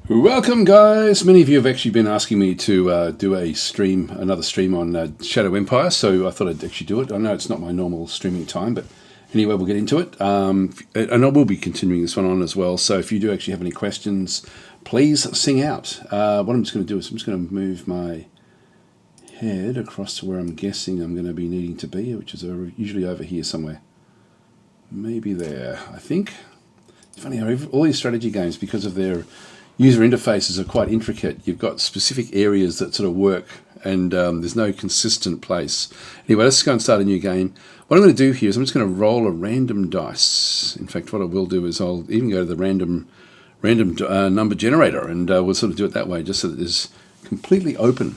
Welcome, guys. Many of you have actually been asking me to do another stream on Shadow Empire, so I thought I'd actually do it. I know it's not my normal streaming time, but anyway, we'll get into it. And I will be continuing this one on as well, so if you do actually have any questions, please sing out. What I'm just going to do is I'm just going to move my head across to where I'm guessing I'm going to be needing to be, which is usually over here somewhere. Maybe there, I think. It's funny how all these strategy games, because of their user interfaces, are quite intricate. You've got specific areas that sort of work, and there's no consistent place. Anyway, let's go and start a new game. What I'm going to do here is I'm just going to roll a random dice. In fact, what I will do is I'll even go to the random number generator, and we'll sort of do it that way, just so that it's completely open.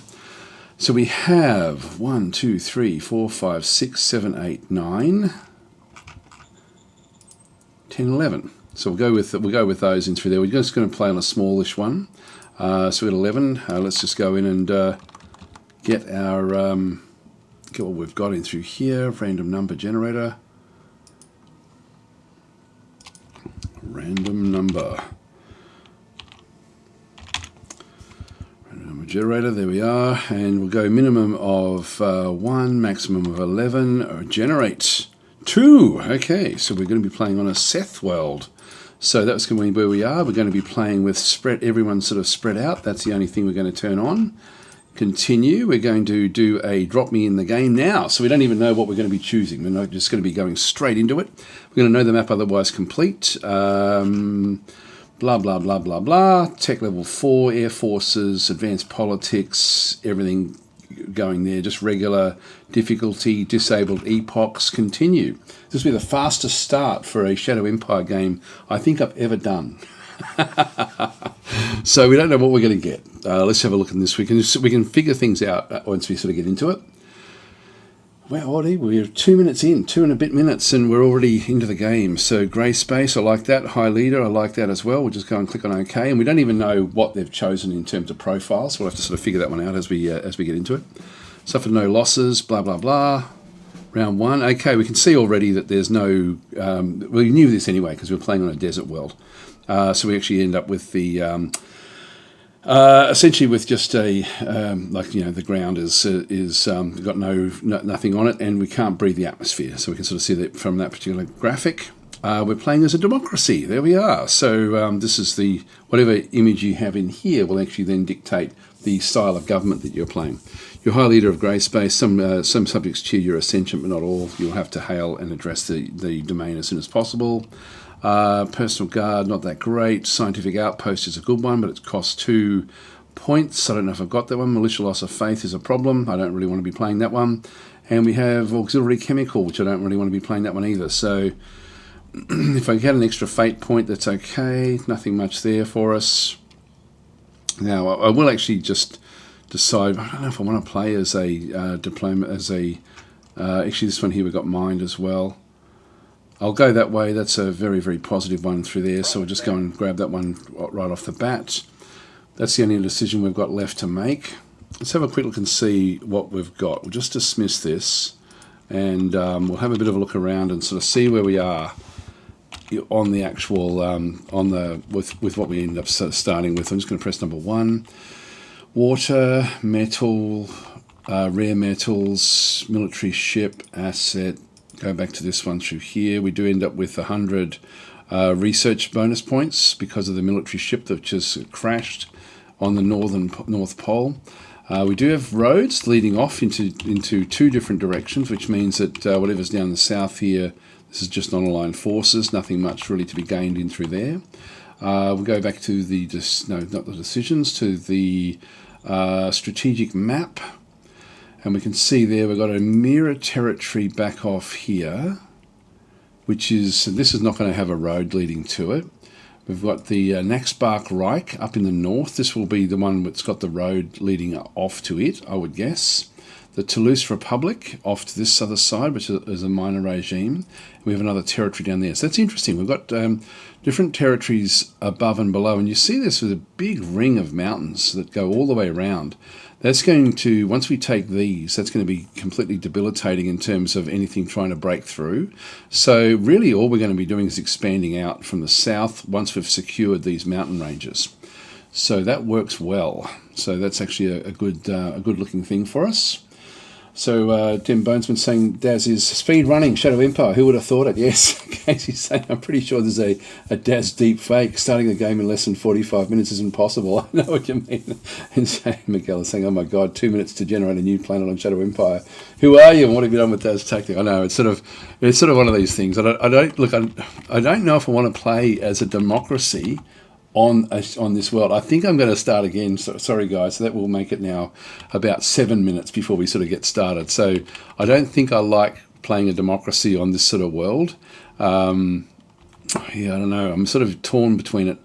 So we have 1, 2, 3, 4, 5, 6, 7, 8, 9, 10, 11. So we'll go with those in through there. We're just going to play on a smallish one. So we're at 11. Let's just go in and get what we've got in through here. Random number generator. Random number generator. There we are. And we'll go minimum of 1, maximum of 11. Generate 2. Okay, so we're going to be playing on a Seth world. So that's going to be where we are. We're going to be playing with everyone sort of spread out. That's the only thing we're going to turn on. Continue. We're going to do a drop me in the game now. So we don't even know what we're going to be choosing. We're not just going to be going straight into it. We're going to know the map otherwise complete. Blah, blah, blah, blah, blah. Tech level 4, Air Forces, advanced politics, everything going there. Just regular difficulty, disabled epochs. Continue. This will be the fastest start for a Shadow Empire game I think I've ever done. So we don't know what we're going to get. Let's have a look at this. We can figure things out once we sort of get into it. Well, we're 2 minutes in, 2 and a bit minutes, and we're already into the game. So grey space, I like that. High leader, I like that as well. We'll just go and click on OK, and we don't even know what they've chosen in terms of profiles. We'll have to sort of figure that one out as we get into it. Suffered no losses, blah, blah, blah. Round 1. Okay, we can see already that there's no... we knew this anyway because we were playing on a desert world. So we actually end up with the... essentially with just a... the ground is got nothing on it, and we can't breathe the atmosphere. So we can sort of see that from that particular graphic. We're playing as a democracy. There we are. So this is the... Whatever image you have in here will actually then dictate the style of government that you're playing. Your high leader of grey space, some subjects cheer your ascension, but not all. You'll have to hail and address the domain as soon as possible. Personal guard, not that great. Scientific outpost is a good one, but it costs 2 points. I don't know if I've got that one. Militia loss of faith is a problem. I don't really want to be playing that one. And we have auxiliary chemical, which I don't really want to be playing that one either. So if I get an extra fate point, that's okay. Nothing much there for us. Now, I will actually just decide, I don't know if I want to play as a diplomat, actually this one here we've got mind as well. I'll go that way. That's a very, very positive one through there, so we'll just go and grab that one right off the bat. That's the only decision we've got left to make. Let's have a quick look and see what we've got. We'll just dismiss this, and we'll have a bit of a look around and sort of see where we are on the actual, with what we end up starting with. I'm just going to press number 1. Water, metal, rare metals, military ship, asset. Go back to this one through here. We do end up with 100 research bonus points because of the military ship that just crashed on the North Pole. We do have roads leading off into 2 different directions, which means that whatever's down the south here, this is just non-aligned forces. Nothing much really to be gained in through there. We'll go back to the, not the decisions, to the strategic map. And we can see there we've got a mirror territory back off here, which is, this is not going to have a road leading to it. We've got the Naxbark Reich up in the north. This will be the one that's got the road leading off to it, I would guess. The Toulouse Republic off to this other side, which is a minor regime. We have another territory down there. So that's interesting. We've got different territories above and below, and you see this with a big ring of mountains that go all the way around. That's going to, once we take these, that's going to be completely debilitating in terms of anything trying to break through. So really all we're going to be doing is expanding out from the south once we've secured these mountain ranges. So that works well. So that's actually a good looking thing for us. So Tim Bonesman saying Daz is speed running Shadow Empire. Who would have thought it? Yes. Casey's saying I'm pretty sure there's a Daz deep fake. Starting the game in less than 45 minutes isn't possible. I know what you mean. And Miguel is saying, oh my God, 2 minutes to generate a new planet on Shadow Empire. Who are you and what have you done with DasTactic? I know it's sort of one of these things. I don't know if I want to play as a democracy on this world. I think I'm going to start again. So, sorry guys, so that will make it now about 7 minutes before we sort of get started. So I don't think I like playing a democracy on this sort of world. Yeah, I don't know. I'm sort of torn between it.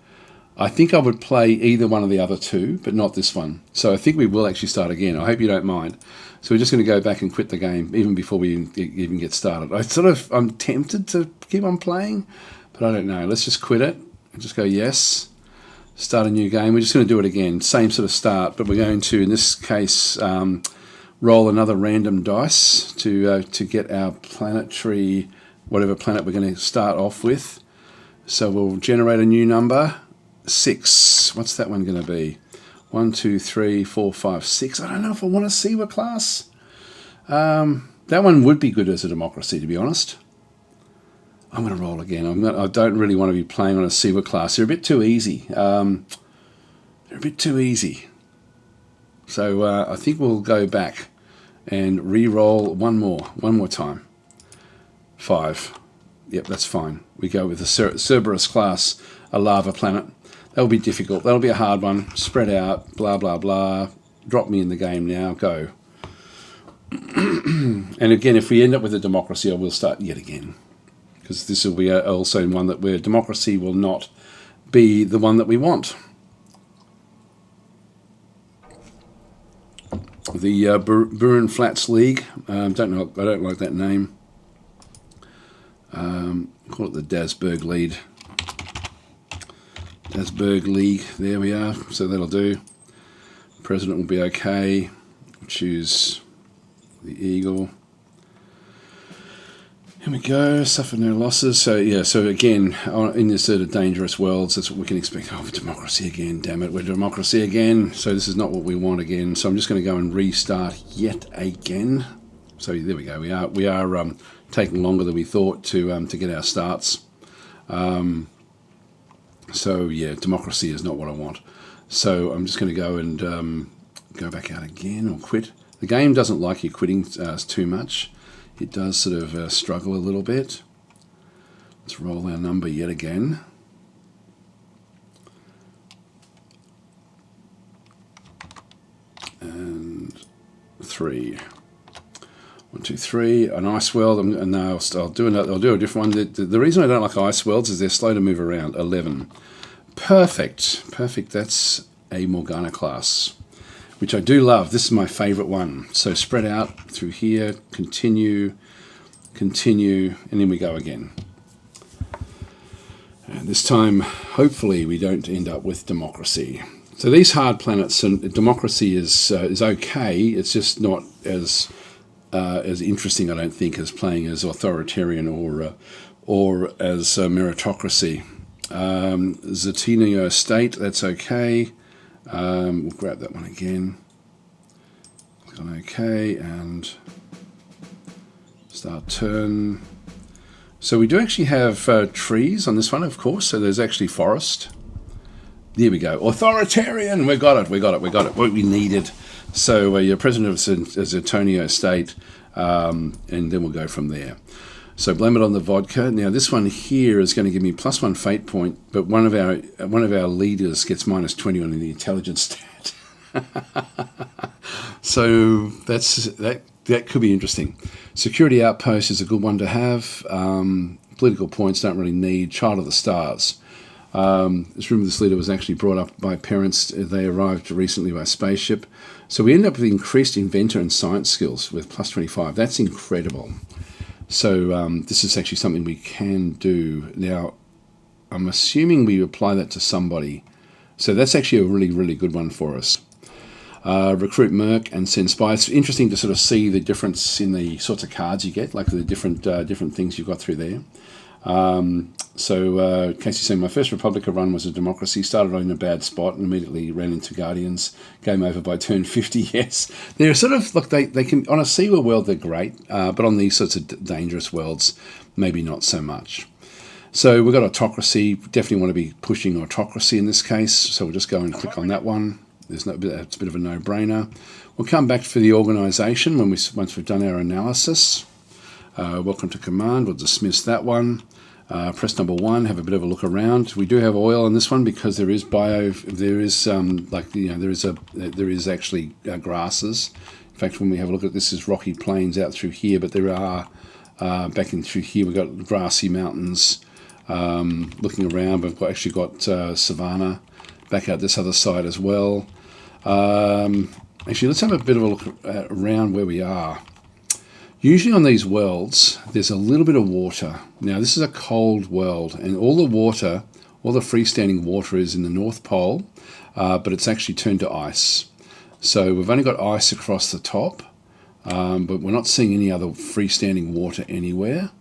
I think I would play either one of the other two, but not this one. So I think we will actually start again. I hope you don't mind. So we're just going to go back and quit the game even before we even get started. I'm tempted to keep on playing, but I don't know. Let's just quit it and just go yes. Start a new game. We're just going to do it again. Same sort of start, but we're going to, in this case, roll another random dice to get our planetary, whatever planet we're going to start off with. So we'll generate a new number, 6. What's that one going to be? 1, 2, 3, 4, 5, 6. I don't know if I want to see what class. That one would be good as a democracy, to be honest. I'm going to roll again. I don't really want to be playing on a Siwa class. They're a bit too easy. So I think we'll go back and re-roll one more time. 5. Yep, that's fine. We go with the Cerberus class, a lava planet. That'll be difficult. That'll be a hard one. Spread out, blah, blah, blah. Drop me in the game now. Go. And again, if we end up with a democracy, I will start yet again. Because this will be also one where democracy will not be the one that we want. The Burin Flats League. I don't like that name. Call it the Dasberg League. Dasberg League. There we are. So that'll do. President will be okay. Choose the Eagle. Here we go, suffer no losses. So yeah, so again, in this sort of dangerous worlds, that's what we can expect. Oh, democracy again, damn it, we're democracy again. So this is not what we want again. So I'm just going to go and restart yet again. So there we go, we are taking longer than we thought to get our starts. So yeah, democracy is not what I want. So I'm just going to go and go back out again or quit. The game doesn't like you quitting too much. It does sort of struggle a little bit. Let's roll our number yet again. And 3. 1, 2, 3. An ice world. I'll do a different one. The reason I don't like ice worlds is they're slow to move around. 11. Perfect. That's a Morgana class, which I do love. This is my favorite one. So spread out through here, continue, and then we go again. And this time, hopefully, we don't end up with democracy. So these hard planets, and democracy is okay. It's just not as interesting, I don't think, as playing as authoritarian or as meritocracy. Zonio state, that's okay. We'll grab that one again. Click on OK and start turn. So we do actually have trees on this one, of course. So there's actually forest. There we go. Authoritarian. We got it. What we needed. So you're president of Zonio state, and then we'll go from there. So blame it on the vodka. Now this one here is going to give me +1 fate point, but one of our leaders gets -20 on the intelligence stat. So that could be interesting. Security outpost is a good one to have. Political points don't really need. Child of the stars. This leader was actually brought up by parents. They arrived recently by spaceship. So we end up with increased inventor and science skills with +25. That's incredible. So this is actually something we can do. Now, I'm assuming we apply that to somebody. So that's actually a really, really good one for us. Recruit Merc and send spies. It's interesting to sort of see the difference in the sorts of cards you get, like the different things you've got through there. Casey's saying my first Republica run was a democracy. Started in a bad spot and immediately ran into Guardians. Game over by turn 50. Yes, they're sort of look. They can on a Seawar world they're great, but on these sorts of dangerous worlds, maybe not so much. So we've got autocracy. Definitely want to be pushing autocracy in this case. So we'll just go and click on that one. It's a bit of a no-brainer. We'll come back for the organisation once we've done our analysis. Welcome to command. We'll dismiss that one. Press number 1. Have a bit of a look around. We do have oil on this one because there is there is actually grasses. In fact, when we have a look at this, is rocky plains out through here, but there are back in through here we've got grassy mountains. Looking around, we've actually got savanna back out this other side as well. Actually, let's have a bit of a look around where we are. Usually on these worlds, there's a little bit of water. Now, this is a cold world, and all the water, all the freestanding water is in the North Pole, but it's actually turned to ice. So we've only got ice across the top, but we're not seeing any other freestanding water anywhere.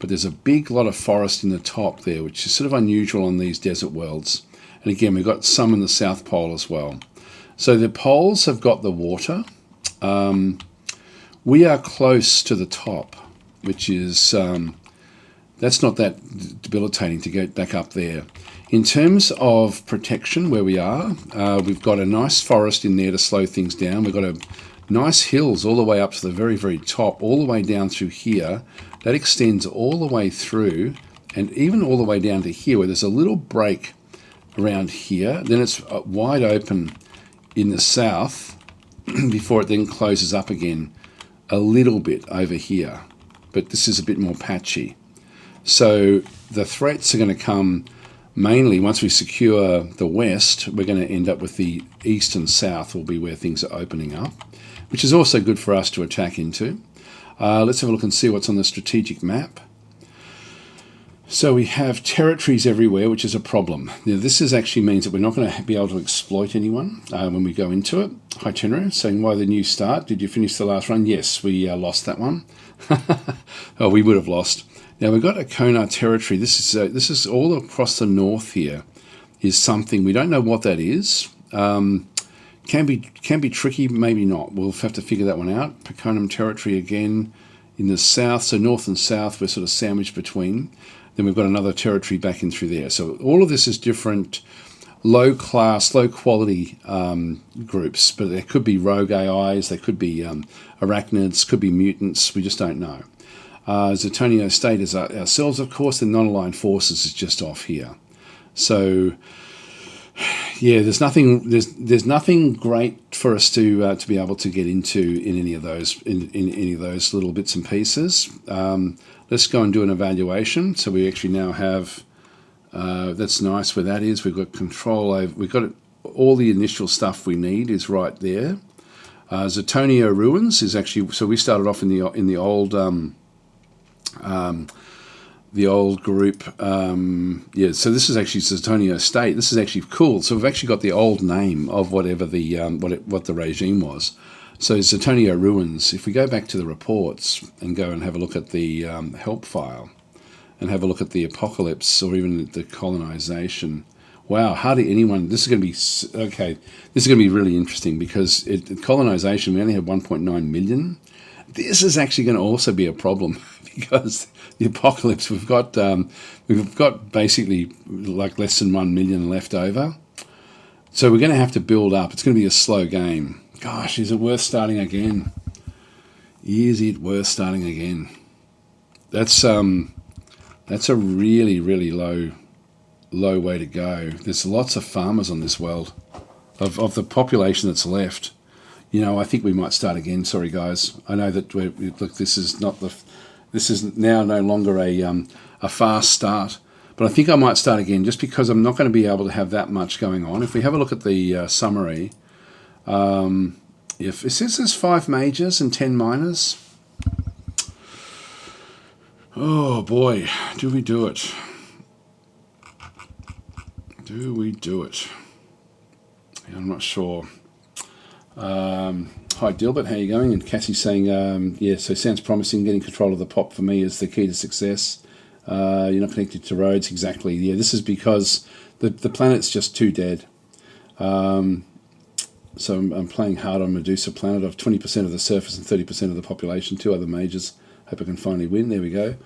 But there's a big lot of forest in the top there, which is sort of unusual on these desert worlds. And again, we've got some in the South Pole as well. So the poles have got the water. We are close to the top, which is, that's not that debilitating to get back up there. In terms of protection, where we are, we've got a nice forest in there to slow things down. We've got a nice hills all the way up to the very, very top, all the way down through here. That extends all the way through, and even all the way down to here, where there's a little break around here. Then it's wide open in the south before it then closes up again a little bit over here, but this is a bit more patchy. So the threats are going to come mainly once we secure the west. We're going to end up with the east and south will be where things are opening up, which is also good for us to attack into. Let's have a look and see what's on the strategic map. So we have territories everywhere, which is a problem. Now, this actually means that we're not going to be able to exploit anyone when we go into it. Hi, Tenero, saying, why the new start? Did you finish the last run? Yes, we lost that one. Oh, we would have lost. Now, we've got a Kona territory. This is all across the north here, is something. We don't know what that is. Can be tricky, maybe not. We'll have to figure that one out. Paconum territory again in the south. So north and south, we're sort of sandwiched between. Then we've got another territory back in through there. So all of this is different low class, low quality groups, but there could be rogue AIs, there could be arachnids, could be mutants, we just don't know. Zonio state is ourselves, of course. The non-aligned forces is just off here. So yeah, there's nothing great for us to be able to get into in any of those in any of those little bits and pieces. Let's go and do an evaluation. So we actually now have that's nice where that is. We've got control over. We've got all the initial stuff we need is right there. Zonio ruins is actually, so we started off in the old group. Yeah, so this is actually Zonio state. This is actually cool. So we've actually got the old name of whatever the what the regime was. So Zonio ruins. If we go back to the reports and go and have a look at the help file and have a look at the apocalypse or even the colonization. Wow, hardly anyone. This is going to be okay. This is going to be really interesting because colonization, we only have 1.9 million. This is actually going to also be a problem because the apocalypse, we've got basically like less than 1 million left over. So we're going to have to build up. It's going to be a slow game. Gosh, is it worth starting again? Is it worth starting again? That's a really, really low way to go. There's lots of farmers on this world. Of the population that's left, you know, I think we might start again. Sorry, guys. I know that look, this is now no longer a fast start, but I think I might start again just because I'm not going to be able to have that much going on. If we have a look at the summary, if it says there's 5 majors and 10 minors. Oh boy, do we do it? Do we do it? Yeah, I'm not sure. Hi Dilbert, how you going? And Cassie's saying, yeah, so sounds promising. Getting control of the pop for me is the key to success. You're not connected to roads, exactly. Yeah, this is because the planet's just too dead. So I'm playing hard on Medusa Planet. I've 20% of the surface and 30% of the population, 2 other majors. Hope I can finally win. There we go.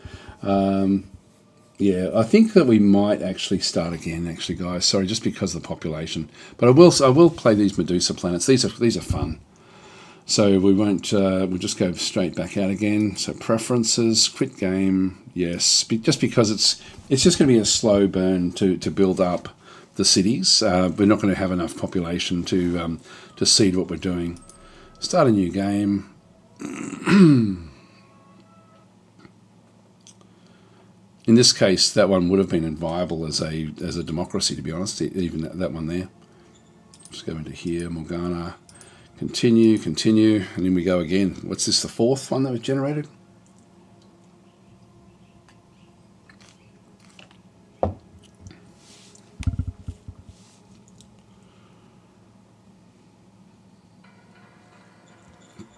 Yeah, I think that we might actually start again, actually, guys. Sorry, just because of the population. But I will play these Medusa Planets. These are fun. So we won't. We'll just go straight back out again. So preferences, quit game. Yes, just because it's just going to be a slow burn to build up the cities. We're not going to have enough population to seed what we're doing. Start a new game. In this case, that one would have been viable as a democracy, to be honest. Even that one there. Just go into here, Morgana. Continue, and then we go again. What's this, the 4th one that was generated?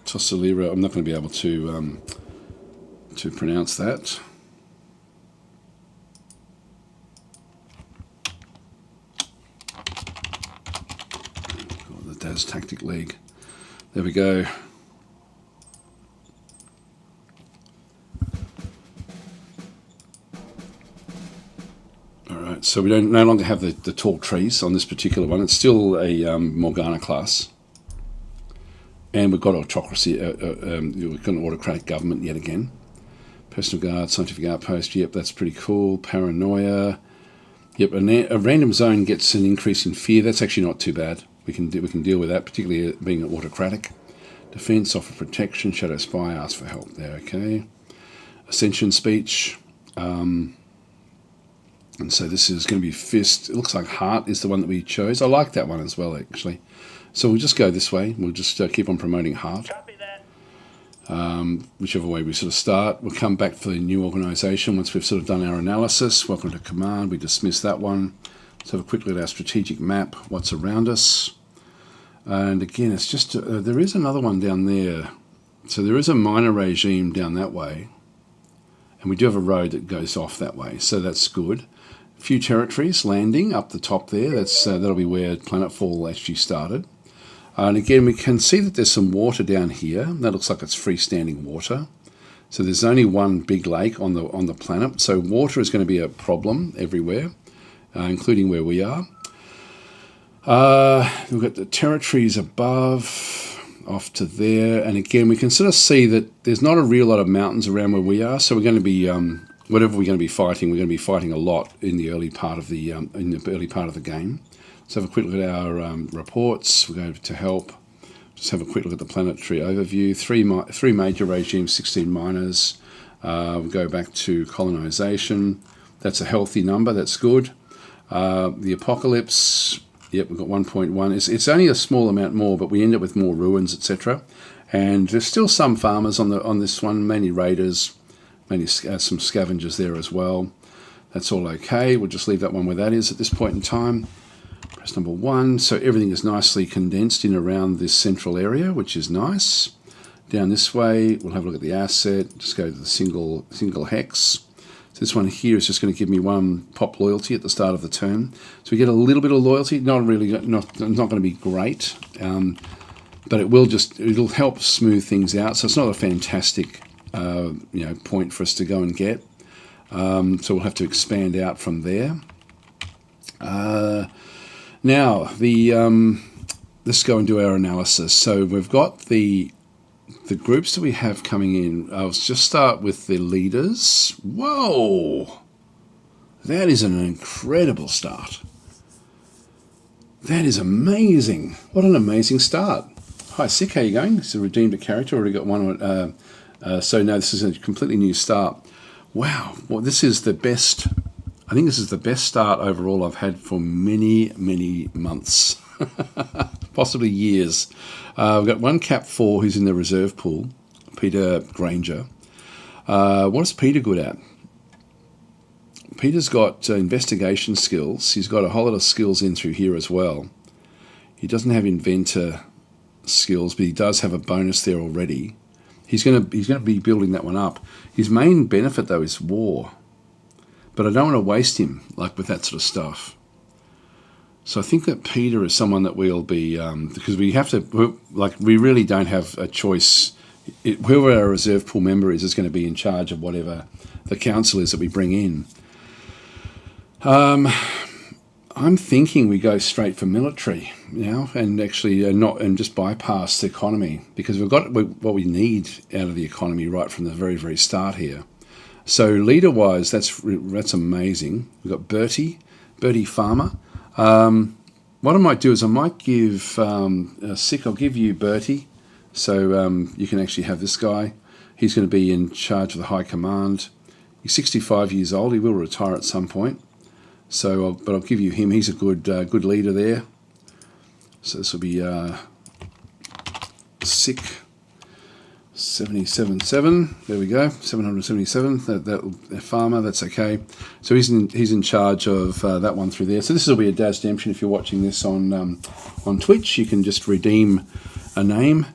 Tossilira, I'm not going to be able to pronounce that. The DasTactic League. There we go. All right, so we no longer have the tall trees on this particular one. It's still a Morgana class. And we've got autocracy, we've got an autocratic government yet again. Personal guard, scientific outpost, yep, that's pretty cool. Paranoia, yep, a random zone gets an increase in fear. That's actually not too bad. We can deal with that, particularly being autocratic. Defense, offer protection, shadow spy, ask for help there, okay. Ascension speech, and so this is going to be fist. It looks like heart is the one that we chose. I like that one as well, actually. So we'll just go this way. We'll just keep on promoting heart. Copy that. Whichever way we sort of start. We'll come back for the new organisation once we've sort of done our analysis. Welcome to command. We dismiss that one. Let's have a quick look at our strategic map, what's around us. And again, it's just, there is another one down there. So there is a minor regime down that way. And we do have a road that goes off that way. So that's good. A few territories landing up the top there. That'll be where planetfall actually started. And again, we can see that there's some water down here. That looks like it's freestanding water. So there's only one big lake on the planet. So water is going to be a problem everywhere, including where we are. We've got the territories above, off to there. And again, we can sort of see that there's not a real lot of mountains around where we are. So we're going to be, whatever we're going to be fighting, we're going to be fighting a lot in the early part of the game. Let's have a quick look at our reports. We'll go to help. Just have a quick look at the planetary overview. Three major regimes, 16 minors. We'll go back to colonization. That's a healthy number. That's good. The apocalypse. Yep, we've got 1.1. It's only a small amount more, but we end up with more ruins, etc. And there's still some farmers on this one, mainly raiders, mainly some scavengers there as well. That's all okay. We'll just leave that one where that is at this point in time. Press number 1. So everything is nicely condensed in around this central area, which is nice. Down this way, we'll have a look at the asset. Just go to the single hex. So this one here is just going to give me 1 pop loyalty at the start of the turn. So we get a little bit of loyalty, not going to be great, but it'll help smooth things out. So it's not a fantastic point for us to go and get. So we'll have to expand out from there. Now let's go and do our analysis. So we've got the groups that we have coming in. I'll just start with the leaders. Whoa! That is an incredible start. That is amazing. What an amazing start. Hi, Sick, how you going? It's a redeemed a character. Already got one. So no, this is a completely new start. Wow. Well, this is the best. I think this is the best start overall I've had for many, many months. Possibly years. We've got 1 Cap 4 who's in the reserve pool, Peter Granger. What is Peter good at? Peter's got investigation skills. He's got a whole lot of skills in through here as well. He doesn't have inventor skills, but he does have a bonus there already. He's going to be building that one up. His main benefit though is war. but I don't want to waste him like with that sort of stuff. So I think that Peter is someone that we'll be, because we have to, like, we really don't have a choice. Whoever our reserve pool member is going to be in charge of whatever the council is that we bring in. I'm thinking we go straight for military now, and actually and just bypass the economy, because we've got what we need out of the economy right from the very, very start here. So leader-wise, that's amazing. We've got Bertie Farmer. What I might do is I might give Sick. I'll give you Bertie, so you can actually have this guy. He's going to be in charge of the high command. He's 65 years old. He will retire at some point. So, but I'll give you him. He's a good leader there. So this will be Sick 777. There we go. 777. That farmer. That's okay. So he's in charge of that one through there. So this will be a DasTactic. If you're watching this on Twitch, you can just redeem a name.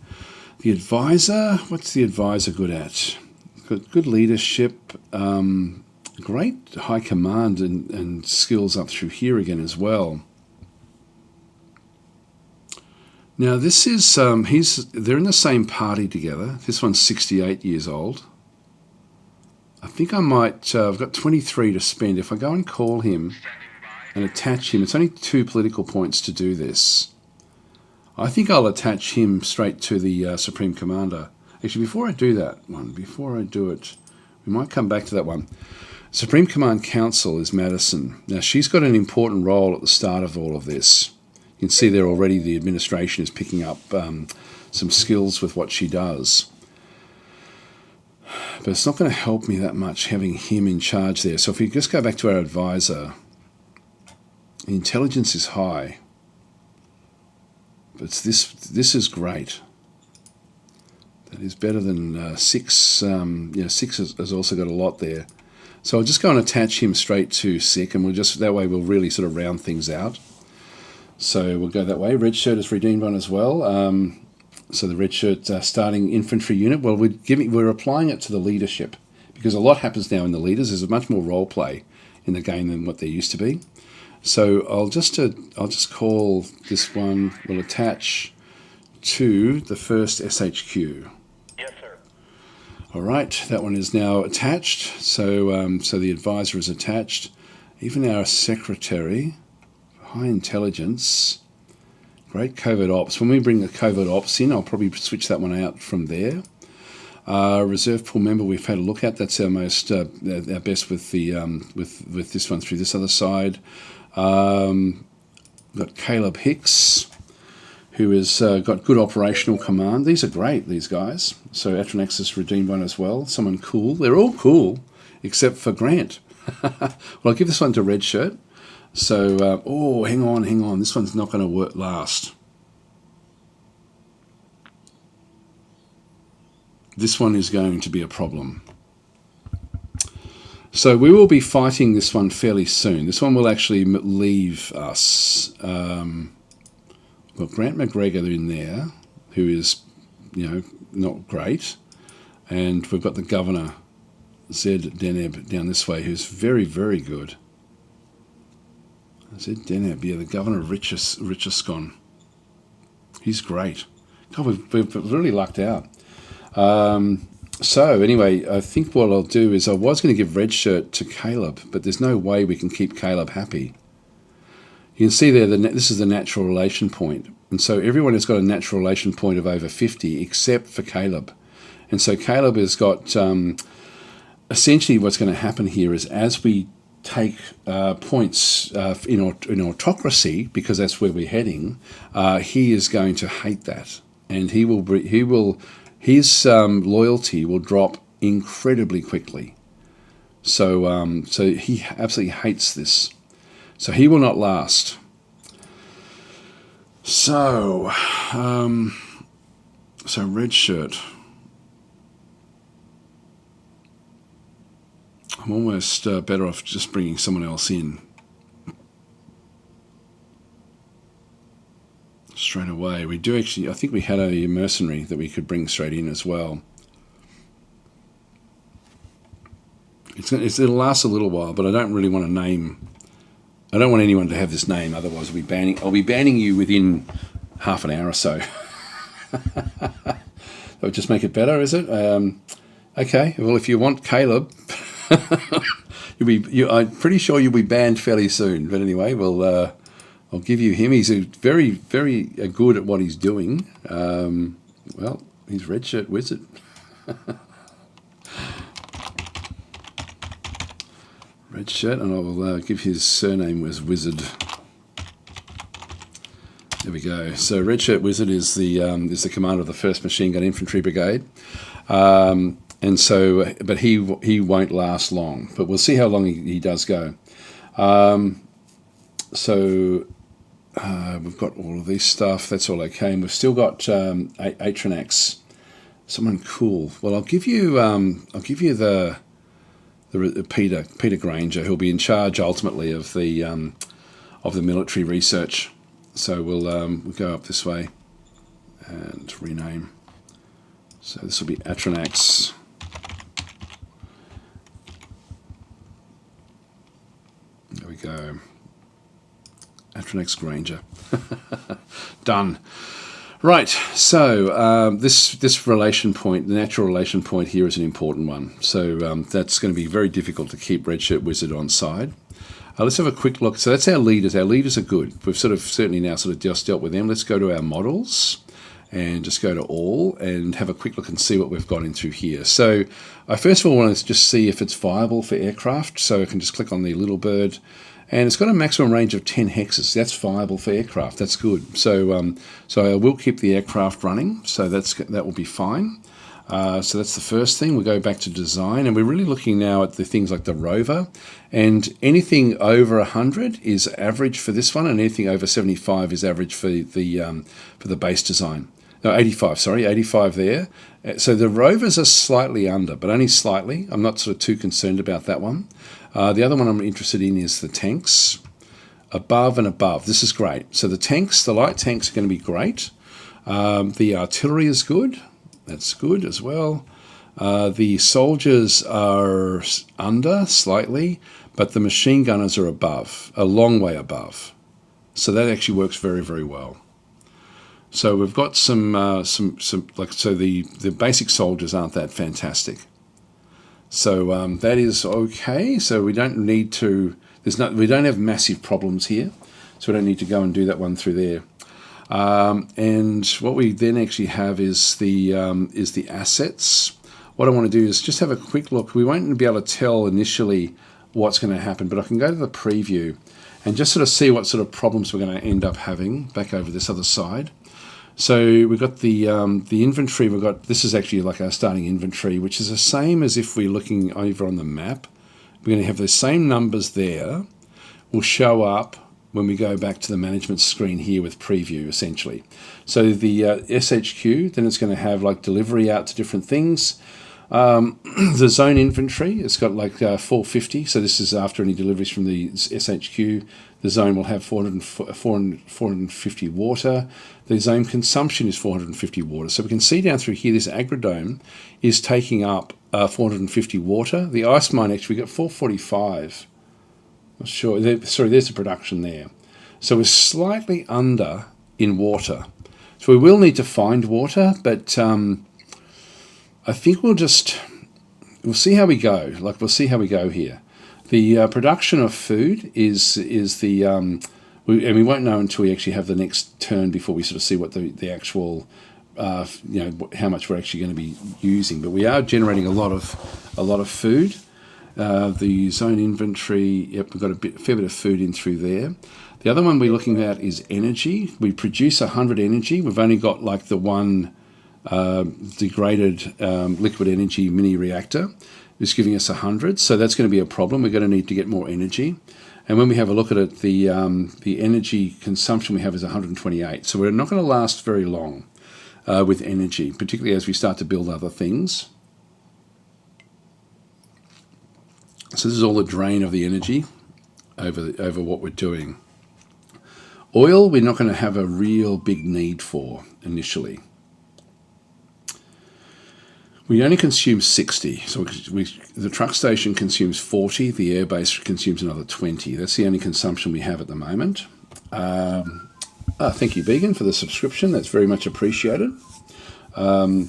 The advisor. What's the advisor good at? Good leadership. Great high command and skills up through here again as well. Now this is they're in the same party together. This one's 68 years old. I think I might. I've got 23 to spend. If I go and call him and attach him, it's only 2 political points to do this. I think I'll attach him straight to the Supreme Commander. Actually, before I do that one, before I do it, we might come back to that one. Supreme Command Council is Madison. Now, she's got an important role at the start of all of this. You can see there already the administration is picking up some skills with what she does. But it's not going to help me that much having him in charge there. So if we just go back to our advisor, intelligence is high. But this is great. That is better than 6. 6 has also got a lot there. So I'll just go and attach him straight to Sick, and that way we'll really sort of round things out. So we'll go that way. Red shirt is redeemed on as well. So the red shirt starting infantry unit. Well, we're applying it to the leadership, because a lot happens now in the leaders. There's much more role play in the game than what there used to be. So I'll just call this one. We'll attach to the first SHQ. All right, that one is now attached. So so the advisor is attached. Even our secretary, high intelligence, great covert ops. When we bring the covert ops in, I'll probably switch that one out from there. Reserve pool member we've had a look at. That's our most our best with the with this one through this other side. We've got Caleb Hicks, who has got good operational command. These are great, these guys. So Atronax is redeemed one as well. Someone cool. They're all cool, except for Grant. Well, I'll give this one to Red Shirt. So, oh, hang on. This one's not going to last. This one is going to be a problem. So we will be fighting this one fairly soon. This one will actually leave us. We've got Grant McGregor in there, who is, not great. And we've got the governor, Zed Deneb, down this way, who's very, very good. Zed Deneb, the governor of Richescon. He's great. God, we've really lucked out. So anyway, I think what I'll do is I was going to give Red Shirt to Caleb, but there's no way we can keep Caleb happy. You can see there, this is the natural relation point. And so everyone has got a natural relation point of over 50 except for Caleb. And so Caleb has got, essentially what's going to happen here is as we take points in autocracy, because that's where we're heading, he is going to hate that. And his loyalty will drop incredibly quickly. So he absolutely hates this. So he will not last. So Red Shirt. I'm almost better off just bringing someone else in straight away. We do actually, I think we had a mercenary that we could bring straight in as well. It's it'll last a little while, but I don't really want to name. I don't want anyone to have this name, otherwise I'll be banning you within half an hour or so. That would just make it better, is it? Okay. Well, if you want Caleb, I'm pretty sure you'll be banned fairly soon. But anyway, I'll give you him. He's very, very good at what he's doing. Well, he's Red Shirt Wizard. Red Shirt, and I will give his surname was Wizard. There we go. So Red Shirt Wizard is the commander of the 1st Machine Gun Infantry Brigade, and so, but he won't last long. But we'll see how long he does go. So we've got all of this stuff. That's all okay, and we've still got Atranax. Someone cool. Well, I'll give you the Peter Granger, who'll be in charge ultimately of the military research. So we'll go up this way and rename. So this will be Atranax. There we go. Atranax Granger. Done. Right, so this relation point, the natural relation point here is an important one. So that's going to be very difficult to keep Red Shirt Wizard on side. Let's have a quick look. So that's our leaders. Our leaders are good. We've certainly now just dealt with them. Let's go to our models and just go to all and have a quick look and see what we've got in through here. So I first of all want to just see if it's viable for aircraft. So I can just click on the little bird. And it's got a maximum range of 10 hexes. That's viable for aircraft. That's good. So so I will keep the aircraft running. So that will be fine. So that's the first thing. We'll go back to design, and we're really looking now at the things like the rover. And anything over 100 is average for this one, and anything over 75 is average for the base design. No, 85. Sorry, 85 there. So the rovers are slightly under, but only slightly. I'm not sort of too concerned about that one. The other one I'm interested in is the tanks, above and above. This is great. So the tanks, the light tanks are going to be great. The artillery is good. That's good as well. The soldiers are under slightly, but the machine gunners are above, a long way above. So that actually works very, very well. So we've got some the basic soldiers aren't that fantastic. So that is okay. So we don't need to. We don't have massive problems here, so we don't need to go and do that one through there. And what we then actually have is the assets. What I want to do is just have a quick look. We won't be able to tell initially what's going to happen, but I can go to the preview and just sort of see what sort of problems we're going to end up having back over this other side. So we've got the inventory. This is actually like our starting inventory, which is the same as if we're looking over on the map. We're going to have the same numbers there. Will show up when we go back to the management screen here with preview, essentially. So the SHQ, then it's going to have like delivery out to different things. The zone inventory, it's got like 450. So this is after any deliveries from the SHQ. The zone will have 450 water. The zone consumption is 450 water. So we can see down through here, this agrodome is taking up 450 water. The ice mine actually, we got 445. Not sure. Sorry, there's the production there. So we're slightly under in water. So we will need to find water, but I think we'll see how we go. Like we'll see how we go here. The production of food is and we won't know until we actually have the next turn before we sort of see what the actual how much we're actually going to be using. But we are generating a lot of food. The zone inventory, yep, we've got a fair bit of food in through there. The other one we're looking at is energy. We produce 100 energy. We've only got like the one degraded liquid energy mini reactor. It's giving us 100, so that's going to be a problem. We're going to need to get more energy. And when we have a look at it, the energy consumption we have is 128. So we're not going to last very long with energy, particularly as we start to build other things. So this is all the drain of the energy over what we're doing. Oil, we're not going to have a real big need for initially. We only consume 60, so the truck station consumes 40, the airbase consumes another 20. That's the only consumption we have at the moment. Thank you, Began, for the subscription. That's very much appreciated. So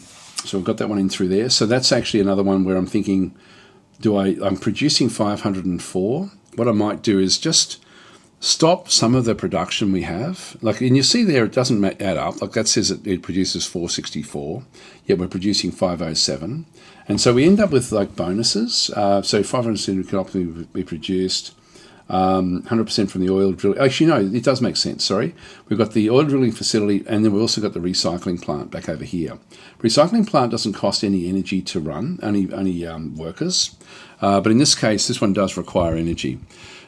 we've got that one in through there. So that's actually another one where I'm thinking, I'm producing 504. What I might do is just stop some of the production we have. And you see there, it doesn't add up. Like that says it produces 464, yet we're producing 507. And so we end up with like bonuses. So 500 can optimally be produced. 100% from the oil drilling. Actually, no, it does make sense, sorry. We've got the oil drilling facility, and then we've also got the recycling plant back over here. Recycling plant doesn't cost any energy to run, only workers. But in this case, this one does require energy.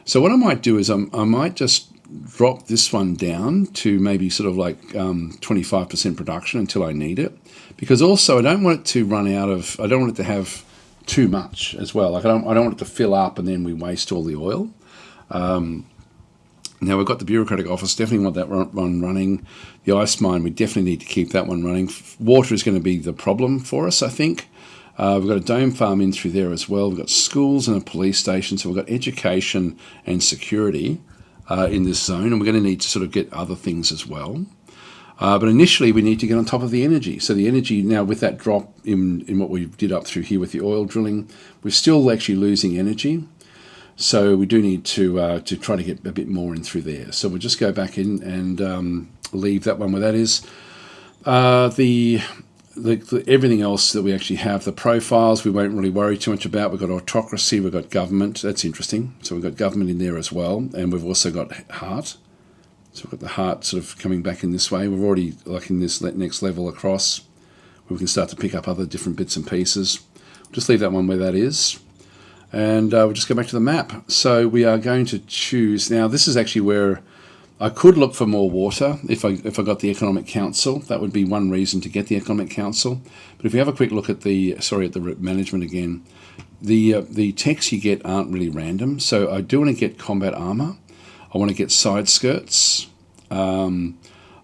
So what I might do is I might just drop this one down to maybe sort of like 25% production until I need it. Because also I don't want it to run out of, I don't want it to have too much as well. Like I don't want it to fill up and then we waste all the oil. Now we've got the bureaucratic office, definitely want that one running. The ice mine, we definitely need to keep that one running. Water is going to be the problem for us, I think. We've got a dome farm in through there as well. We've got schools and a police station, so we've got education and security in this zone, and we're going to need to sort of get other things as well. But initially we need to get on top of the energy. So the energy now, with that drop in what we did up through here with the oil drilling, we're still actually losing energy. So we do need to try to get a bit more in through there. So we'll just go back in and leave that one where that is. Everything else that we actually have, the profiles, we won't really worry too much about. We've got autocracy, we've got government. That's interesting. So we've got government in there as well. And we've also got heart. So we've got the heart sort of coming back in this way. We've already, like in this next level across, where we can start to pick up other different bits and pieces. Just leave that one where that is. And we'll just go back to the map. So we are going to choose, now this is actually where I could look for more water if I got the Economic Council. That would be one reason to get the Economic Council. But if we have a quick look at the management again, the techs you get aren't really random. So I do want to get combat armor. I want to get side skirts. I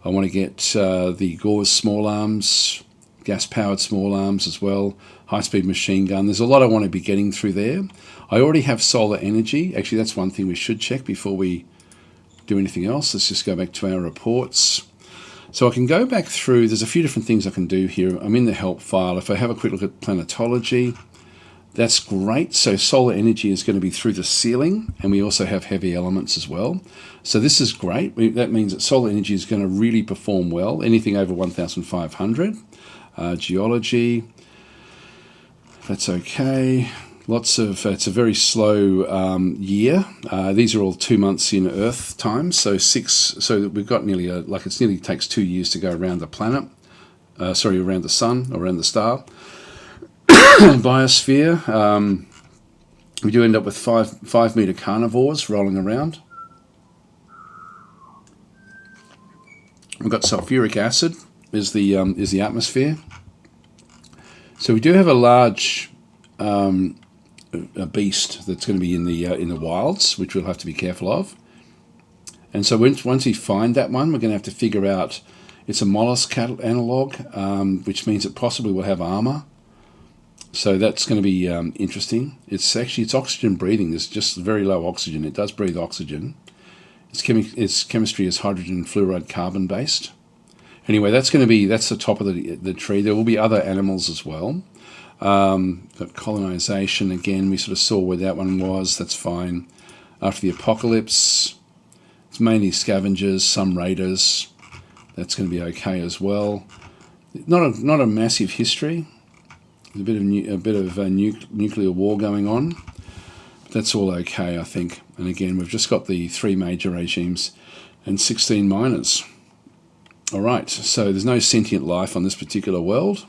want to get the Gauze small arms, gas-powered small arms as well, high-speed machine gun. There's a lot I want to be getting through there. I already have solar energy. Actually, that's one thing we should check before we do anything else. Let's just go back to our reports. So I can go back through. There's a few different things I can do here. I'm in the help file. If I have a quick look at planetology, that's great. So solar energy is going to be through the ceiling, and we also have heavy elements as well. So this is great. That means that solar energy is going to really perform well. Anything over 1,500. Geology, that's okay. Lots of, it's a very slow year. These are all 2 months in Earth time, so we've got nearly, it nearly takes 2 years to go around the planet, around the sun, or around the star. Biosphere, we do end up with 5 meter carnivores rolling around. We've got sulfuric acid is the atmosphere. So we do have a large a beast that's going to be in the wilds, which we'll have to be careful of. And so once we find that one, we're going to have to figure out, it's a mollusk analog, which means it possibly will have armor. So that's going to be interesting. It's oxygen breathing. There's just very low oxygen. It does breathe oxygen. Its chemistry is hydrogen fluoride carbon based. Anyway, that's the top of the tree. There will be other animals as well. Got colonization again. We sort of saw where that one was. That's fine. After the apocalypse, it's mainly scavengers, some raiders. That's going to be okay as well. Not a massive history. There's a bit of nuclear war going on. But that's all okay, I think. And again, we've just got the 3 major regimes and 16 minors. All right, so there's no sentient life on this particular world.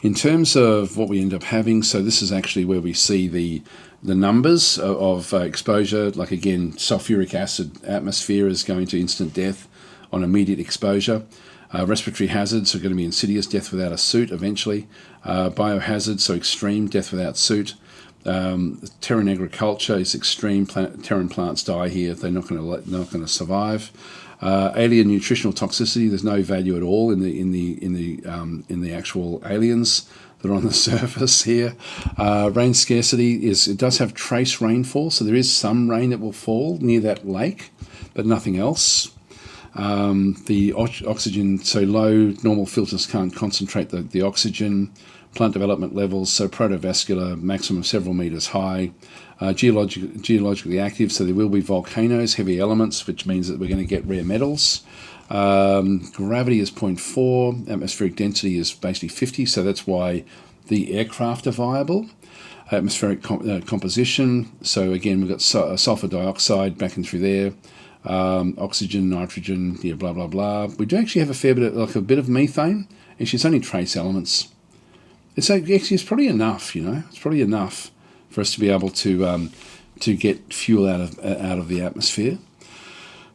In terms of what we end up having, so this is actually where we see the numbers of exposure. Like again, sulfuric acid atmosphere is going to instant death on immediate exposure. Respiratory hazards are going to be insidious, death without a suit eventually. Biohazards, so extreme, death without suit. Terran agriculture is extreme. Terran plants die here; they're not going to survive. Alien nutritional toxicity. There's no value at all in the actual aliens that are on the surface here. Rain scarcity it does have trace rainfall, so there is some rain that will fall near that lake, but nothing else. The oxygen, so low normal filters can't concentrate the oxygen. Plant development levels, so protovascular, maximum several meters high. Geologically active, so there will be volcanoes, heavy elements, which means that we're going to get rare metals. Gravity is 0.4, atmospheric density is basically 50, so that's why the aircraft are viable. Atmospheric composition, so again we've got sulfur dioxide back and through there. Oxygen, nitrogen, yeah, blah blah blah. We do actually have a fair bit of, like a bit of methane, and it's only trace elements. It's probably enough, you know. It's probably enough for us to be able to get fuel out of the atmosphere.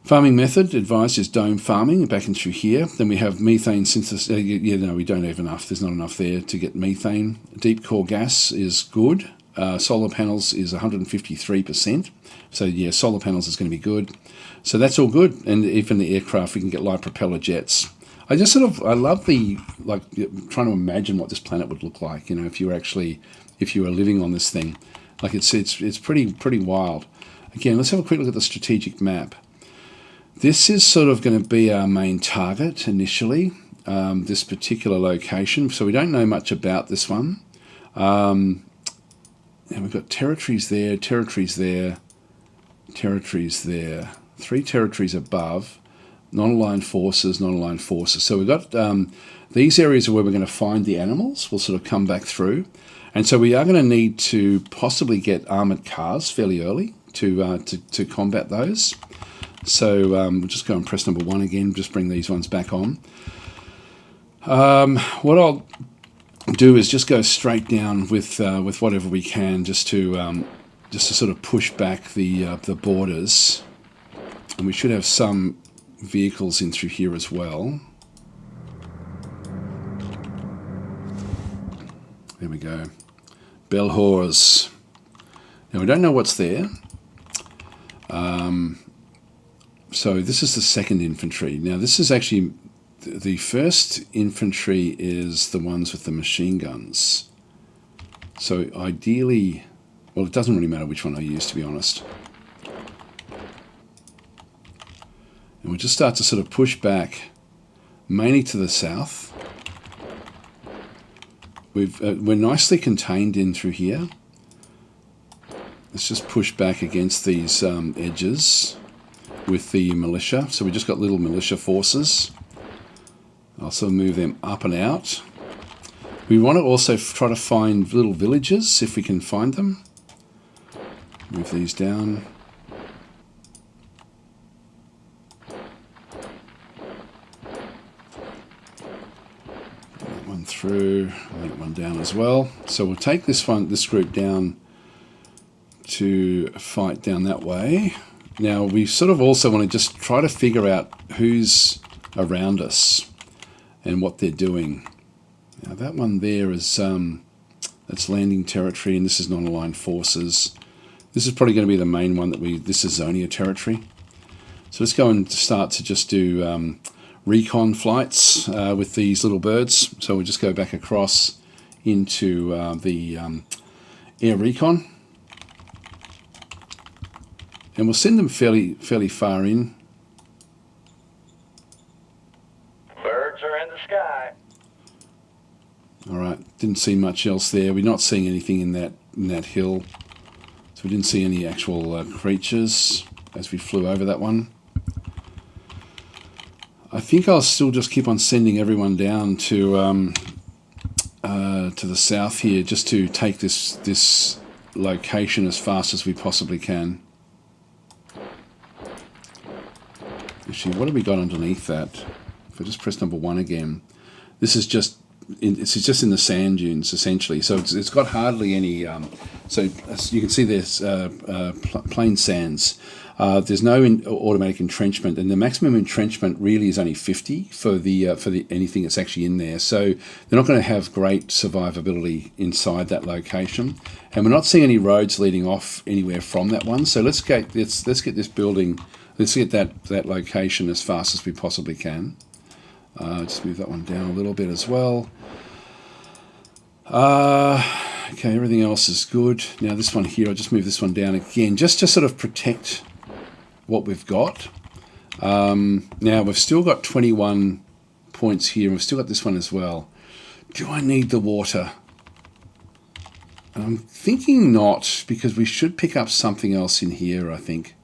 Farming method advised is dome farming back and through here. Then we have methane synthesis. No, we don't have enough. There's not enough there to get methane. Deep core gas is good. Solar panels is 153%. So yeah, solar panels is going to be good. So that's all good. And even the aircraft, we can get light propeller jets. I love trying to imagine what this planet would look like, you know, if you were living on this thing. Like it's pretty wild. Again, let's have a quick look at the strategic map. This is sort of going to be our main target initially, this particular location. So we don't know much about this one. And we've got territories there, territories there, territories there. 3 territories above. Non-aligned forces, non-aligned forces. So we've got these areas are where we're going to find the animals. We'll sort of come back through. And so we are going to need to possibly get armoured cars fairly early to combat those. So we'll just go and press number 1 again, just bring these ones back on. What I'll do is just go straight down with whatever we can, just to sort of push back the borders. And we should have some vehicles in through here as well. There we go. Bellhors. Now we don't know what's there. So this is the 2nd infantry. Now this is actually the 1st infantry is the ones with the machine guns. So ideally, well, it doesn't really matter which one I use, to be honest. And we'll just start to sort of push back, mainly to the south. We're nicely contained in through here. Let's just push back against these edges with the militia. So we just got little militia forces. I'll sort of move them up and out. We want to also try to find little villages if we can find them. Move these down. That one through, that one down as well. So we'll take this group down to fight down that way. Now we sort of also want to just try to figure out who's around us and what they're doing. Now that one there is that's landing territory, and this is non-aligned forces. This is probably going to be the main one this is Zonio territory. So let's go and start to just do recon flights with these little birds. So we'll just go back across into the air recon. And we'll send them fairly far in. Birds are in the sky. All right, didn't see much else there. We're not seeing anything in that hill. So we didn't see any actual creatures as we flew over that one. I think I'll still just keep on sending everyone down to the south here, just to take this location as fast as we possibly can. Actually, what have we got underneath that? If I just press number 1 again, this is just in the sand dunes essentially. So it's got hardly any So as you can see there's plain sands. There's no automatic entrenchment, and the maximum entrenchment really is only 50 for the anything that's actually in there. So they're not going to have great survivability inside that location, and we're not seeing any roads leading off anywhere from that one. So let's get this building, let's get that location as fast as we possibly can. Just move that one down a little bit as well. Okay, everything else is good. Now this one here, I'll just move this one down again, just to sort of protect what we've got. Now we've still got 21 points here, and we've still got this one as well. Do I need the water? I'm thinking not, because we should pick up something else in here, I think.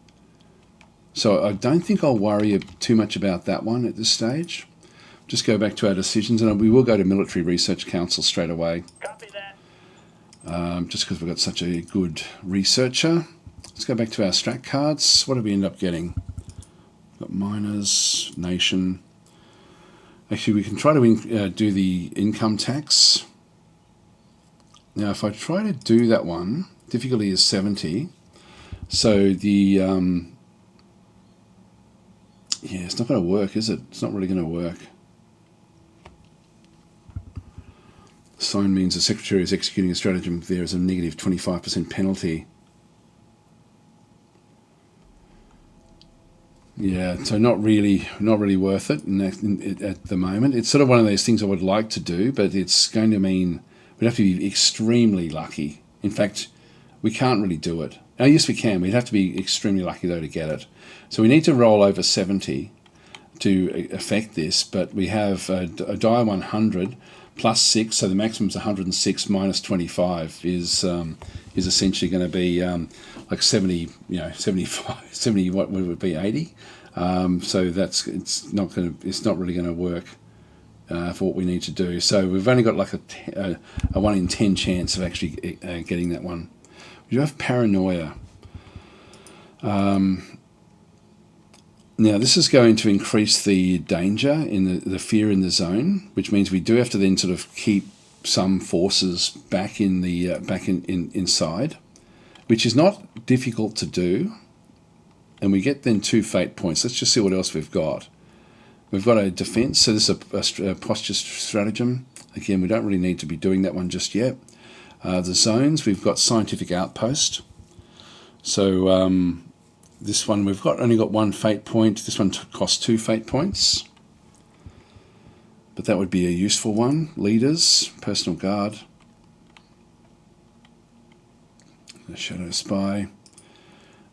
So I don't think I'll worry too much about that one at this stage. Just go back to our decisions, and we will go to Military Research Council straight away. Copy that. Just because we've got such a good researcher. Let's go back to our strat cards. What did we end up getting? Got miners, nation. Actually, we can try to do the income tax. Now, if I try to do that one, difficulty is 70. So the yeah, it's not going to work, is it? It's not really going to work. Sign means the secretary is executing a stratagem. There is a negative 25% penalty. Yeah, so not really worth it at the moment. It's sort of one of those things I would like to do, but it's going to mean we'd have to be extremely lucky. In fact, we can't really do it. Oh, yes, we can. We'd have to be extremely lucky, though, to get it. So we need to roll over 70 to affect this, but we have a die 100 plus 6, so the maximum is 106 minus 25 is essentially going to be like 70, 75, 70, what would it be, 80? So it's not really going to work for what we need to do. So we've only got like a 1 in 10 chance of actually getting that one. We do have paranoia. Now this is going to increase the danger in the fear in the zone, which means we do have to then sort of keep some forces back in the inside, which is not difficult to do. And we get then 2 fate points. Let's just see what else we've got. We've got a defense, so this is a posture stratagem. Again, we don't really need to be doing that one just yet. The zones, we've got scientific outpost. So this one we've only got 1 fate point. This one costs 2 fate points, but that would be a useful one. Leaders, personal guard, the shadow spy,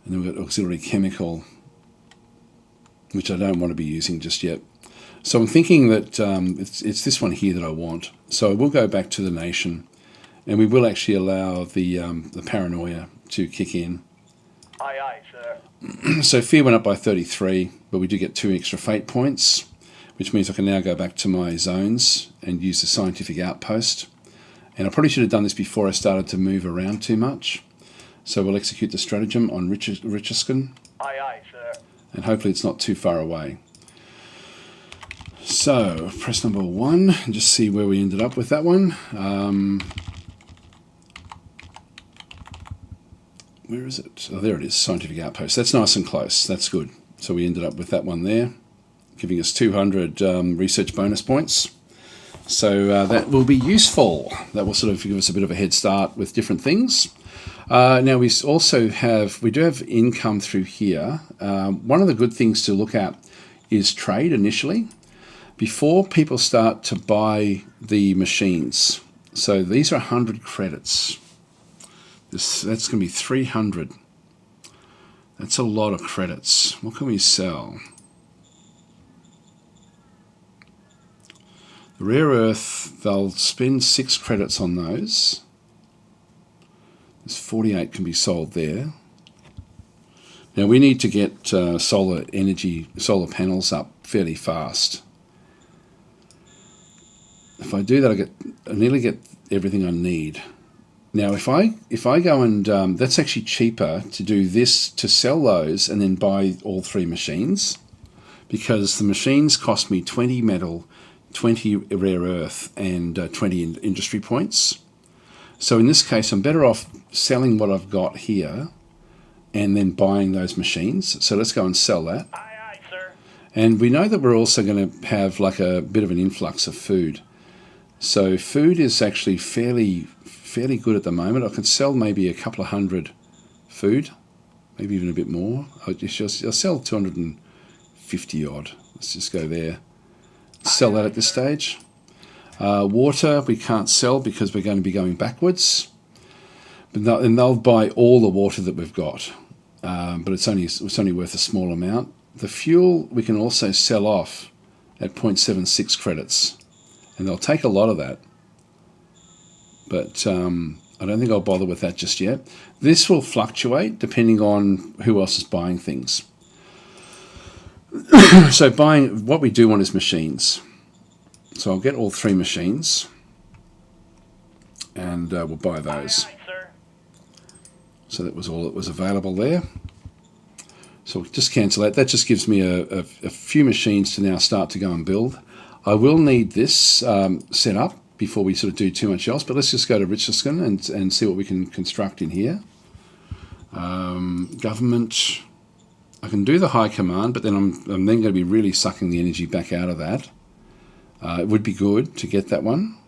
and then we've got auxiliary chemical, which I don't want to be using just yet. So I'm thinking that it's this one here that I want. So we'll go back to the nation, and we will actually allow the paranoia to kick in. Aye, aye, sir. So fear went up by 33, but we do get 2 extra fate points, which means I can now go back to my zones and use the scientific outpost. And I probably should have done this before I started to move around too much. So we'll execute the stratagem on Richiskin. Aye, aye, sir. And hopefully it's not too far away. So press number 1 and just see where we ended up with that one. Where is it? Oh, there it is, scientific outpost. That's nice and close. That's good. So we ended up with that one there, giving us 200 research bonus points. So that will be useful. That will sort of give us a bit of a head start with different things. Now we do have income through here. One of the good things to look at is trade initially, before people start to buy the machines. So these are 100 credits. That's going to be 300. That's a lot of credits. What can we sell? The rare earth, they'll spend 6 credits on those. There's 48 can be sold there. Now we need to get solar panels up fairly fast. If I do that, I nearly get everything I need. Now, if I go and that's actually cheaper to do this, to sell those and then buy all 3 machines, because the machines cost me 20 metal, 20 rare earth, and 20 industry points. So in this case, I'm better off selling what I've got here and then buying those machines. So let's go and sell that. Aye, sir. And we know that we're also going to have like a bit of an influx of food. So food is actually fairly good at the moment. I can sell maybe a couple of hundred food, maybe even a bit more. I'll sell 250 odd. Let's just go there. Sell that at this stage. Water we can't sell because we're going to be going backwards. And they'll buy all the water that we've got, but it's only worth a small amount. The fuel we can also sell off at 0.76 credits, and they'll take a lot of that. But I don't think I'll bother with that just yet. This will fluctuate depending on who else is buying things. So what we do want is machines. So I'll get all 3 machines, and we'll buy those. Aye, sir. So that was all that was available there. So we'll just cancel that. That just gives me a few machines to now start to go and build. I will need this set up before we sort of do too much else, but let's just go to Richardson and see what we can construct in here. Government. I can do the high command, but then I'm then going to be really sucking the energy back out of that. It would be good to get that one.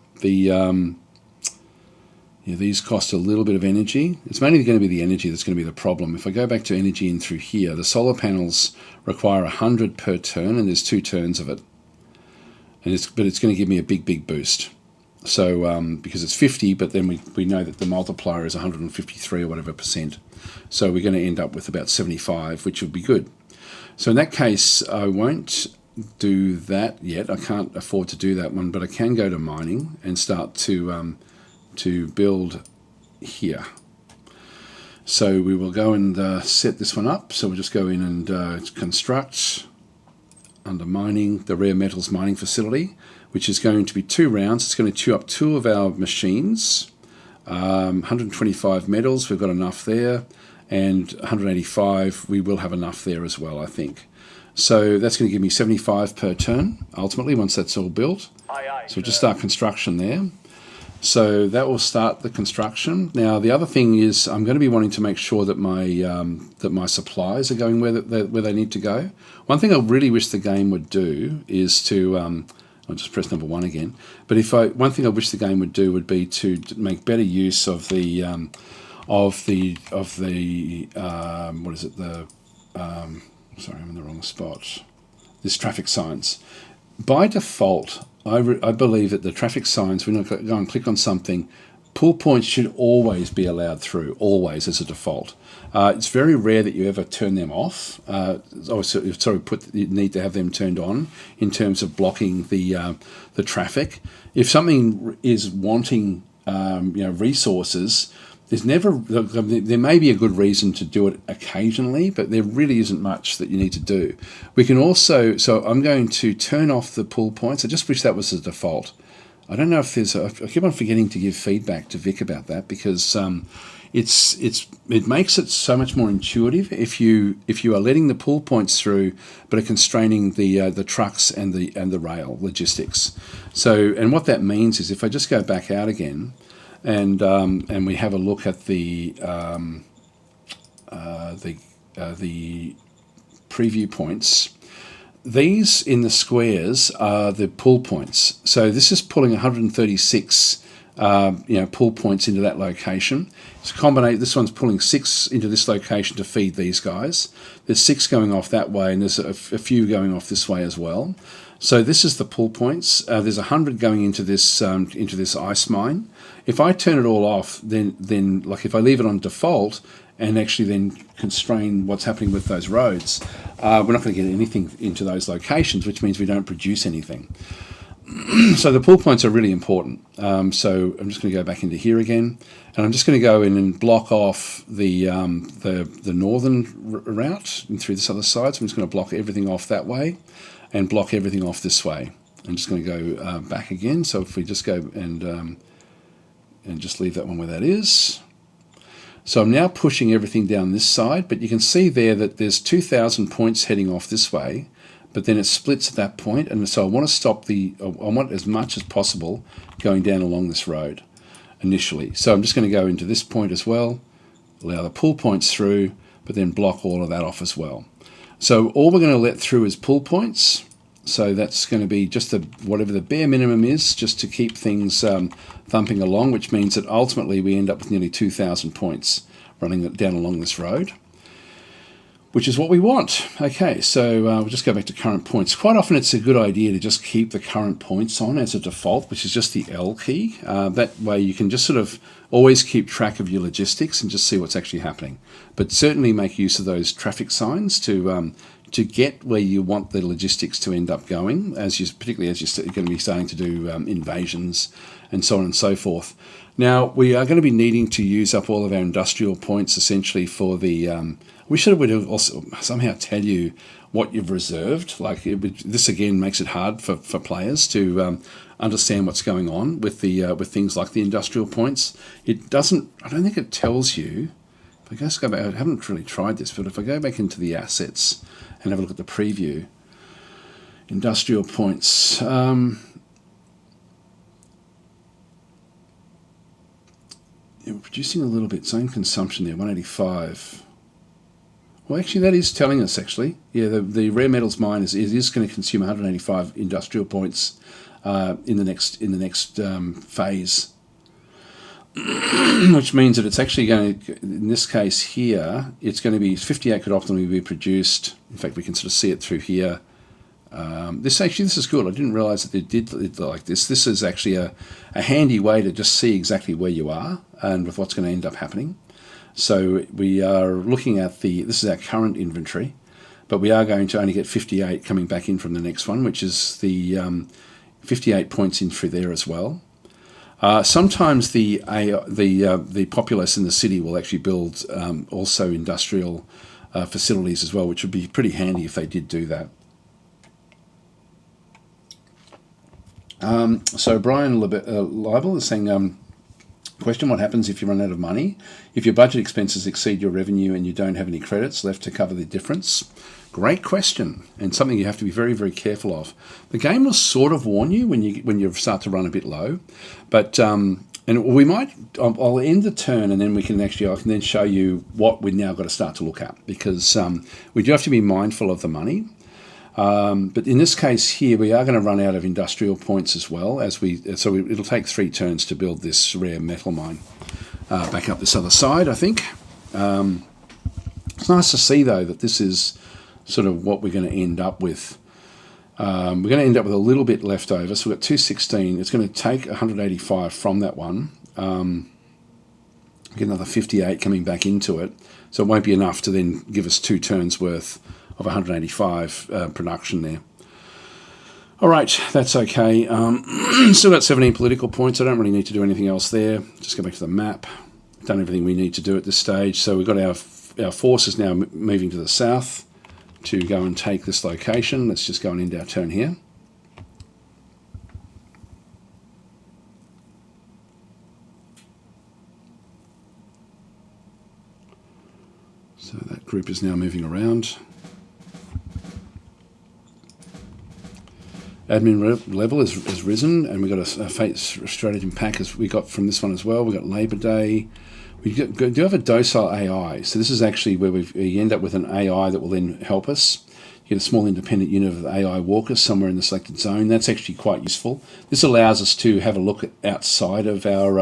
These cost a little bit of energy. It's mainly going to be the energy that's going to be the problem. If I go back to energy in through here, the solar panels require 100 per turn, and there's 2 turns of it. But it's going to give me a big boost. So because it's 50, but then we know that the multiplier is 153 or whatever percent. So we're going to end up with about 75, which would be good. So in that case, I won't do that yet. I can't afford to do that one, but I can go to mining and start to build here. So we will go and set this one up. So we'll just go in and construct under mining, the rare metals mining facility, which is going to be 2 rounds. It's going to chew up 2 of our machines. 125 metals, we've got enough there, and 185, we will have enough there as well, I think. So that's going to give me 75 per turn, ultimately, once that's all built. Aye, so we'll just start construction there. So that will start the construction. Now, the other thing is I'm going to be wanting to make sure that my supplies are going where they need to go. One thing I really wish the game would do is to I'll just press number 1 again. But one thing I wish the game would do would be to make better use of the what is it? Sorry, I'm in the wrong spot. This traffic signs. By default, I believe that the traffic signs, when I go and click on something, pull points should always be allowed through, always as a default. It's very rare that you ever turn them off. You need to have them turned on in terms of blocking the traffic. If something is wanting resources, there may be a good reason to do it occasionally, but there really isn't much that you need to do. We can also, so I'm going to turn off the pull points. I just wish that was the default. I don't know if I keep on forgetting to give feedback to Vic about that, because it makes it so much more intuitive if you are letting the pull points through, but are constraining the trucks and the rail logistics. So, and what that means is if I just go back out again, and we have a look at the preview points. These in the squares are the pull points. So this is pulling 136 pull points into that location. It's combination. This one's pulling 6 into this location to feed these guys. There's 6 going off that way, and there's a few going off this way as well. So this is the pull points. There's 100 going into this ice mine. If I turn it all off, then like if I leave it on default and actually then constrain what's happening with those roads, we're not going to get anything into those locations, which means we don't produce anything. So the pull points are really important. So I'm just going to go back into here again, and I'm just going to go in and block off the northern route and through this other side. So I'm just going to block everything off that way and block everything off this way. I'm just going to go back again. So if we just go and just leave that one where that is. So I'm now pushing everything down this side, but you can see there that there's 2,000 points heading off this way, but then it splits at that point, and so I want to stop I want as much as possible going down along this road. initially. So I'm just going to go into this point as well, allow the pull points through, but then block all of that off as well. So all we're going to let through is pull points. So that's going to be just whatever the bare minimum is, just to keep things thumping along, which means that ultimately we end up with nearly 2,000 points running down along this road, which is what we want. Okay, so we'll just go back to current points. Quite often it's a good idea to just keep the current points on as a default, which is just the L key. That way you can just sort of always keep track of your logistics and just see what's actually happening. But certainly make use of those traffic signs to get where you want the logistics to end up going, particularly as you're going to be starting to do invasions and so on and so forth. Now, we are going to be needing to use up all of our industrial points essentially for the... we would also somehow tell you what you've reserved. This again makes it hard for players to understand what's going on with things like the industrial points. It doesn't... I don't think it tells you... If I just go back, I haven't really tried this, but if I go back into the assets and have a look at the preview, industrial points. We're producing a little bit, zone consumption there, 185. Well, actually, that is telling us, actually. Yeah, the rare metals mine is going to consume 185 industrial points in the next phase. Which means that it's actually going to, in this case here, it's going to be 58 could optimally be produced. In fact, we can sort of see it through here. This is good. I didn't realize that they did it like this. This is actually a handy way to just see exactly where you are and with what's going to end up happening. So we are looking at this is our current inventory, but we are going to only get 58 coming back in from the next one, which is the 58 points in through there as well. Sometimes the populace in the city will actually build also industrial facilities as well, which would be pretty handy if they did do that. So Brian Leibel is saying, question, what happens if you run out of money? If your budget expenses exceed your revenue and you don't have any credits left to cover the difference? Great question, and something you have to be very, very careful of. The game will sort of warn you when you start to run a bit low, but and we might. I'll end the turn, and then I can then show you what we've now got to start to look at, because we do have to be mindful of the money. But in this case here, we are going to run out of industrial points as well it'll take 3 turns to build this rare metal mine back up this other side. I think it's nice to see though that this is sort of what we're going to end up with. We're going to end up with a little bit left over. So we've got 216. It's going to take 185 from that one. Get another 58 coming back into it. So it won't be enough to then give us 2 turns worth of 185 production there. All right, that's okay. Still got 17 political points. I don't really need to do anything else there. Just go back to the map. Done everything we need to do at this stage. So we've got our forces now moving to the south to go and take this location. Let's just go and end our turn here. So that group is now moving around. Admin level has risen, and we've got a fate stratagem pack as we got from this one as well. We've got Labor Day. We do have a docile AI, so this is actually where we end up with an AI that will then help us. You get a small independent unit of AI walkers somewhere in the selected zone. That's actually quite useful. This allows us to have a look outside of our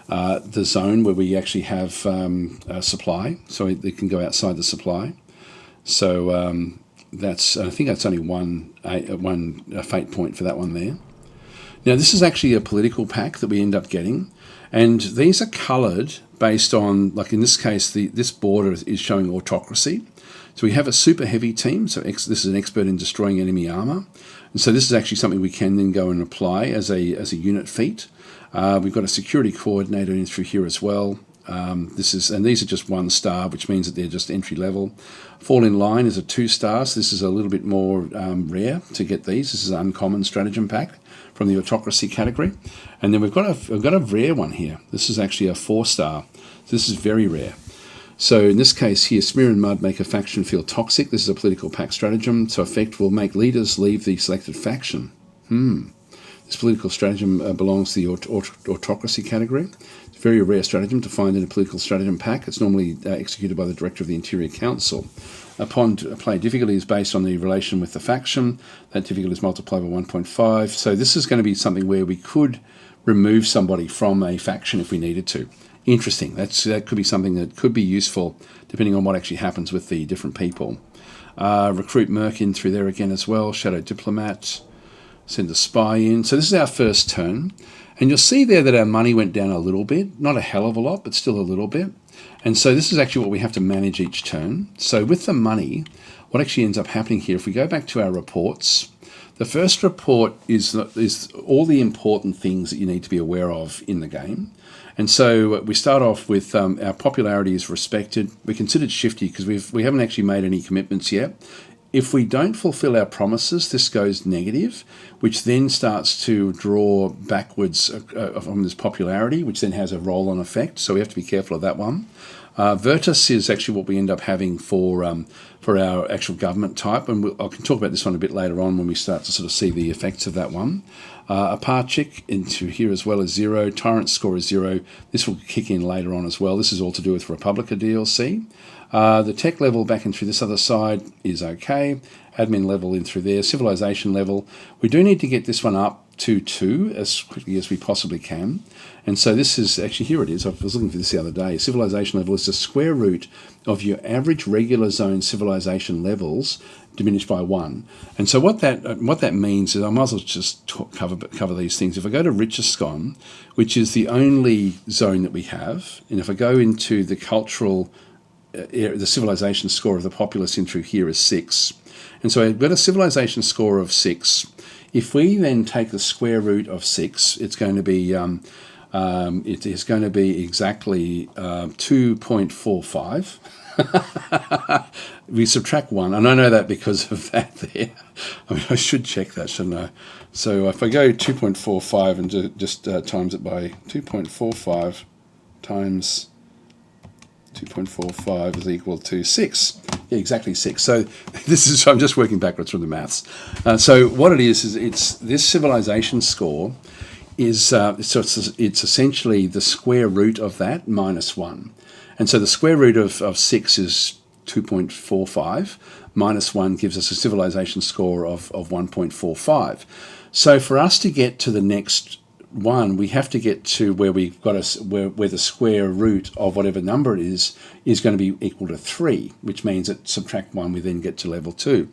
the zone where we actually have supply, so they can go outside the supply. So I think that's only one fate point for that one there. Now this is actually a political pack that we end up getting, and these are coloured based on, like in this case, this border is showing autocracy. So we have a super heavy team. So this is an expert in destroying enemy armor, and so this is actually something we can then go and apply as a unit feat. We've got a security coordinator in through here as well. These are just 1 star, which means that they're just entry level. Fall in line is a 2 stars. This is a little bit more rare to get these. This is an uncommon stratagem pack from the autocracy category. And then we've got a rare one here. This is actually a 4 star. So this is very rare. So in this case here, smear and mud make a faction feel toxic. This is a political pack stratagem. So effect will make leaders leave the selected faction. This This political stratagem belongs to the autocracy category. It's a very rare stratagem to find in a political stratagem pack. It's normally executed by the Director of the Interior Council. Upon play, difficulty is based on the relation with the faction. That difficulty is multiplied by 1.5. So this is going to be something where we could remove somebody from a faction if we needed to. Interesting. That could be something that could be useful depending on what actually happens with the different people. Recruit Merc in through there again as well. Shadow Diplomat. Send a spy in. So this is our first turn. And you'll see there that our money went down a little bit. Not a hell of a lot, but still a little bit. And so this is actually what we have to manage each turn. So with the money, what actually ends up happening here, if we go back to our reports, the first report is all the important things that you need to be aware of in the game. And so we start off with our popularity is respected. We're considered shifty because we haven't actually made any commitments yet. If we don't fulfill our promises, this goes negative, which then starts to draw backwards from this popularity, which then has a roll-on effect. So we have to be careful of that one. Virtus is actually what we end up having for our actual government type, and I can talk about this one a bit later on when we start to sort of see the effects of that one. Apachic into here as well as 0. Tyrant score is 0. This will kick in later on as well. This is all to do with Republica DLC. The tech level back in through this other side is okay. Admin level in through there. Civilization level. We do need to get this one up to 2 as quickly as we possibly can. And so this is actually, here it is. I was looking for this the other day. Civilization level is the square root of your average regular zone civilization levels diminished by 1. And so what that means is, I might as well just cover these things. If I go to Richescon, which is the only zone that we have, and if I go into the cultural the civilization score of the populace in through here is 6. And so I've got a civilization score of 6. If we then take the square root of 6, it's going to be it is going to be exactly 2.45. We subtract 1, and I know that because of that there. I mean, I should check that, shouldn't I? So if I go 2.45 and just times it by 2.45 times 2.45 is equal to 6. Yeah, exactly 6. So I'm just working backwards from the maths. So what it is it's this civilization score is it's essentially the square root of that minus 1. And so the square root of 6 is 2.45. Minus 1 gives us a civilization score of 1.45. So for us to get to the next one, we have to get to where we've got where the square root of whatever number it is going to be equal to 3, which means that subtract 1, we then get to level 2.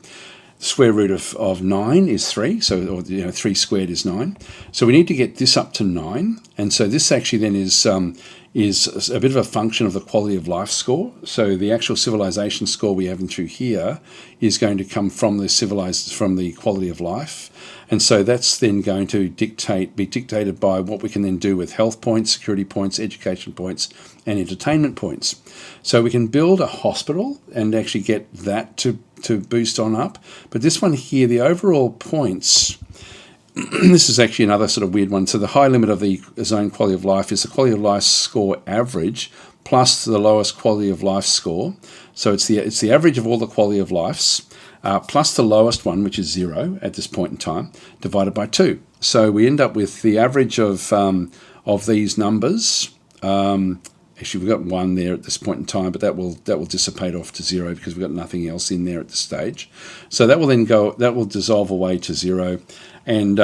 The square root of 9 is 3, so 3 squared is 9. So we need to get this up to 9, and so this actually then is a bit of a function of the quality of life score. So the actual civilization score we have in through here is going to come from the quality of life. And so that's then going to be dictated by what we can then do with health points, security points, education points, and entertainment points. So we can build a hospital and actually get that to boost on up. But this one here, the overall points, this is actually another sort of weird one. So the high limit of the zone quality of life is the quality of life score average plus the lowest quality of life score. So it's the average of all the quality of lives. Plus the lowest one, which is 0 at this point in time, divided by 2. So we end up with the average of these numbers. Actually, we've got 1 there at this point in time, but that will dissipate off to 0 because we've got nothing else in there at this stage. So that will dissolve away to 0, and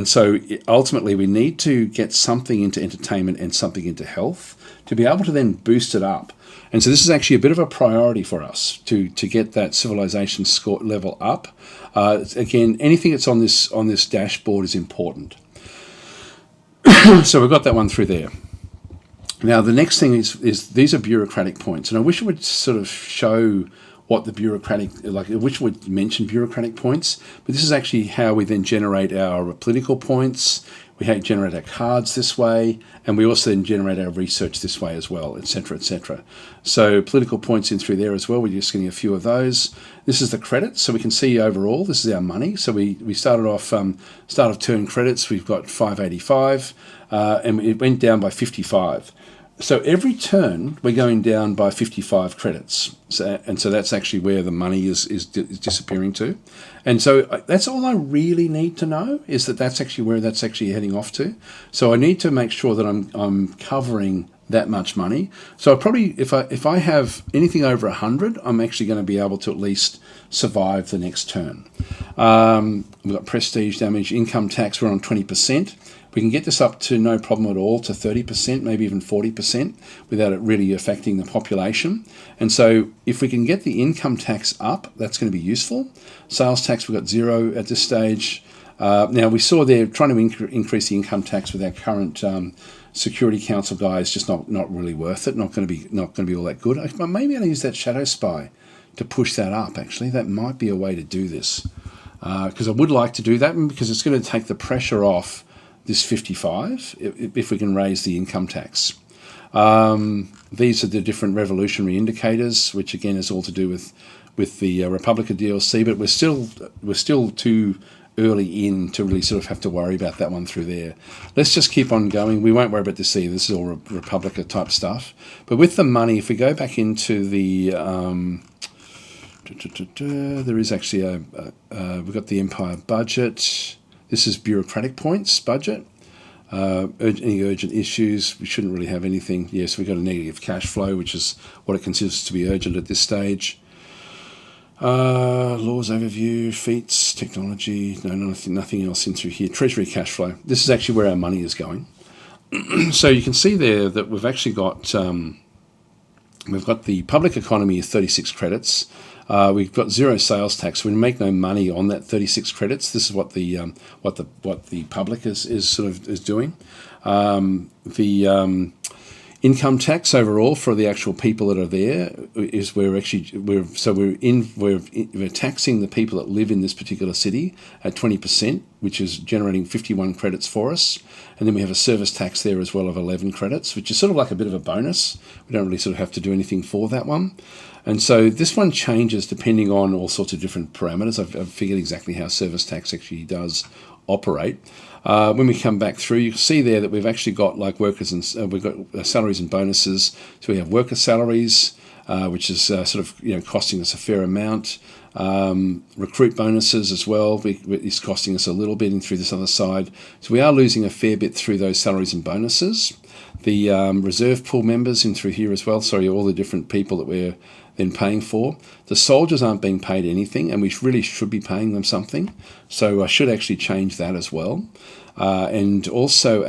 so ultimately we need to get something into entertainment and something into health to be able to then boost it up. And so this is actually a bit of a priority for us to get that civilization score level up. Again, anything that's on this dashboard is important. So we've got that one through there. Now the next thing is these are bureaucratic points, and I wish it would sort of show what the bureaucratic, I wish it would mention bureaucratic points, but this is actually how we then generate our political points. We generate our cards this way, and we also then generate our research this way as well, etc., etc. So political points in through there as well. We're just getting a few of those. This is the credits, so we can see overall this is our money. So we started off start of turn credits. We've got 585, and it went down by 55. So every turn we're going down by 55 credits, so that's actually where the money is disappearing to, and so that's all I really need to know, is that that's actually where that's actually heading off to. So I need to make sure that I'm covering that much money. So I probably, if I have anything over 100, I'm actually going to be able to at least survive the next turn. We've got prestige damage, income tax. We're on 20%. We can get this up to no problem at all to 30%, maybe even 40%, without it really affecting the population. And so if we can get the income tax up, that's going to be useful. Sales tax, we've got 0 at this stage. Now we saw they're trying to increase the income tax with our current Security Council guys. Just not really worth it. Not going to be all that good. Maybe I'll use that Shadow Spy to push that up. Actually, that might be a way to do this, because I would like to do that, because it's going to take the pressure off this 55 if we can raise the income tax. These are the different revolutionary indicators, which again is all to do with the Republica DLC, but we're still too early in to really sort of have to worry about that one through there. Let's just keep on going. We won't worry about this either. This is all Republica type stuff. But with the money, if we go back into the there is actually we've got the Empire budget. This is bureaucratic points budget. Any urgent issues? We shouldn't really have anything. Yes, we've got a negative cash flow, which is what it considers to be urgent at this stage. Laws overview, feats, technology. No, nothing else in through here. Treasury cash flow. This is actually where our money is going. So you can see there that we've actually got the public economy is 36 credits. We've got 0 sales tax. We make no money on that 36 credits. This is what the public is doing. The income tax overall for the actual people that are there is we're taxing the people that live in this particular city at 20%, which is generating 51 credits for us. And then we have a service tax there as well of 11 credits, which is sort of like a bit of a bonus. We don't really sort of have to do anything for that one. And so this one changes depending on all sorts of different parameters. I've figured exactly how service tax actually does operate. When we come back through, you can see there that we've actually got like workers and we've got salaries and bonuses. So we have worker salaries, which is sort of costing us a fair amount. Recruit bonuses as well is costing us a little bit in through this other side. So we are losing a fair bit through those salaries and bonuses. The reserve pool members in through here as well. Sorry, all the different people that we're then paying for. The soldiers aren't being paid anything, and we really should be paying them something. So I should actually change that as well. And also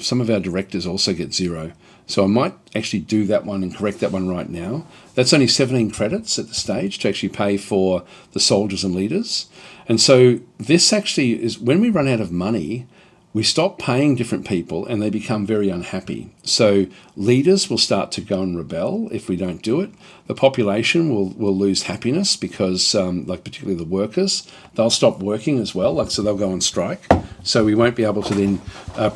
some of our directors also get 0. So I might actually do that one and correct that one right now. That's only 17 credits at the stage to actually pay for the soldiers and leaders. And so this actually is when we run out of money, we stop paying different people and they become very unhappy. So leaders will start to go and rebel if we don't do it. The population will lose happiness because, like particularly the workers, they'll stop working as well. So they'll go on strike. So we won't be able to then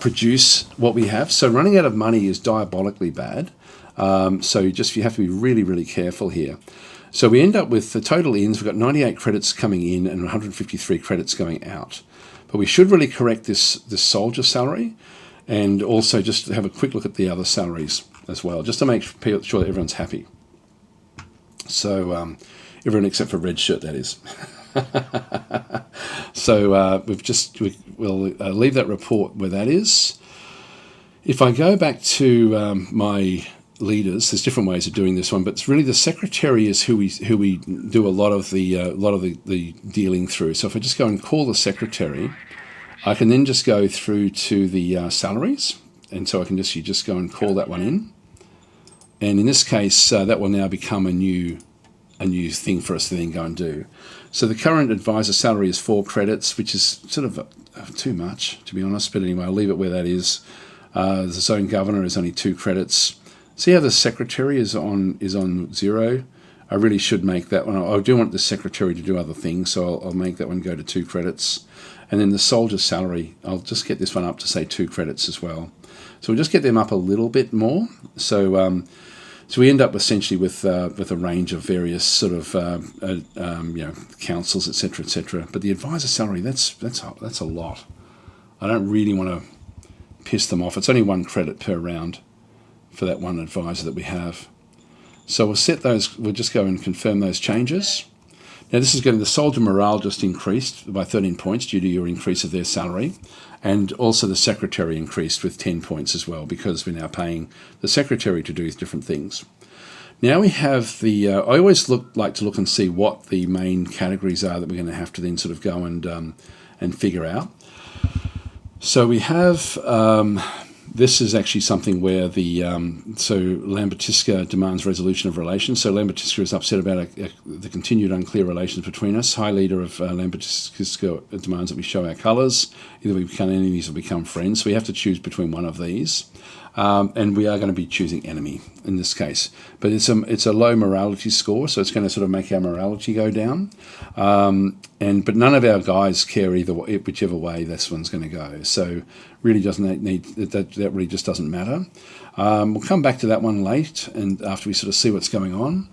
produce what we have. So running out of money is diabolically bad. So you have to be really, really careful here. So we end up with the total ins. We've got 98 credits coming in and 153 credits going out. But we should really correct this soldier salary and also just have a quick look at the other salaries as well, just to make sure that everyone's happy. So everyone except for Red Shirt, that is. So we'll leave that report where that is. If I go back to my leaders, there's different ways of doing this one, but it's really the secretary is who we do a lot of the dealing through. So if I just go and call the secretary, I can then just go through to the salaries, and so I can just go and call that one in. And in this case, that will now become a new thing for us to then go and do. So the current advisor salary is 4 credits, which is sort of too much, to be honest. But anyway, I'll leave it where that is. The zone governor is only 2 credits. See how the secretary is on 0? I really should make that one. I do want the secretary to do other things, so I'll make that one go to 2 credits. And then the soldier's salary, I'll just get this one up to say 2 credits as well. So we'll just get them up a little bit more. So we end up essentially with a range of various sort of councils, etc., etc. But the advisor salary, that's a lot. I don't really want to piss them off. It's only 1 credit per round. for that one advisor that we have. So we'll set those, we'll just go and confirm those changes. Now this is getting the soldier morale just increased by 13 points due to your increase of their salary. And also the secretary increased with 10 points as well, because we're now paying the secretary to do different things. Now we have the, I always like to look and see what the main categories are that we're going to have to then sort of go and figure out. So we have, this is actually something where the, so Lambertiska demands resolution of relations. So Lambertiska is upset about the continued unclear relations between us. High leader of Lambertiska demands that we show our colours. Either we become enemies or become friends. So we have to choose between one of these. And we are going to be choosing enemy in this case. But it's a low morality score, so it's going to sort of make our morality go down. But none of our guys care either whichever way this one's going to go. So really doesn't need that really just doesn't matter. We'll come back to that one late, and after we sort of see what's going on.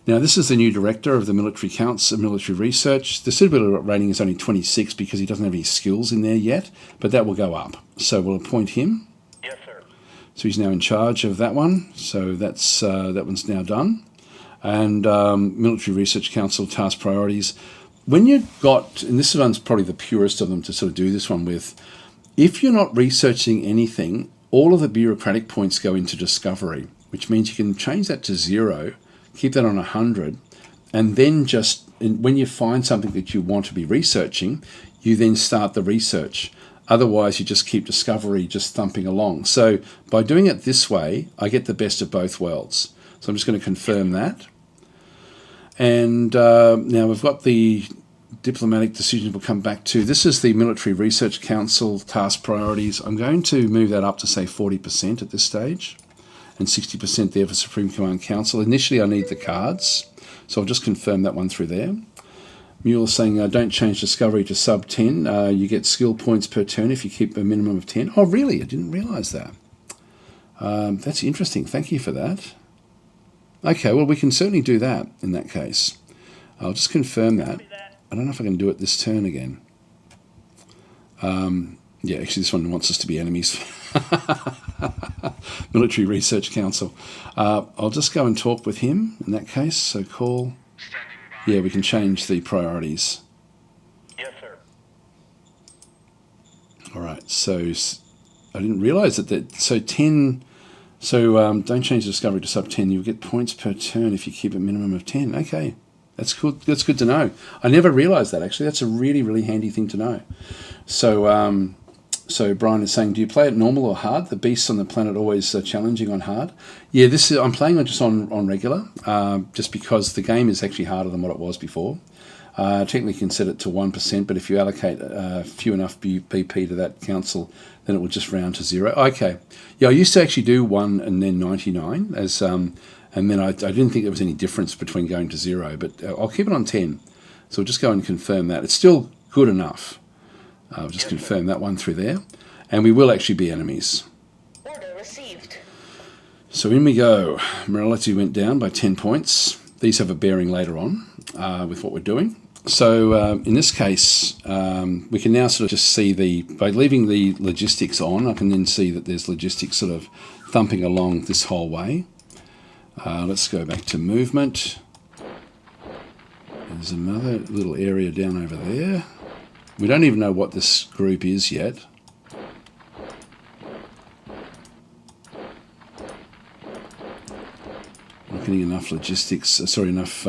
Now this is the new director of the military counts of military research. The suitability rating is only 26 because he doesn't have any skills in there yet, but that will go up. So we'll appoint him. So he's now in charge of that one. So that's that one's now done. And Military Research Council task priorities. When you've got, and this one's probably the purest of them to sort of do this one with, if you're not researching anything, all of the bureaucratic points go into discovery, which means you can change that to 0, keep that on 100, and then just, when you find something that you want to be researching, you then start the research. Otherwise, you just keep discovery just thumping along. So by doing it this way, I get the best of both worlds. So I'm just going to confirm that. And now we've got the diplomatic decisions we'll come back to. This is the Military Research Council task priorities. I'm going to move that up to, say, 40% at this stage, and 60% there for Supreme Command Council. Initially, I need the cards, so I'll just confirm that one through there. Mule saying, don't change discovery to sub 10. You get skill points per turn if you keep a minimum of 10. Oh, really? I didn't realise that. That's interesting. Thank you for that. Okay, well, we can certainly do that in that case. I'll just confirm that. I don't know if I can do it this turn again. Yeah, actually, this one wants us to be enemies. Military Research Council. I'll just go and talk with him in that case. So call... Yeah, we can change the priorities. Yes, sir. All right, so I didn't realise that, so 10, so don't change the discovery to sub 10. You'll get points per turn if you keep a minimum of 10. Okay, that's good. That's good to know. I never realised that, actually. That's a really, really handy thing to know. So, so Brian is saying, do you play it normal or hard? The beasts on the planet always challenging on hard. Yeah, this is, I'm playing it just on regular, just because the game is actually harder than what it was before. Technically you can set it to 1%, but if you allocate few enough BP to that council, then it will just round to 0. Okay. Yeah, I used to actually do 1 and then 99, as and then I didn't think there was any difference between going to 0, but I'll keep it on 10. So we'll just go and confirm that. It's still good enough. I'll just confirm that one through there. And we will actually be enemies. Order received. So in we go. Morality went down by 10 points. These have a bearing later on with what we're doing. So in this case, we can now sort of just see by leaving the logistics on, I can then see that there's logistics sort of thumping along this whole way. Let's go back to movement. There's another little area down over there. We don't even know what this group is yet. Not getting enough logistics, enough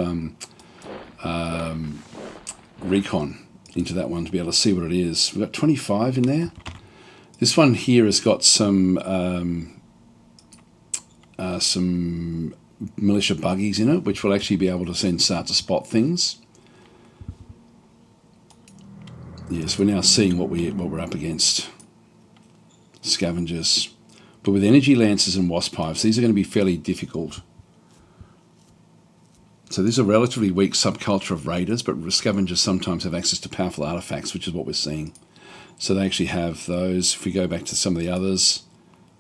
recon into that one to be able to see what it is. We've got 25 in there. This one here has got some militia buggies in it, which will actually be able to then start to spot things. Yes, we're now seeing what we're up against. Scavengers. But with energy lancers and wasp hives, these are going to be fairly difficult. So this is a relatively weak subculture of raiders, but scavengers sometimes have access to powerful artifacts, which is what we're seeing. So they actually have those. If we go back to some of the others,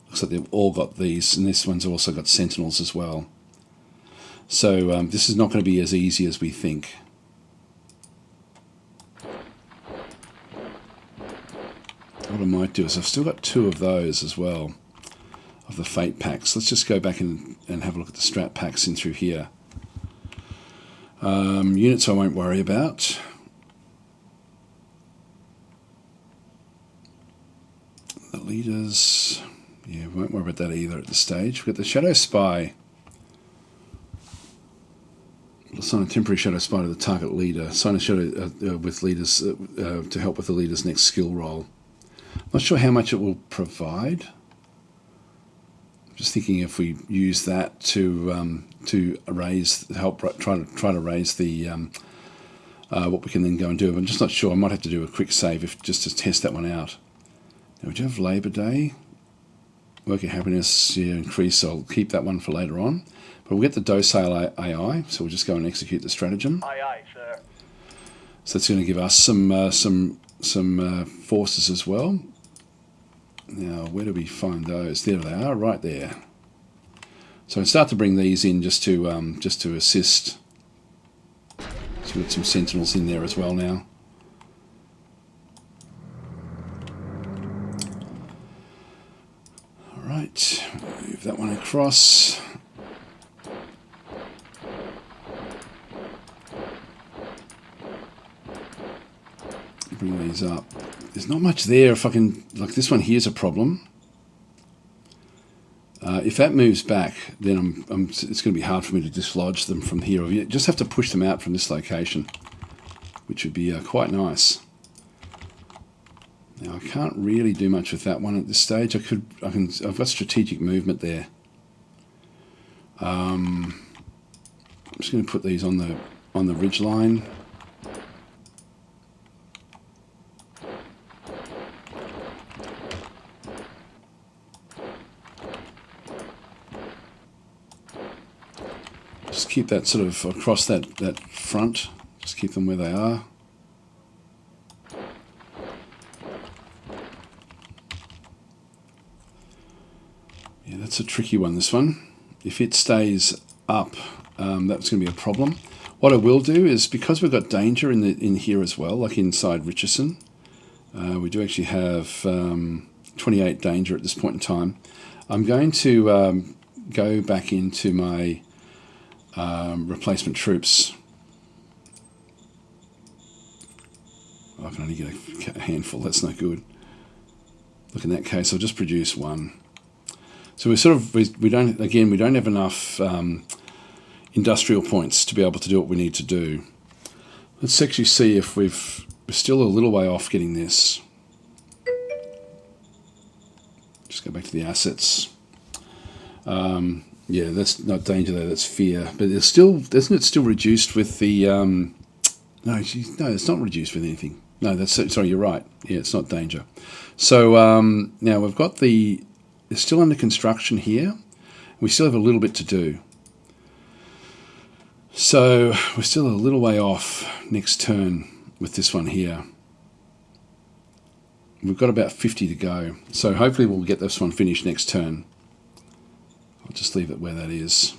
looks like they've all got these, and this one's also got sentinels as well. So this is not going to be as easy as we think. What I might do is I've still got 2 of those as well. of the fate packs. Let's just go back and have a look at the strat packs in through here. Units I won't worry about. The leaders, yeah, we won't worry about that either at this stage. We've got the Shadow Spy. Assign a temporary Shadow Spy to the target leader. Assign a Shadow with leaders to help with the leader's next skill roll. Not sure how much it will provide. Just thinking if we use that to try to raise the what we can then go and do. I'm just not sure. I might have to do a quick save just to test that one out. Now we do have Labour Day. Worker happiness, yeah, increase. So I'll keep that one for later on. But we'll get the docile AI, so we'll just go and execute the stratagem. Aye, aye, sir. So that's going to give us some forces as well. Now, where do we find those? There they are, right there. So I start to bring these in just to assist. So we've got some sentinels in there as well now. All right, move that one across. Bring these up. There's not much there. If I can, like this one here's a problem. If that moves back, then it's going to be hard for me to dislodge them from here. You just have to push them out from this location, which would be quite nice. Now I can't really do much with that one at this stage. I've got strategic movement there. I'm just going to put these on the ridge line. Just keep that sort of across that front. Just keep them where they are. Yeah, that's a tricky one, this one. If it stays up, that's going to be a problem. What I will do is, because we've got danger in here as well, like inside Richardson, we do actually have 28 danger at this point in time. I'm going to go back into my replacement troops. Oh, I can only get a handful. That's no good. Look, in that case, I'll just produce one. So we don't have enough industrial points to be able to do what we need to do. Let's actually see if we're still a little way off getting this. Just go back to the assets. Yeah, that's not danger there, that's fear. But it's still, isn't it still reduced with the... no, it's not reduced with anything. No, sorry, you're right. Yeah, it's not danger. So now we've got it's still under construction here. We still have a little bit to do. So we're still a little way off next turn with this one here. We've got about 50 to go. So hopefully we'll get this one finished next turn. I'll just leave it where that is.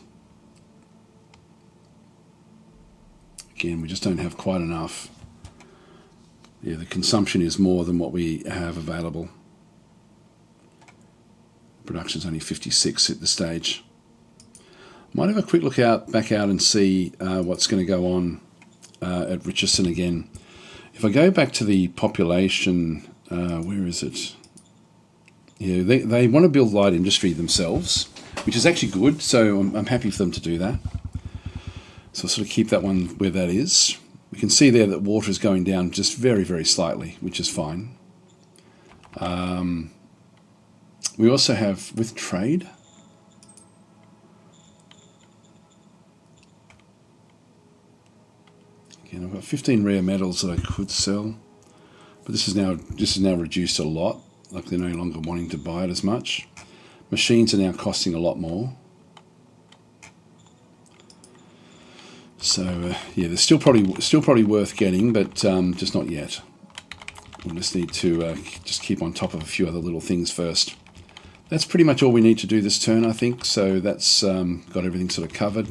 Again, we just don't have quite enough. Yeah, the consumption is more than what we have available. Production's only 56 at this stage. Might have a quick look back out and see what's going to go on at Richardson again. If I go back to the population, where is it? Yeah, they want to build light industry themselves, which is actually good, so I'm happy for them to do that. So I'll sort of keep that one where that is. We can see there that water is going down just very, very slightly, which is fine. We also have, with trade, again, I've got 15 rare metals that I could sell, but this is now reduced a lot. Like they're no longer wanting to buy it as much. Machines are now costing a lot more. So yeah, they're still probably worth getting, but just not yet. We'll just need to just keep on top of a few other little things first. That's pretty much all we need to do this turn, I think. So that's got everything sort of covered.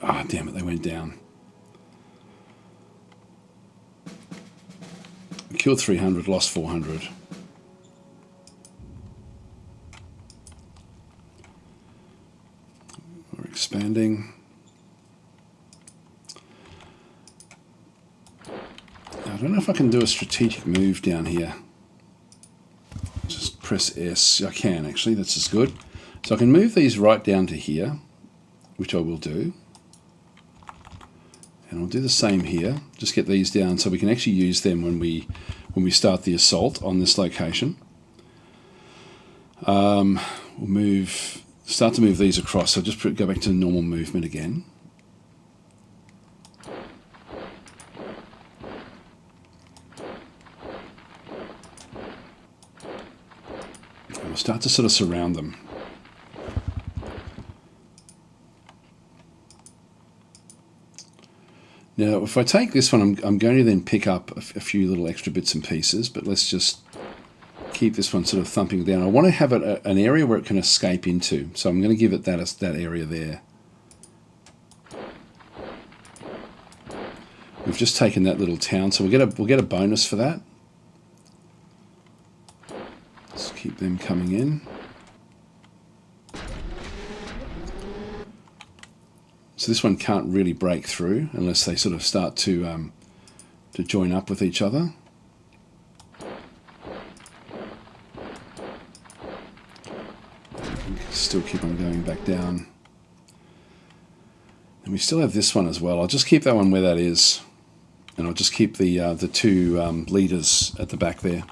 Ah, damn it, they went down. killed 300, lost 400. We're expanding. I don't know if I can do a strategic move down here. Just press S. I can actually, that's just good. So I can move these right down to here, which I will do. And I'll do the same here. Just get these down so we can actually use them when we start the assault on this location. We'll start to move these across. So just go back to normal movement again. And we'll start to sort of surround them. Now, if I take this one, I'm going to then pick up a few little extra bits and pieces, but let's just keep this one sort of thumping down. I want to have it an area where it can escape into, so I'm going to give it that area there. We've just taken that little town, so we'll get a bonus for that. Let's keep them coming in. So this one can't really break through unless they sort of start to join up with each other. Still keep on going back down. And we still have this one as well. I'll just keep that one where that is. And I'll just keep the two leaders at the back there.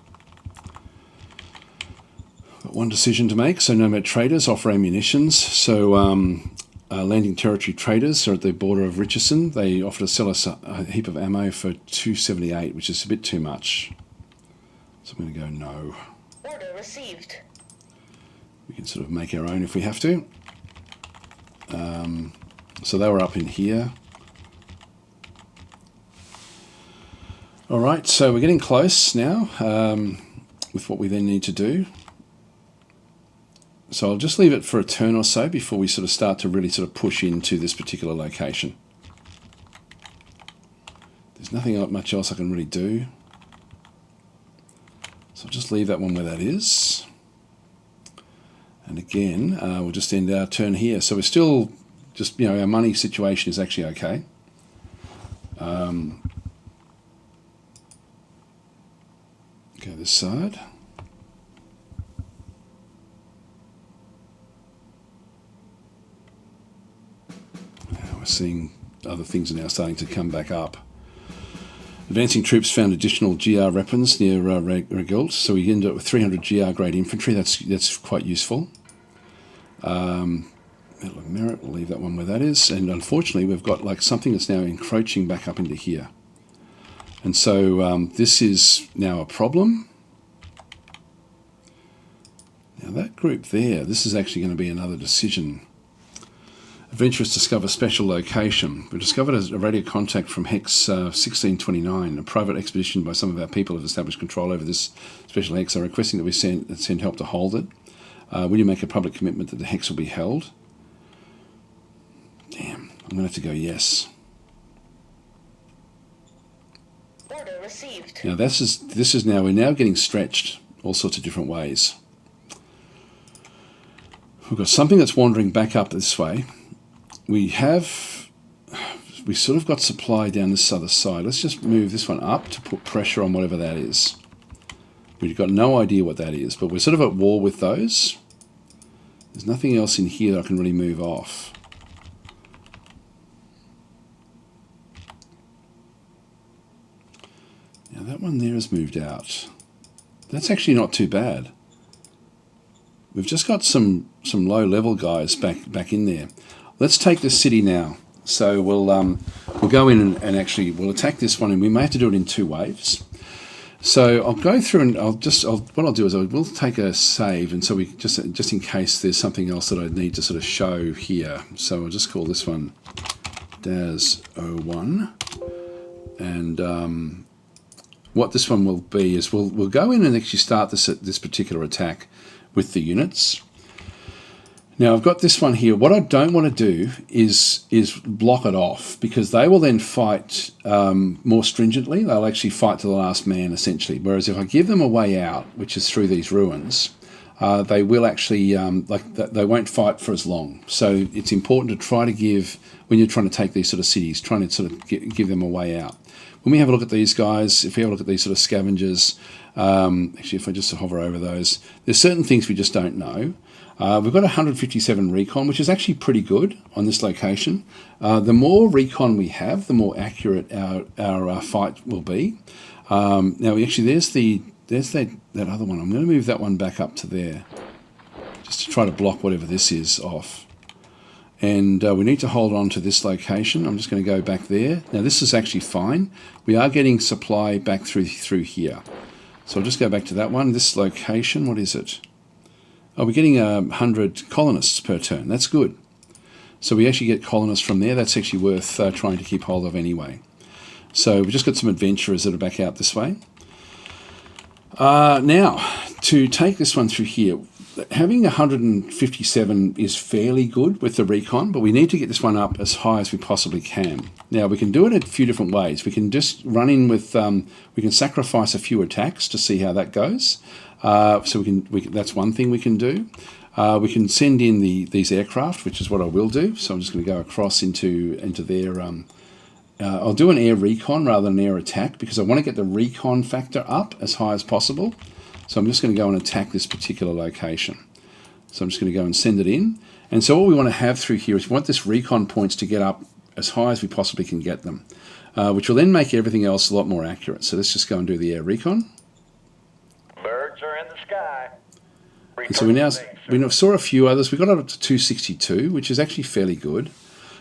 Got one decision to make. So nomad traders offer ammunitions. So landing territory traders are at the border of Richardson. They offer to sell us a heap of ammo for $278, which is a bit too much. So I'm going to go no. Order received. We can sort of make our own if we have to. So they were up in here. All right, so we're getting close now with what we then need to do. So I'll just leave it for a turn or so before we sort of start to really sort of push into this particular location. There's nothing much else I can really do. So I'll just leave that one where that is. And again, we'll just end our turn here. So we're still just, you know, our money situation is actually okay. Go this side. We're seeing other things are now starting to come back up. Advancing troops found additional GR weapons near Regult, so we ended up with 300 GR grade infantry. That's quite useful. Medal of Merit, we'll leave that one where that is. And unfortunately, we've got like something that's now encroaching back up into here. And so this is now a problem. Now that group there, this is actually going to be another decision. Adventurers discover special location. We discovered a radio contact from Hex 1629. A private expedition by some of our people have established control over this special hex. Are requesting that we send help to hold it. Will you make a public commitment that the hex will be held? Damn, I'm going to have to go yes. Order received. Now this is now, we're now getting stretched all sorts of different ways. We've got something that's wandering back up this way. We sort of got supply down this other side. Let's just move this one up to put pressure on whatever that is. We've got no idea what that is, but we're sort of at war with those. There's nothing else in here that I can really move off. Now that one there has moved out. That's actually not too bad. We've just got some low-level guys back in there. Let's take this city now. So we'll go in and actually we'll attack this one, and we may have to do it in 2 waves. So I'll go through and what I'll do is we'll take a save, and so we just in case there's something else that I need to sort of show here. So I'll just call this one DAS01, and what this one will be is we'll go in and actually start this particular attack with the units. Now I've got this one here. What I don't want to do is block it off, because they will then fight more stringently. They'll actually fight to the last man, essentially. Whereas if I give them a way out, which is through these ruins, they will actually, they won't fight for as long. So it's important to try to give, when you're trying to take these sort of cities, trying to sort of give them a way out. When we have a look at these guys, if we have a look at these sort of scavengers, actually if I just hover over those, there's certain things we just don't know. We've got 157 recon, which is actually pretty good on this location. The more recon we have, the more accurate our fight will be. Now, actually, there's that other one. I'm going to move that one back up to there, just to try to block whatever this is off. And we need to hold on to this location. I'm just going to go back there. Now, this is actually fine. We are getting supply back through here. So I'll just go back to that one. This location, what is it? Oh, we're getting 100 colonists per turn. That's good. So we actually get colonists from there. That's actually worth trying to keep hold of anyway. So we've just got some adventurers that are back out this way. Now, to take this one through here, having 157 is fairly good with the recon, but we need to get this one up as high as we possibly can. Now, we can do it a few different ways. We can just run in with, we can sacrifice a few attacks to see how that goes. So that's one thing we can do. We can send in these aircraft, which is what I will do. So I'm just going to go across into their... I'll do an air recon rather than an air attack, because I want to get the recon factor up as high as possible. So I'm just going to go and attack this particular location. So I'm just going to go and send it in. And so what we want to have through here is we want this recon points to get up as high as we possibly can get them, which will then make everything else a lot more accurate. So let's just go and do the air recon. Birds are in the sky. And so we saw a few others. We got up to 262, which is actually fairly good.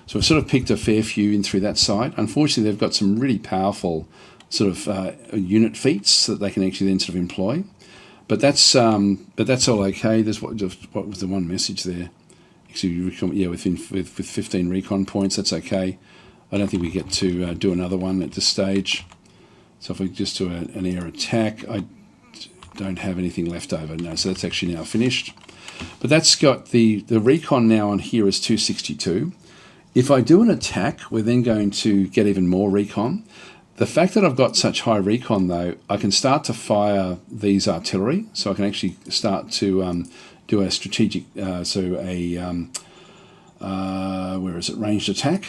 So we've sort of picked a fair few in through that side. Unfortunately, they've got some really powerful sort of unit feats that they can actually then sort of employ. But that's all okay. There's what was the one message there? Actually, yeah, with 15 recon points, that's okay. I don't think we get to do another one at this stage. So if we just do an air attack, I don't have anything left over. No, so that's actually now finished. But that's got the recon now on here is 262. If I do an attack, we're then going to get even more recon. The fact that I've got such high recon, though, I can start to fire these artillery. So I can actually start to do a strategic, where is it, ranged attack.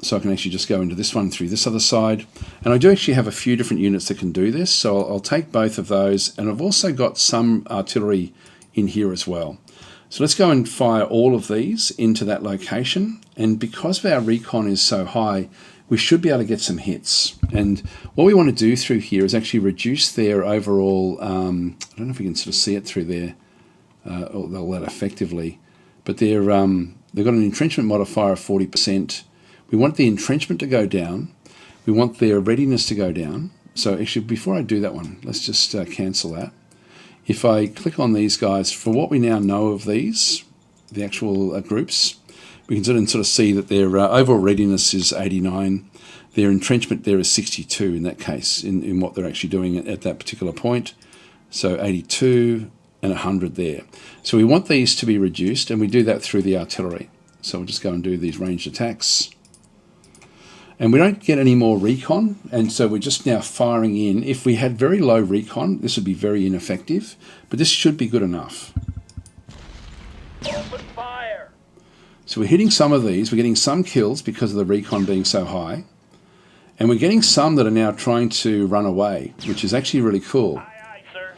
So I can actually just go into this one through this other side. And I do actually have a few different units that can do this. So I'll take both of those. And I've also got some artillery in here as well. So let's go and fire all of these into that location. And because our recon is so high, we should be able to get some hits. And what we want to do through here is actually reduce their overall, I don't know if we can sort of see it through there, or they'll let effectively, but they've got an entrenchment modifier of 40%. We want the entrenchment to go down. We want their readiness to go down. So actually, before I do that one, let's just cancel that. If I click on these guys, for what we now know of these, the actual groups, we can sort of see that their overall readiness is 89. Their entrenchment there is 62 in that case, in what they're actually doing at that particular point. So 82 and 100 there. So we want these to be reduced, and we do that through the artillery. So we'll just go and do these ranged attacks. And we don't get any more recon, and so we're just now firing in. If we had very low recon, this would be very ineffective, but this should be good enough. Open fire. So we're hitting some of these. We're getting some kills because of the recon being so high, and we're getting some that are now trying to run away, which is actually really cool. Aye, aye, sir.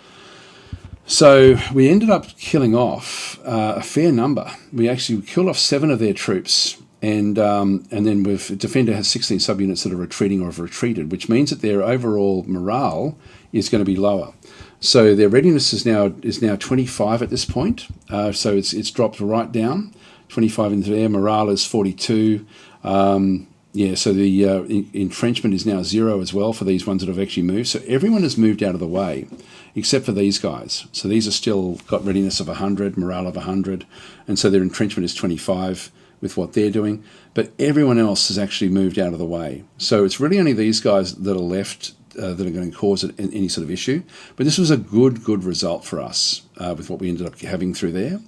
So we ended up killing off a fair number. We actually killed off 7 of their troops. And then Defender has 16 subunits that are retreating or have retreated, which means that their overall morale is going to be lower. So their readiness is now 25 at this point. So it's dropped right down, 25 into there. Morale is 42. So the entrenchment is now 0 as well for these ones that have actually moved. So everyone has moved out of the way, except for these guys. So these are still got readiness of 100, morale of 100, and so their entrenchment is 25. With what they're doing, but everyone else has actually moved out of the way. So it's really only these guys that are left that are going to cause any sort of issue. But this was a good result for us with what we ended up having through there.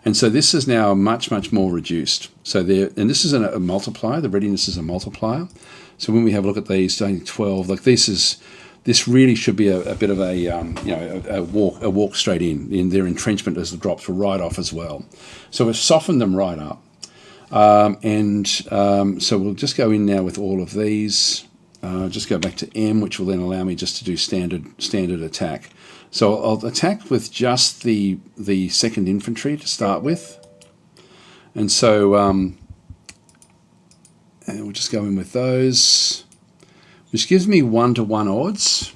And so this is now much more reduced. So there, and this is a multiplier. The readiness is a multiplier. So when we have a look at these, only 12. Like this really should be a bit of a walk straight in. Their entrenchment has dropped right off as well. So we've softened them right up. So we'll just go in now with all of these. Just go back to M, which will then allow me just to do standard attack. So I'll attack with just the 2nd Infantry to start with. And so and we'll just go in with those, which gives me 1-to-1 odds.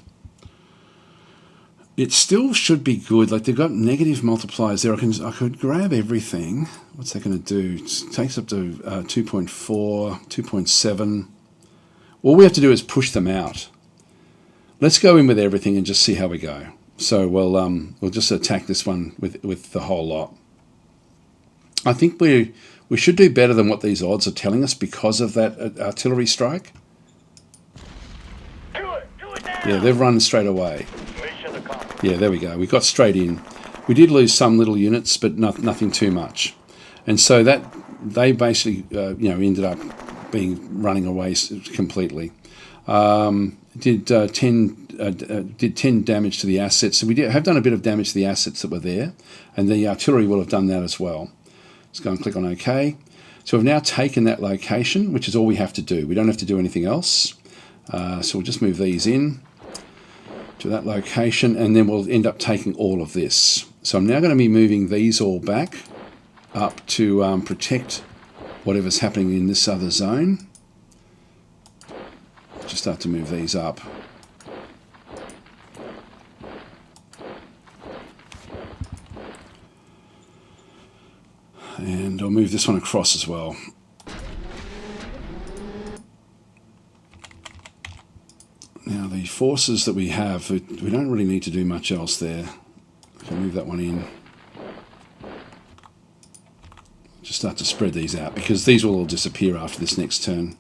It still should be good. Like they've got negative multipliers there. I could grab everything. What's that going to do? It takes up to 2.4, 2.7. All we have to do is push them out. Let's go in with everything and just see how we go. So we'll just attack this one with the whole lot. I think we should do better than what these odds are telling us because of that artillery strike. Do it now. Yeah, they've run straight away. Mission accomplished. Yeah, there we go. We got straight in. We did lose some little units, but nothing too much. And so that they basically ended up running away completely. Did 10 damage to the assets. So we have done a bit of damage to the assets that were there, and the artillery will have done that as well. Let's go and click on OK. So we've now taken that location, which is all we have to do. We don't have to do anything else. So we'll just move these in to that location, and then we'll end up taking all of this. So I'm now going to be moving these all back up to protect whatever's happening in this other zone. Just start to move these up. And I'll move this one across as well. Now the forces that we have, we don't really need to do much else there. I'll move that one in. Just start to spread these out because these will all disappear after this next turn.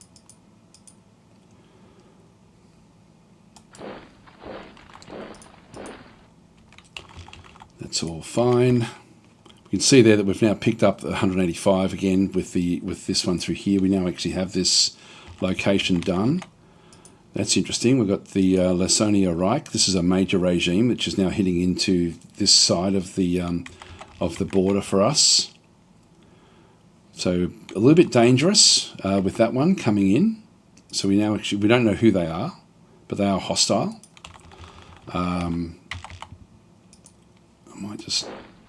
That's all fine. You can see there that we've now picked up the 185 again with this one through here. We now actually have this location done. That's interesting. We've got the Zonio Reich. This is a major regime which is now hitting into this side of the border for us. So a little bit dangerous with that one coming in. So we don't know who they are, but they are hostile. I might just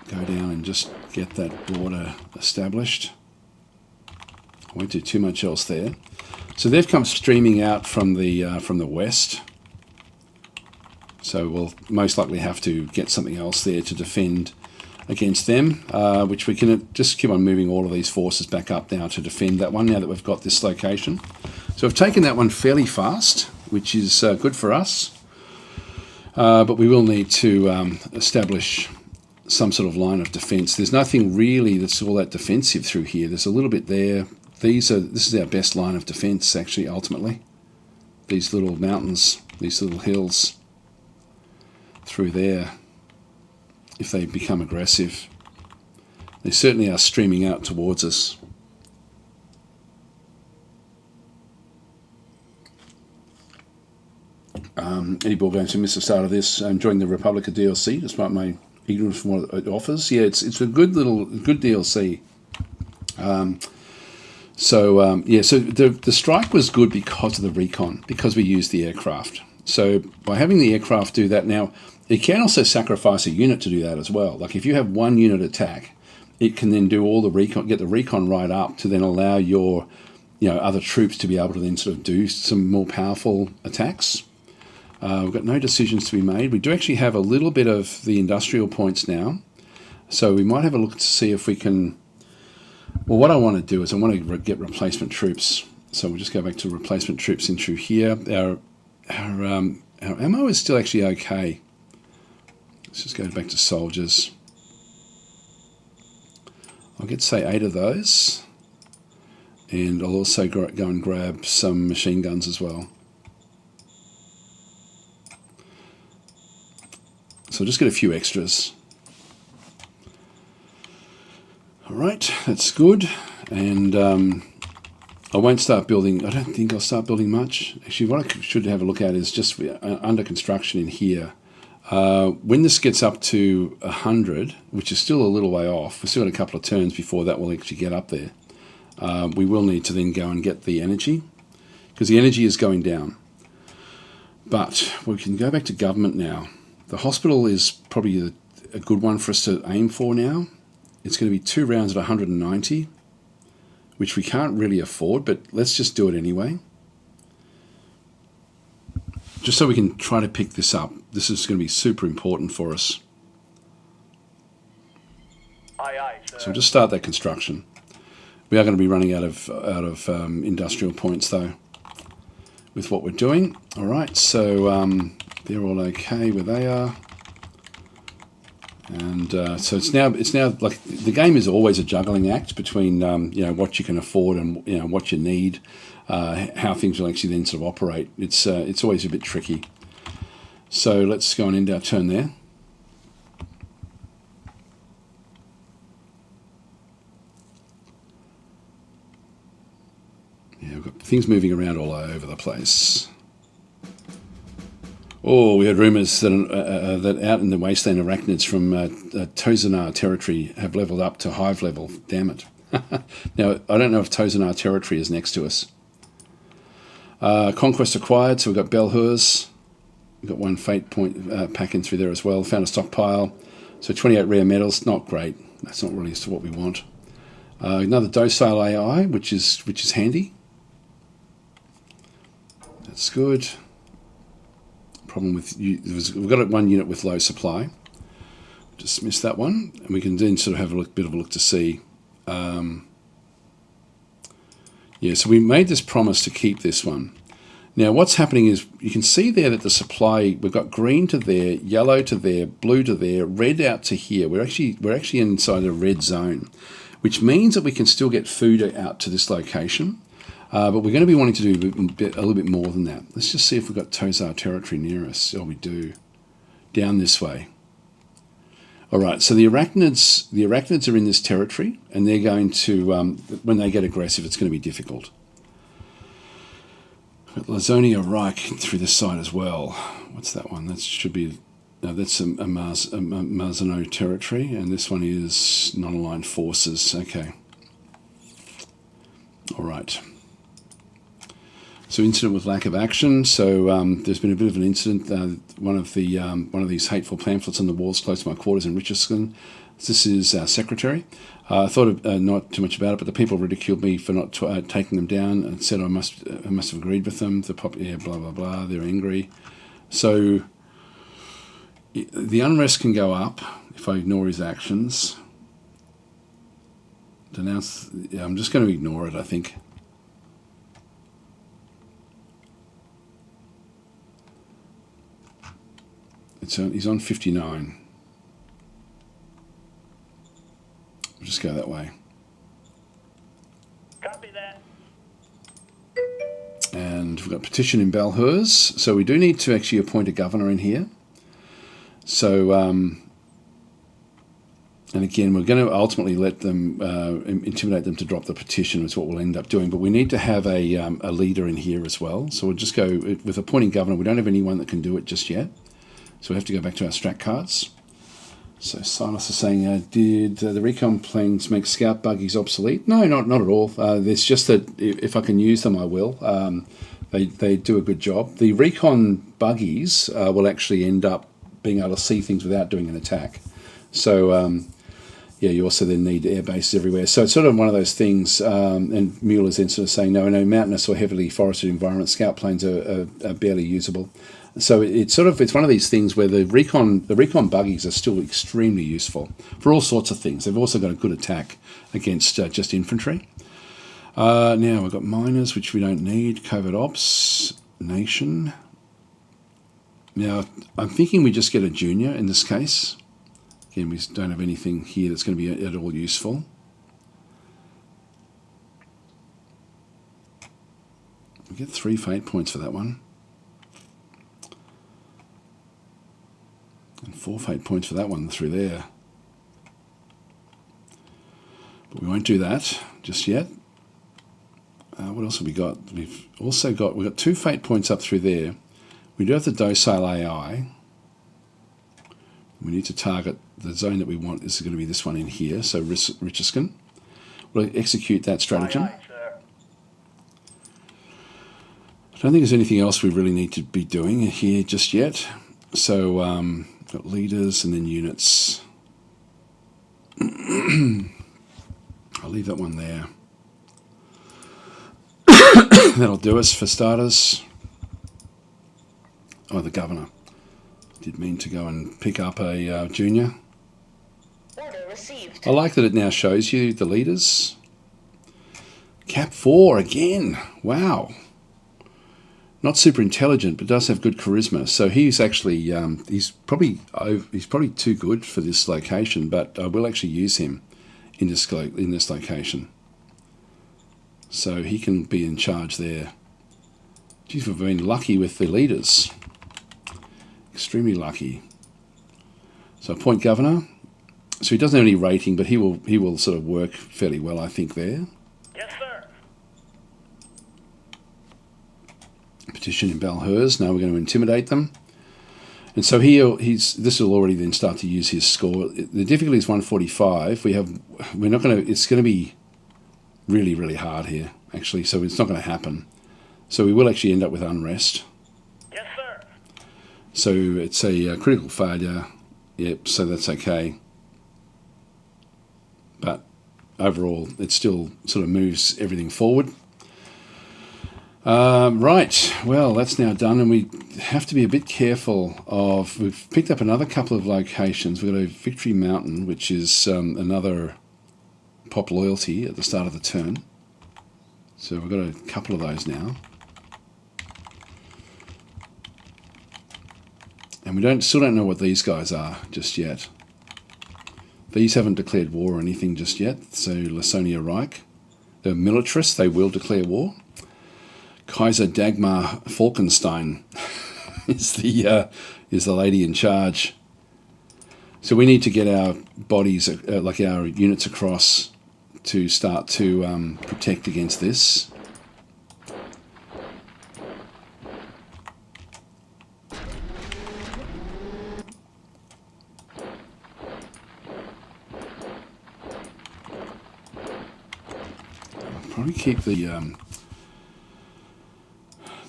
go down and just get that border established. I won't do too much else there. So they've come streaming out from the west. So we'll most likely have to get something else there to defend against them, which we can just keep on moving all of these forces back up now to defend that one, now that we've got this location. So we've taken that one fairly fast, which is good for us. But we will need to establish some sort of line of defence. There's nothing really that's all that defensive through here. There's a little bit there. This is our best line of defence, actually, ultimately. These little mountains, these little hills through there, if they become aggressive. They certainly are streaming out towards us. Any ball games who missed the start of this, enjoying the Republica DLC, despite my ignorance from what it offers. Yeah, it's a good DLC. So the strike was good because of the recon, because we used the aircraft. So by having the aircraft do that now, it can also sacrifice a unit to do that as well. Like if you have one unit attack, it can then do all the recon, get the recon right up to then allow your other troops to be able to then sort of do some more powerful attacks. We've got no decisions to be made. We do actually have a little bit of the industrial points now. So we might have a look to see if we can... Well, what I want to do is I want to get replacement troops. So we'll just go back to replacement troops in through here. Our ammo is still actually okay. Let's just go back to soldiers. I'll get, say, 8 of those. And I'll also go and grab some machine guns as well. So we'll just get a few extras. All right, that's good. And I won't start building. I don't think I'll start building much. Actually, what I should have a look at is just under construction in here. When this gets up to 100, which is still a little way off, we've still got a couple of turns before that will actually get up there. We will need to then go and get the energy, because the energy is going down. But we can go back to government now. The hospital is probably a good one for us to aim for now. It's going to be 2 rounds at 190, which we can't really afford, but let's just do it anyway. Just so we can try to pick this up. This is going to be super important for us. Aye, aye, sir. So we'll just start that construction. We are going to be running out of industrial points though, with what we're doing. All right, so they're all okay where they are, and so it's now like the game is always a juggling act between what you can afford and what you need, how things will actually then sort of operate. It's always a bit tricky. So let's go and end our turn there. Yeah, we've got things moving around all over the place. Oh, we heard rumours that out in the wasteland, arachnids from Tozanar territory have levelled up to hive level. Damn it. Now, I don't know if Tozanar territory is next to us. Conquest acquired, so we've got Belhurs. We've got 1 fate point packing through there as well. Found a stockpile. So 28 rare metals, not great. That's not really what we want. Another docile AI, which is handy. That's good. Problem with we've got 1 unit with low supply. Just missed that one, and we can then sort of have a bit of a look to see. Yeah, so we made this promise to keep this one. Now, what's happening is you can see there that the supply, we've got green to there, yellow to there, blue to there, red out to here. We're actually inside a red zone, which means that we can still get food out to this location. But we're going to be wanting to do a little bit more than that. Let's just see if we've got Tozar territory near us. Oh, we do. Down this way. All right, so the arachnids are in this territory, and they're going to, when they get aggressive, it's going to be difficult. Zonio Reich through this side as well. What's that one? That should be, no, that's a Marzano territory, and this one is non-aligned forces. Okay. All right. So incident with lack of action. So there's been a bit of an incident. One of these hateful pamphlets on the walls close to my quarters in Richardson. This is our secretary. I thought not too much about it, but the people ridiculed me for not taking them down and said I must have agreed with them. Yeah, blah blah blah. They're angry. So the unrest can go up if I ignore his actions. Denounce. Yeah, I'm just going to ignore it, I think. He's on 59. We'll just go that way. Copy that. And we've got petition in Belhurs. So we do need to actually appoint a governor in here. So, and again, we're going to ultimately let them, intimidate them to drop the petition is what we'll end up doing. But we need to have a leader in here as well. So we'll just go with appointing governor. We don't have anyone that can do it just yet. So we have to go back to our strat cards. So Silas is saying, did the recon planes make scout buggies obsolete? No, not at all. It's just that if I can use them, I will. They do a good job. The recon buggies will actually end up being able to see things without doing an attack. So, yeah, you also then need air bases everywhere. So it's sort of one of those things, and Mueller's then sort of saying, no, mountainous or heavily forested environments, scout planes are barely usable. So it's one of these things where the recon buggies are still extremely useful for all sorts of things. They've also got a good attack against just infantry. Now we've got miners, which we don't need. Covert ops, nation. Now I'm thinking we just get a junior in this case. Again, we don't have anything here that's going to be at all useful. We get 3 fate points for that one. And 4 fate points for that one through there. But we won't do that just yet. What else have we got? We've got 2 fate points up through there. We do have the docile AI. We need to target the zone that we want. This is going to be this one in here, so Richiskin. We'll execute that stratagem. Aye, sir. I don't think there's anything else we really need to be doing here just yet. So, got leaders and then units. I'll leave that one there. That'll do us for starters. Oh, the governor. Did mean to go and pick up a junior. Order received. I like that it now shows you the leaders. Cap 4 again. Wow. Not super intelligent, but does have good charisma. So he's actually he's probably too good for this location, but I will actually use him in this location. So he can be in charge there. Geez, we've been lucky with the leaders. Extremely lucky. So appoint governor. So he doesn't have any rating, but he will sort of work fairly well, I think, there. Yes, sir. Petition in Balhurs. Now we're going to intimidate them. And so this will already then start to use his score. The difficulty is 145. It's going to be really, really hard here, actually, so it's not going to happen. So we will actually end up with unrest. Yes, sir. So it's a critical failure. Yep, so that's okay. But overall, it still sort of moves everything forward. Right, well, that's now done, and we have to be a bit careful of... We've picked up another couple of locations. We've got a Victory Mountain, which is another pop loyalty at the start of the turn. So we've got a couple of those now. And we still don't know what these guys are just yet. These haven't declared war or anything just yet. So Lasonia Reich, they're militarists, they will declare war. Kaiser Dagmar Falkenstein is the lady in charge. So we need to get our bodies, like our units across, to start to protect against this. I'll probably keep the...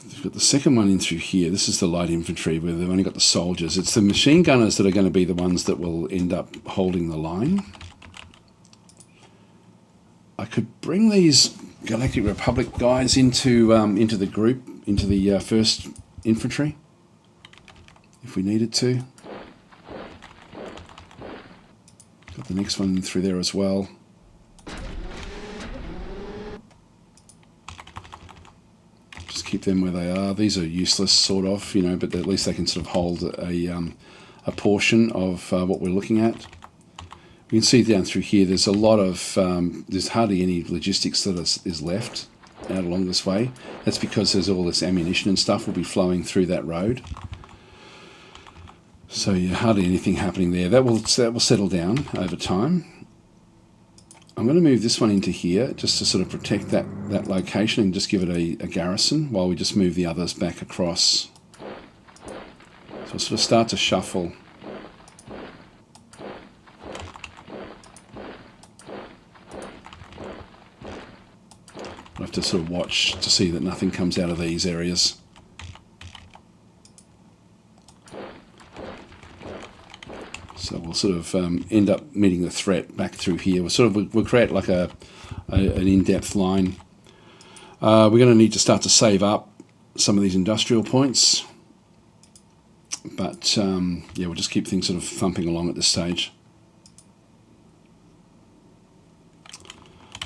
We've got the second one in through here. This is the light infantry where they've only got the soldiers. It's the machine gunners that are going to be the ones that will end up holding the line. I could bring these Galactic Republic guys into the group, into the first infantry, if we needed to. Got the next one through there as well. Just keep them where they are. These are useless, sort of, but at least they can sort of hold a portion of what we're looking at. You can see down through here, there's a lot of, there's hardly any logistics that is left out along this way. That's because there's all this ammunition and stuff will be flowing through that road. So hardly anything happening there. That will settle down over time. I'm going to move this one into here just to sort of protect that location and just give it a garrison while we just move the others back across. So I'll sort of start to shuffle. I'll have to sort of watch to see that nothing comes out of these areas. So we'll sort of end up meeting the threat back through here. We'll create like an in-depth line. We're going to need to start to save up some of these industrial points. But yeah, we'll just keep things sort of thumping along at this stage.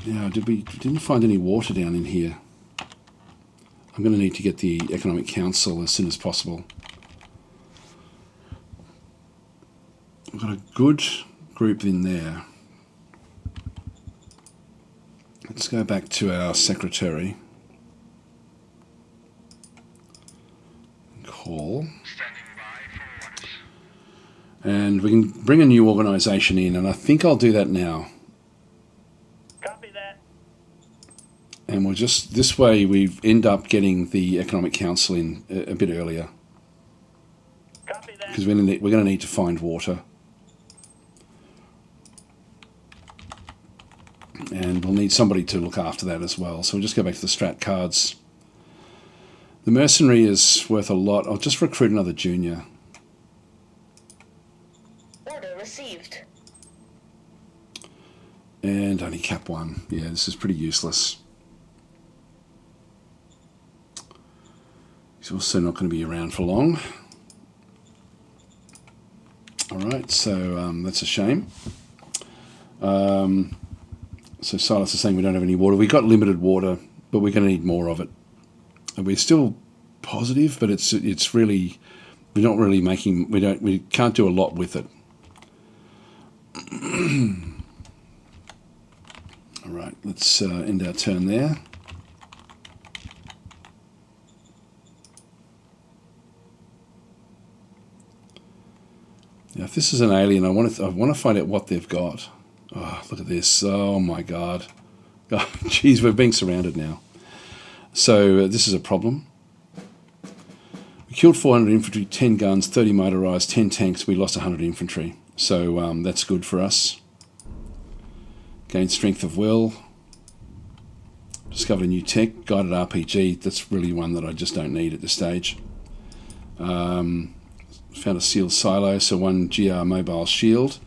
Now, we didn't find any water down in here. I'm going to need to get the Economic Council as soon as possible. We've got a good group in there. Let's go back to our secretary. Call. And we can bring a new organisation in, and I think I'll do that now. Copy that. And we'll just, this way we end up getting the Economic Council in a bit earlier. Copy that. Because we're going to need to find water. And we'll need somebody to look after that as well. So we'll just go back to the strat cards. The mercenary is worth a lot. I'll just recruit another junior. Order received. And only cap 1. Yeah, this is pretty useless. He's also not going to be around for long. Alright, so that's a shame. So Silas is saying we don't have any water. We've got limited water, but we're going to need more of it. And we're still positive, but it's really, we're not really making, we can't do a lot with it. All right, let's end our turn there. Now, if this is an alien, I want to find out what they've got. Oh, look at this. Oh, my God. Oh, geez, we're being surrounded now. So this is a problem. We killed 400 infantry, 10 guns, 30 motorised, 10 tanks. We lost 100 infantry. So that's good for us. Gained strength of will. Discovered a new tech. Guided RPG. That's really one that I just don't need at this stage. Found a sealed silo, so 1 GR mobile shield.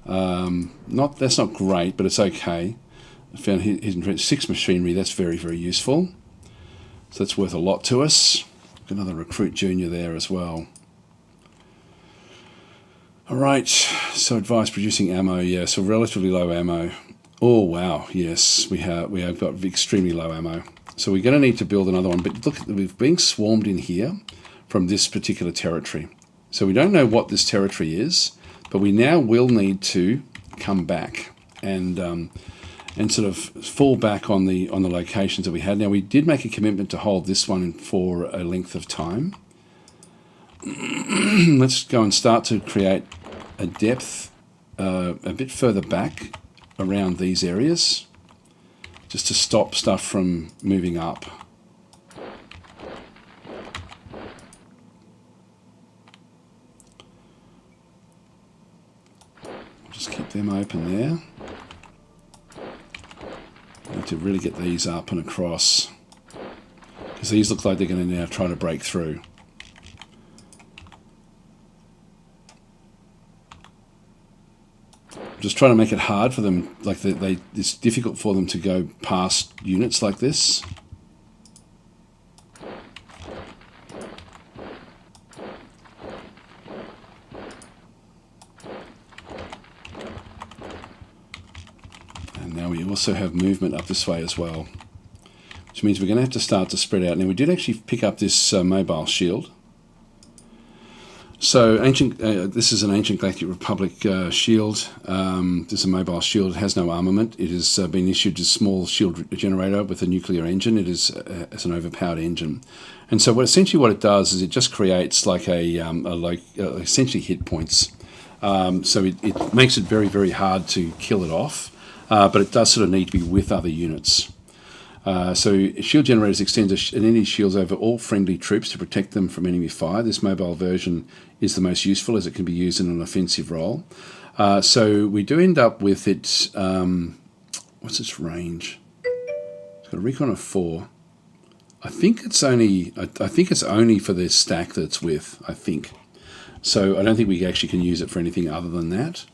That's not great, but it's okay. I found hidden 6 machinery. That's very, very useful. So that's worth a lot to us. Another recruit junior there as well. All right. So advice producing ammo. Yeah. So relatively low ammo. Oh wow. Yes, we have got extremely low ammo. So we're going to need to build another one. But look, we're being swarmed in here from this particular territory. So we don't know what this territory is, but we now will need to come back and sort of fall back on the locations that we had. Now we did make a commitment to hold this one for a length of time. Let's go and start to create a depth a bit further back around these areas, just to stop stuff from moving up. Just keep them open there. Need to really get these up and across, because these look like they're going to now try to break through. Just trying to make it hard for them, like it's difficult for them to go past units like this. And now we also have movement up this way as well, which means we're going to have to start to spread out. Now we did actually pick up this mobile shield. So this is an ancient Galactic Republic shield. This is a mobile shield. It has no armament. It has been issued as a small shield generator with a nuclear engine. It is as an overpowered engine, and so essentially what it does is it just creates like essentially hit points. So it makes it very, very hard to kill it off, but it does sort of need to be with other units. So shield generators extend an enemy's shields over all friendly troops to protect them from enemy fire. This mobile version is the most useful as it can be used in an offensive role. So we do end up with it. What's its range? It's got a recon of 4. I think it's only for this stack that it's with. I think. So I don't think we actually can use it for anything other than that.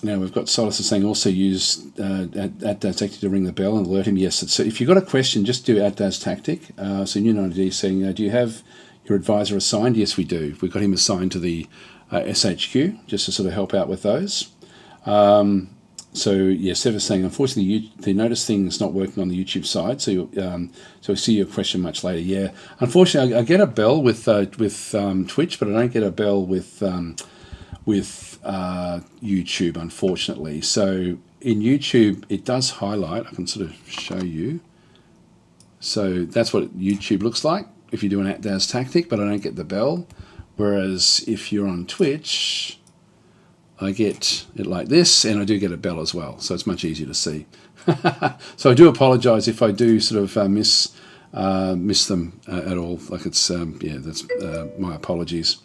Now we've got Solus saying also use @DasTactic to ring the bell and alert him. Yes, so if you've got a question, just do @DasTactic. So New90D saying, do you have your advisor assigned? Yes, we do. We've got him assigned to the SHQ just to sort of help out with those. So yeah, Sever's saying, unfortunately, the notice thing is not working on the YouTube side. So so we see your question much later. Yeah, unfortunately, I get a bell with Twitch, but I don't get a bell with YouTube, unfortunately. So in YouTube, it does highlight. I can sort of show you. So that's what YouTube looks like if you're doing @DasTactic, but I don't get the bell Whereas if you're on Twitch, I get it like this, and I do get a bell as well, so it's much easier to see. So I do apologise if I do sort of miss them at all. Like it's yeah, that's my apologies.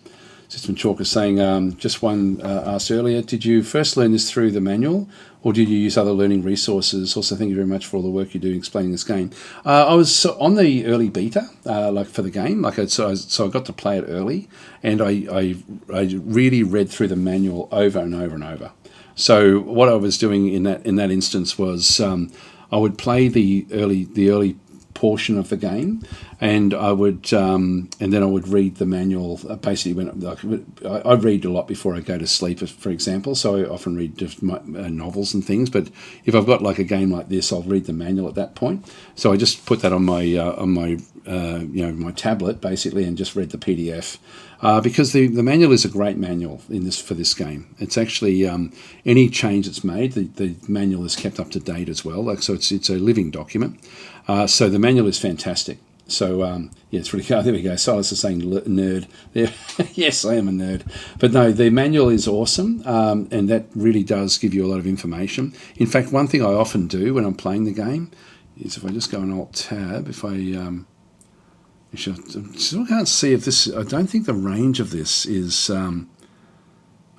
System Chalk is saying, just one asked earlier, did you first learn this through the manual, or did you use other learning resources? Also, thank you very much for all the work you do explaining this game. I was on the early beta, like for the game, like so I got to play it early, and I really read through the manual over and over and over. So what I was doing in that instance was I would play the early portion of the game, and I would and then I would read the manual. Basically, when I read a lot before I go to sleep, for example. So I often read just novels and things. But if I've got like a game like this, I'll read the manual at that point. So I just put that on my my tablet basically, and just read the PDF. Because the manual is a great manual for this game. It's actually any change that's made, the manual is kept up to date as well. Like so, it's a living document. So the manual is fantastic. So yeah, it's really cool. There we go. Silas is saying nerd. Yeah. Yes, I am a nerd. But no, the manual is awesome, and that really does give you a lot of information. In fact, one thing I often do when I'm playing the game is if I just go on Alt Tab, if I I still can't see if this. I don't think the range of this is. I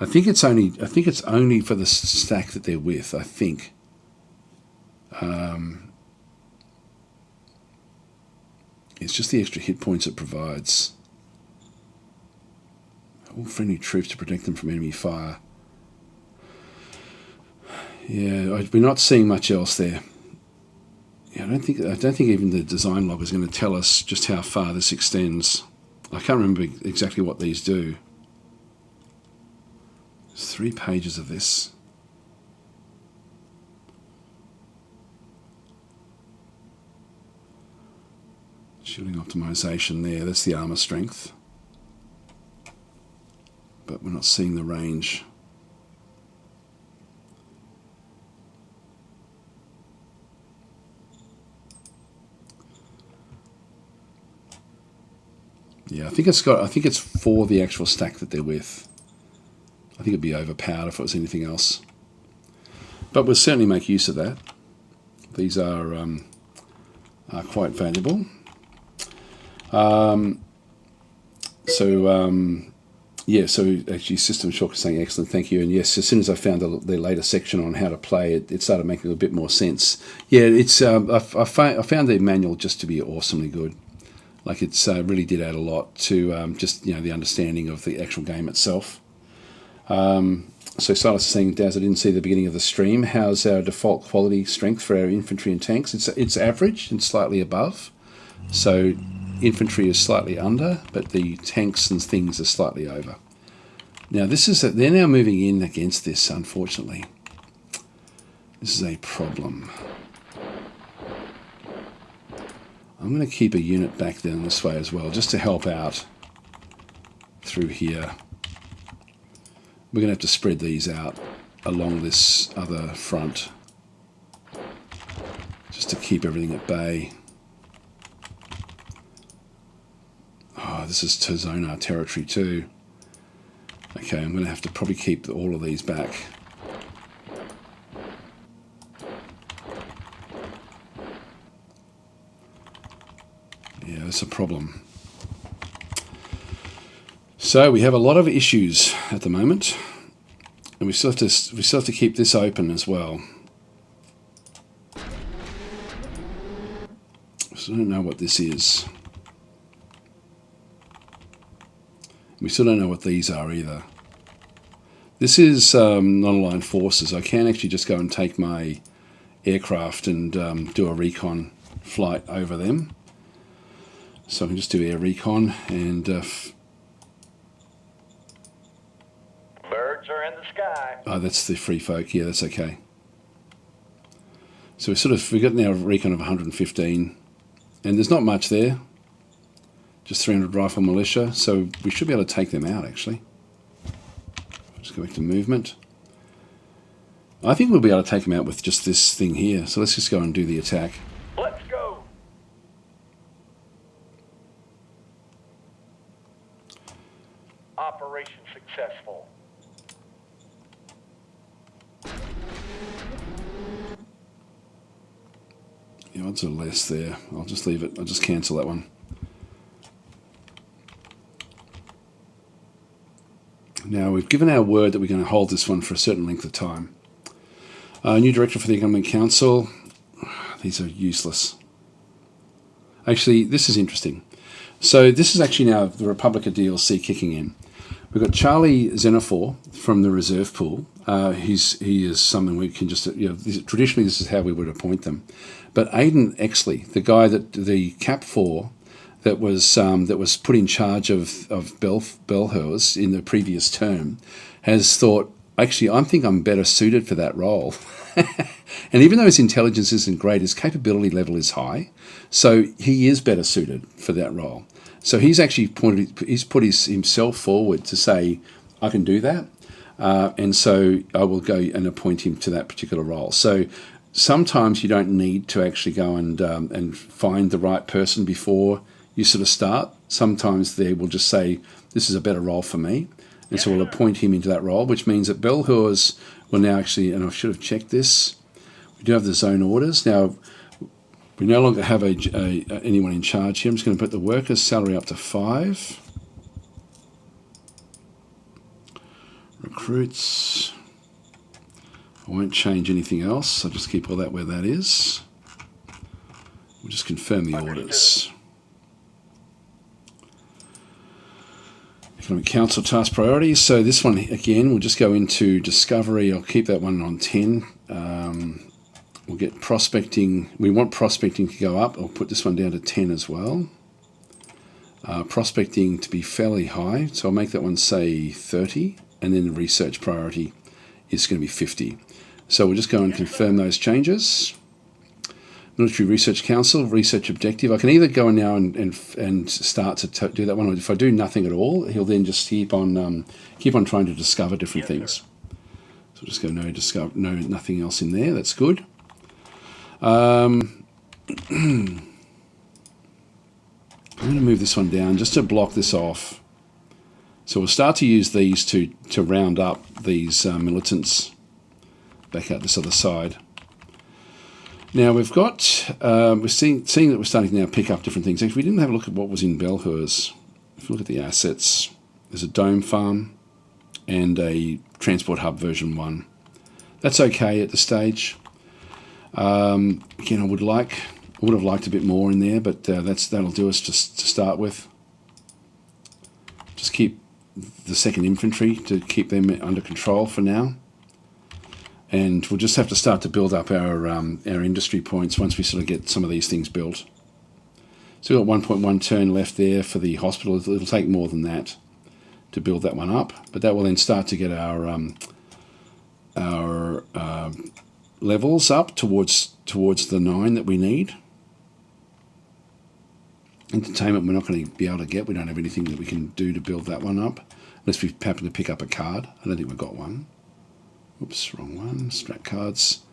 think it's only for the stack that they're with. I think. It's just the extra hit points it provides. All friendly troops to protect them from enemy fire. Yeah, we're not seeing much else there. Yeah, I don't think even the design log is going to tell us just how far this extends. I can't remember exactly what these do. There's 3 pages of this. Shielding optimization there, that's the armor strength. But we're not seeing the range. Yeah, I think it's for the actual stack that they're with. I think it'd be overpowered if it was anything else. But we'll certainly make use of that. These are quite valuable. Yeah, so actually System Shock is saying excellent, thank you. And yes, as soon as I found the later section on how to play it, it started making a bit more sense. Yeah, it's I found the manual just to be awesomely good. Like it's really did add a lot to just the understanding of the actual game itself. So Silas is saying, Daz, I didn't see the beginning of the stream. How's our default quality strength for our infantry and tanks? It's average and slightly above. So infantry is slightly under, but the tanks and things are slightly over. Now they're now moving in against this, unfortunately. This is a problem. I'm going to keep a unit back down this way as well, just to help out through here. We're going to have to spread these out along this other front, just to keep everything at bay. Oh, this is Zonio territory too. Okay, I'm going to have to probably keep all of these back. Yeah, that's a problem. So we have a lot of issues at the moment, and we still have to keep this open as well. So I don't know what this is. We still don't know what these are either. This is non-aligned forces. I can actually just go and take my aircraft and do a recon flight over them. So I can just do air recon and birds are in the sky. oh, that's the free folk. Yeah, that's okay. So we've got now a recon of 115, and there's not much there. Just 300 rifle militia, so we should be able to take them out actually. Just go back to movement. I think we'll be able to take them out with just this thing here. So let's just go and do the attack. Let's go. successful. The odds are less there. I'll just leave it. I'll just cancel that one. Now, we've given our word that we're going to hold this one for a certain length of time. New director for the Economic Council. These are useless. Actually, this is interesting. So this is actually now the Republica DLC kicking in. We've got Charlie Xenophore from the reserve pool. He is someone we can just, traditionally this is how we would appoint them. But Aidan Exley, the guy the Cap 4 that was put in charge of Bellhurst in the previous term, has thought, actually, I think I'm better suited for that role. And even though his intelligence isn't great, his capability level is high. So he is better suited for that role. So he's actually put himself forward to say, I can do that. And so I will go and appoint him to that particular role. So sometimes you don't need to actually go and find the right person before you sort of start. Sometimes they will just say, this is a better role for me. And so we'll appoint him into that role, which means that Bellhurst will now actually, and I should have checked this, we do have the zone orders. Now, we no longer have anyone in charge here. I'm just going to put the workers' salary up to 5. Recruits. I won't change anything else. I'll just keep all that where that is. We'll just confirm the orders. Economic Council task priorities. So this one, again, we'll just go into discovery. I'll keep that one on 10. We'll get prospecting. We want prospecting to go up. I'll put this one down to 10 as well. Prospecting to be fairly high. So I'll make that one say 30. And then the research priority is going to be 50. So we'll just go and confirm those changes. Military Research Council, research objective. I can either go in now and start to do that one, or if I do nothing at all, he'll then just keep on trying to discover different things. So we'll just go nothing else in there. That's good. I'm going to move this one down just to block this off. So we'll start to use these to round up these militants back out this other side. Now we've got, we're seeing that we're starting to now pick up different things. If we didn't have a look at what was in Bellhurst, if you look at the assets, there's a dome farm and a transport hub version 1. That's okay at this stage. Again, I would have liked a bit more in there, but that'll do us just to start with. Just keep the 2nd Infantry to keep them under control for now. And we'll just have to start to build up our industry points once we sort of get some of these things built. So we've got 1.1 turn left there for the hospital. It'll take more than that to build that one up, but that will then start to get our levels up towards the 9 that we need. Entertainment we're not going to be able to get. We don't have anything that we can do to build that one up, unless we happen to pick up a card. I don't think we've got one. Oops, wrong one. Strat cards.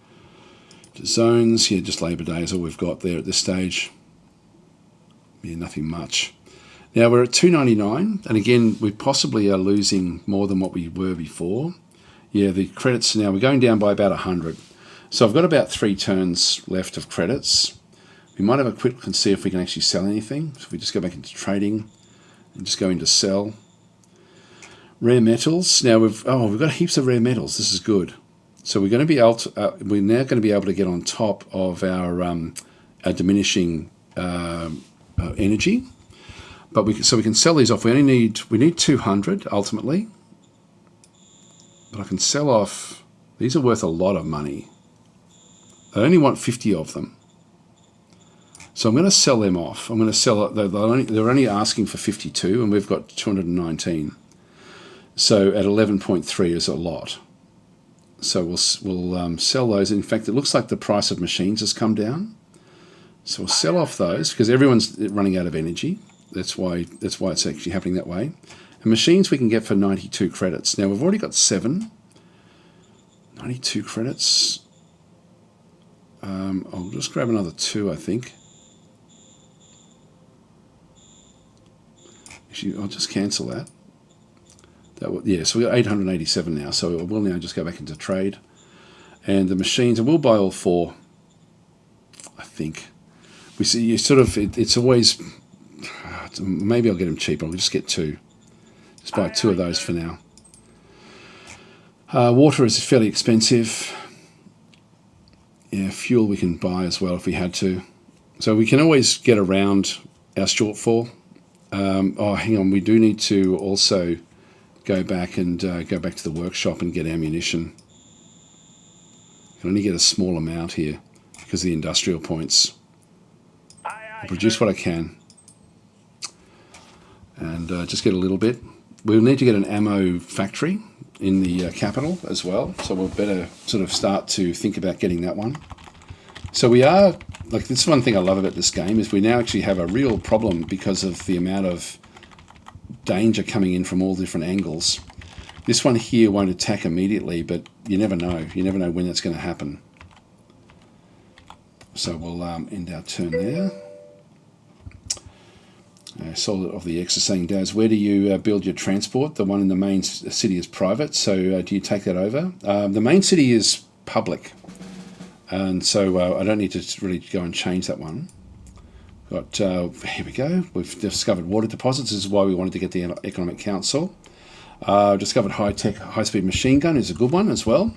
To zones. Yeah, just Labour Day is all we've got there at this stage. Yeah, nothing much. Now we're at 299, and again, we possibly are losing more than what we were before. Yeah, the credits now, we're going down by about 100. So I've got about 3 turns left of credits. We might have a quick look and see if we can actually sell anything. So if we just go back into trading and just go into sell. Rare metals. Now we've got heaps of rare metals. This is good. So we're going to be able to, we're now going to be able to get on top of our diminishing energy. But we can sell these off. We need 200 ultimately. But I can sell off. These are worth a lot of money. I only want 50 of them. So I'm going to sell them off. I'm going to sell. They're only asking for 52, and we've got 219. So at 11.3 is a lot. So we'll sell those. In fact, it looks like the price of machines has come down. So we'll sell off those because everyone's running out of energy. That's why it's actually happening that way. And machines we can get for 92 credits. Now we've already got 7. 92 credits. I'll just grab another 2, I think. Actually, I'll just cancel that. Yeah, so we've got 887 now. So we'll now just go back into trade. And the machines, and we'll buy all 4, I think. We see you sort of, it's always, maybe I'll get them cheaper. I'll just get 2. Just buy 2 of those for now. Water is fairly expensive. Yeah, fuel we can buy as well if we had to. So we can always get around our shortfall. Oh, hang on, we do need to also go back and go back to the workshop and get ammunition. I can only get a small amount here because of the industrial points. I'll produce what I can. And just get a little bit. We'll need to get an ammo factory in the capital as well. So we'll better sort of start to think about getting that one. So we are, like, this is one thing I love about this game, is we now actually have a real problem because of the amount of danger coming in from all different angles. This one here won't attack immediately, but you never know. You never know when that's going to happen. So we'll end our turn there. Solid of the X is saying, Daz, where do you build your transport? The one in the main city is private, so do you take that over? The main city is public, and so I don't need to really go and change that one. Got here we go. We've discovered water deposits. This is why we wanted to get the Economic Council. Discovered high-tech, high-speed machine gun is a good one as well.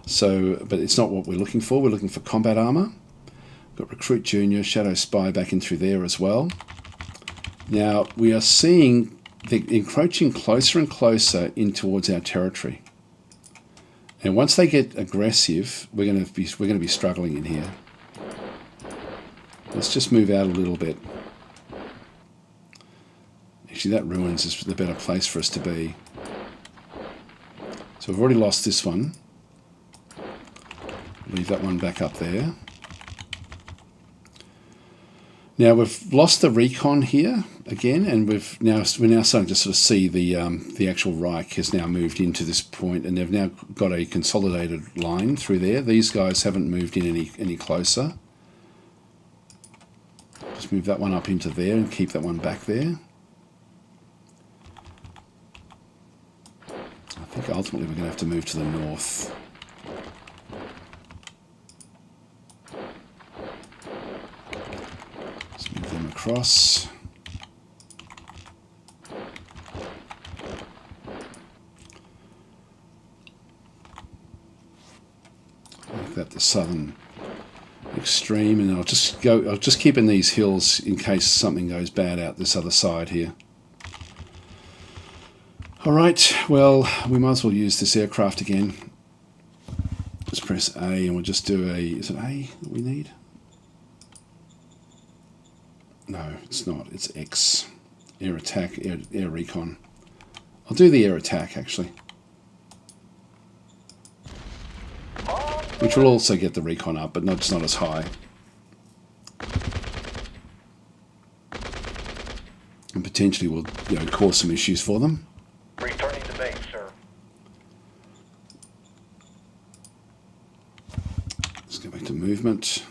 So, but it's not what we're looking for. We're looking for combat armor. Got Recruit Junior, Shadow Spy back in through there as well. Now we are seeing they're encroaching closer and closer in towards our territory. And once they get aggressive, we're going to be struggling in here. Let's just move out a little bit. Actually, that ruins is the better place for us to be. So we've already lost this one. Leave that one back up there. Now we've lost the recon here again, and we're now starting to sort of see the actual Reich has now moved into this point, and they've now got a consolidated line through there. These guys haven't moved in any closer. Just move that one up into there and keep that one back there. I think ultimately we're going to have to move to the north. Let's move them across. Make that the southern extreme, and I'll just keep in these hills in case something goes bad out this other side here. Alright, well, we might as well use this aircraft again. Just press A and we'll just do a... Is it A that we need? No, it's not. It's X. Air attack, air recon. I'll do the air attack, actually. Which will also get the recon up, but it's not as high. And potentially will, cause some issues for them. Returning to base, sir. Let's go back to movement.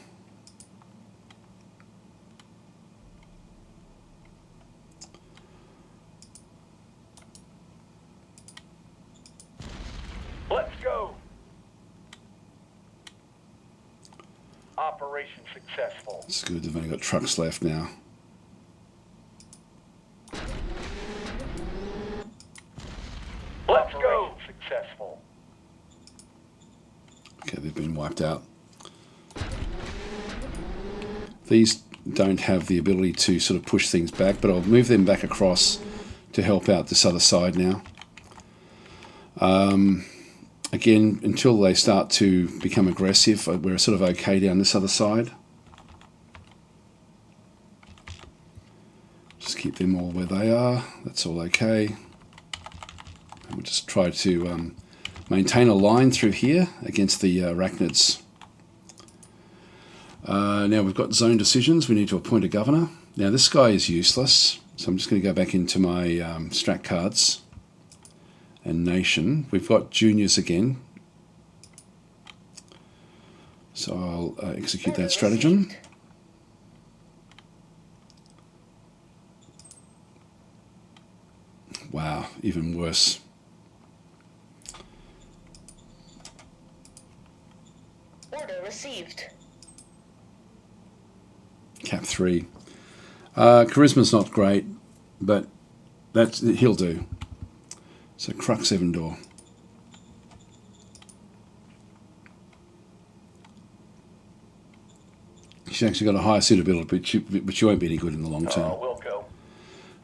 Let's go. Operation successful. It's good, they've only got trucks left now. Let's go. Successful. Okay, they've been wiped out. These don't have the ability to sort of push things back, but I'll move them back across to help out this other side now. Again, until they start to become aggressive, we're sort of okay down this other side. Just keep them all where they are. That's all okay. And we'll just try to maintain a line through here against the arachnids. Now we've got zone decisions. We need to appoint a governor. Now this guy is useless, so I'm just going to go back into my strat cards. And nation. We've got juniors again. So I'll execute that stratagem. Wow, even worse. received. Cap 3. Charisma's not great, but he'll do. So Crux Evandor. She's actually got a higher suitability, but she won't be any good in the long term. We'll go.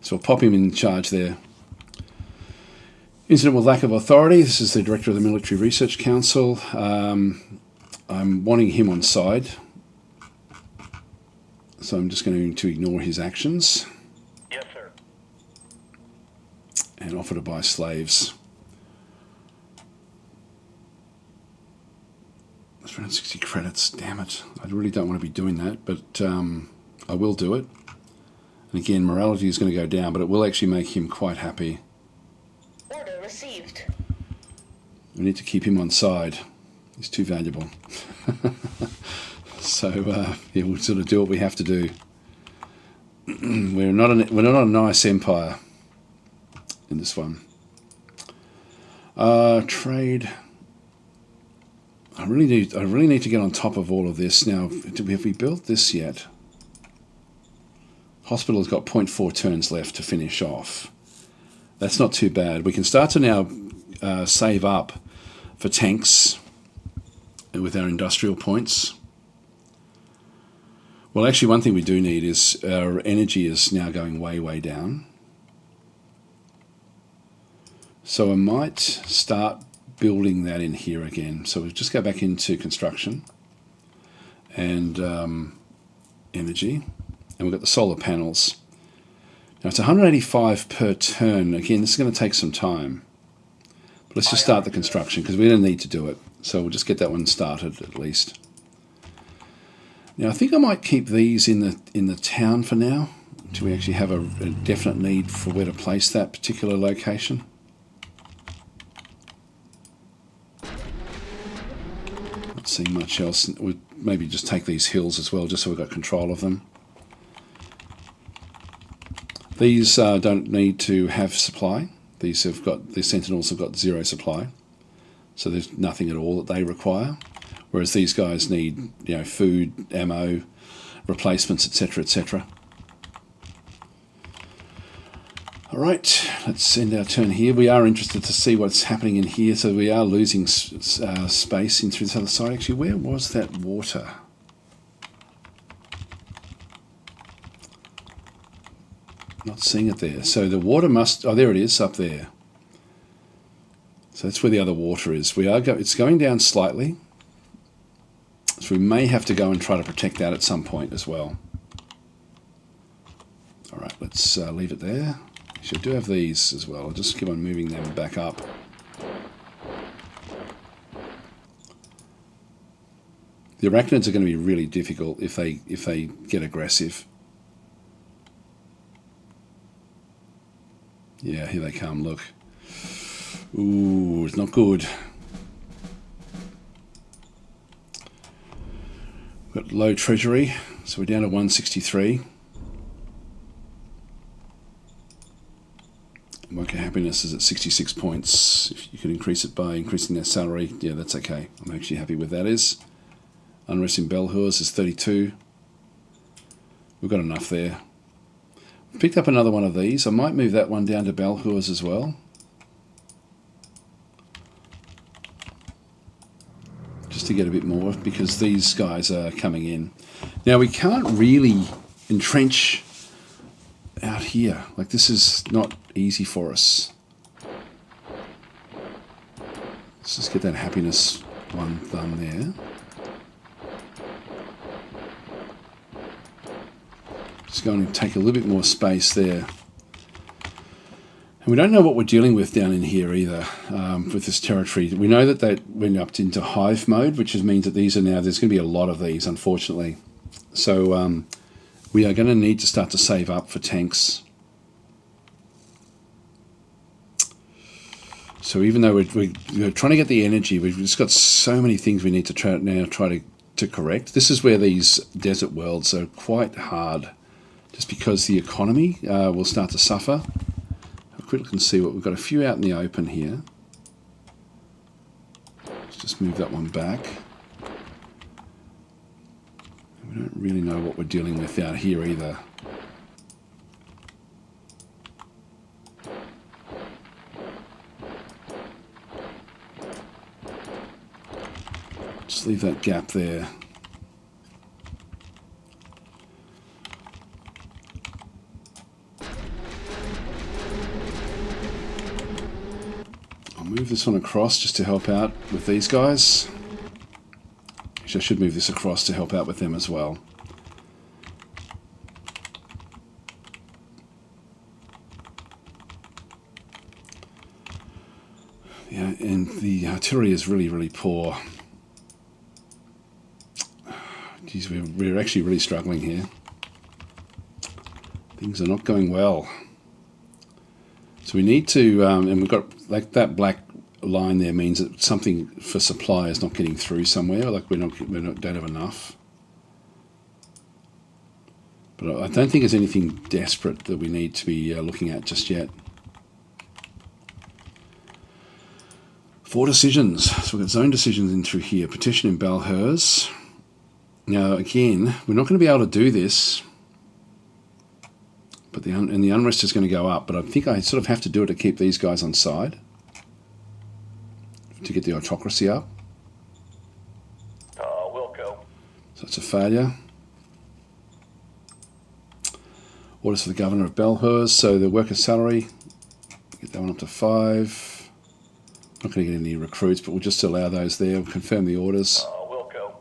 So we'll pop him in charge there. Incident with lack of authority. This is the director of the Military Research Council. I'm wanting him on side. So I'm just going to ignore his actions. Yes, sir. And offer to buy slaves. 360 credits, damn it. I really don't want to be doing that, but I will do it. And again, morality is going to go down, but it will actually make him quite happy. Order received. We need to keep him on side. He's too valuable. So yeah, we'll sort of do what we have to do. We're not a nice empire in this one. Trade. I really need to get on top of all of this now. Have we built this yet? Hospital has got 0.4 turns left to finish off. That's not too bad. We can start to now save up for tanks with our industrial points. Well, actually, one thing we do need is our energy is now going way down. So I might start building that in here again. So we'll just go back into construction and energy. And we've got the solar panels. Now it's 185 per turn. Again, this is going to take some time. But let's just start the construction because we don't need to do it. So we'll just get that one started at least. Now I think I might keep these in the town for now until we actually have a definite need for where to place that particular location. Not seeing much else. We'll maybe just take these hills as well, just so we've got control of them. These don't need to have supply. The sentinels have got 0 supply, so there's nothing at all that they require. Whereas these guys need, food, ammo, replacements, etc., etc. All right, let's end our turn here. We are interested to see what's happening in here, so we are losing space in through this other side. Actually, where was that water? Not seeing it there. So the water must... Oh, there it is, up there. So that's where the other water is. It's going down slightly. So we may have to go and try to protect that at some point as well. All right, let's leave it there. Actually, I do have these as well. I'll just keep on moving them back up. The arachnids are going to be really difficult if they get aggressive. Yeah, here they come, look. Ooh, it's not good. We've got low treasury, so we're down to 163. Worker happiness is at 66 points. If you could increase it by increasing their salary, yeah, that's okay. I'm actually happy with that is. Unrest in Belhurs is 32. We've got enough there. Picked up another one of these. I might move that one down to Belhurs as well. Just to get a bit more, because these guys are coming in. Now, we can't really entrench out here. Like, this is not easy for us. Let's just get that happiness one done there. Just going to take a little bit more space there. And we don't know what we're dealing with down in here either with this territory. We know that they went up into hive mode, which means that these are now, there's going to be a lot of these, unfortunately. So we are going to need to start to save up for tanks. So even though we're trying to get the energy, we've just got so many things we need to try to correct. This is where these desert worlds are quite hard, just because the economy will start to suffer. Have a quick look and see what we've got. A few out in the open here. Let's just move that one back. We don't really know what we're dealing with out here either. Just leave that gap there. I'll move this one across just to help out with these guys. Actually, I should move this across to help out with them as well. Yeah, and the artillery is really, really poor. Geez, we're actually really struggling here. Things are not going well. So we need to, and we've got like that black line there means that something for supply is not getting through somewhere. Like we don't have enough. But I don't think there's anything desperate that we need to be looking at just yet. 4 decisions. So we've got zone decisions in through here. Petition in Balhers. Now again, we're not going to be able to do this, but the unrest is going to go up. But I think I sort of have to do it to keep these guys on side, to get the autocracy up. We'll go. So it's a failure. Orders for the governor of Balhers. So the worker salary, get that one up to 5. Not going to get any recruits, but we'll just allow those there. We'll confirm the orders. We'll go.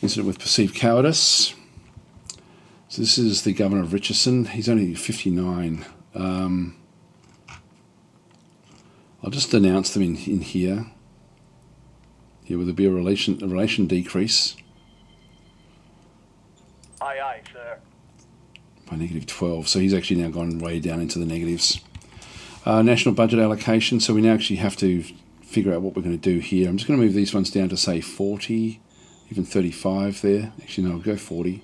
Incident with perceived cowardice. So this is the governor of Richardson. He's only 59. I'll just announce them in here. Here will there be a relation decrease Aye, aye, sir. by -12. So he's actually now gone way down into the negatives. National budget allocation. So we now actually have to figure out what we're going to do here. I'm just going to move these ones down to say 40, even 35 there. Actually, no, I'll go 40.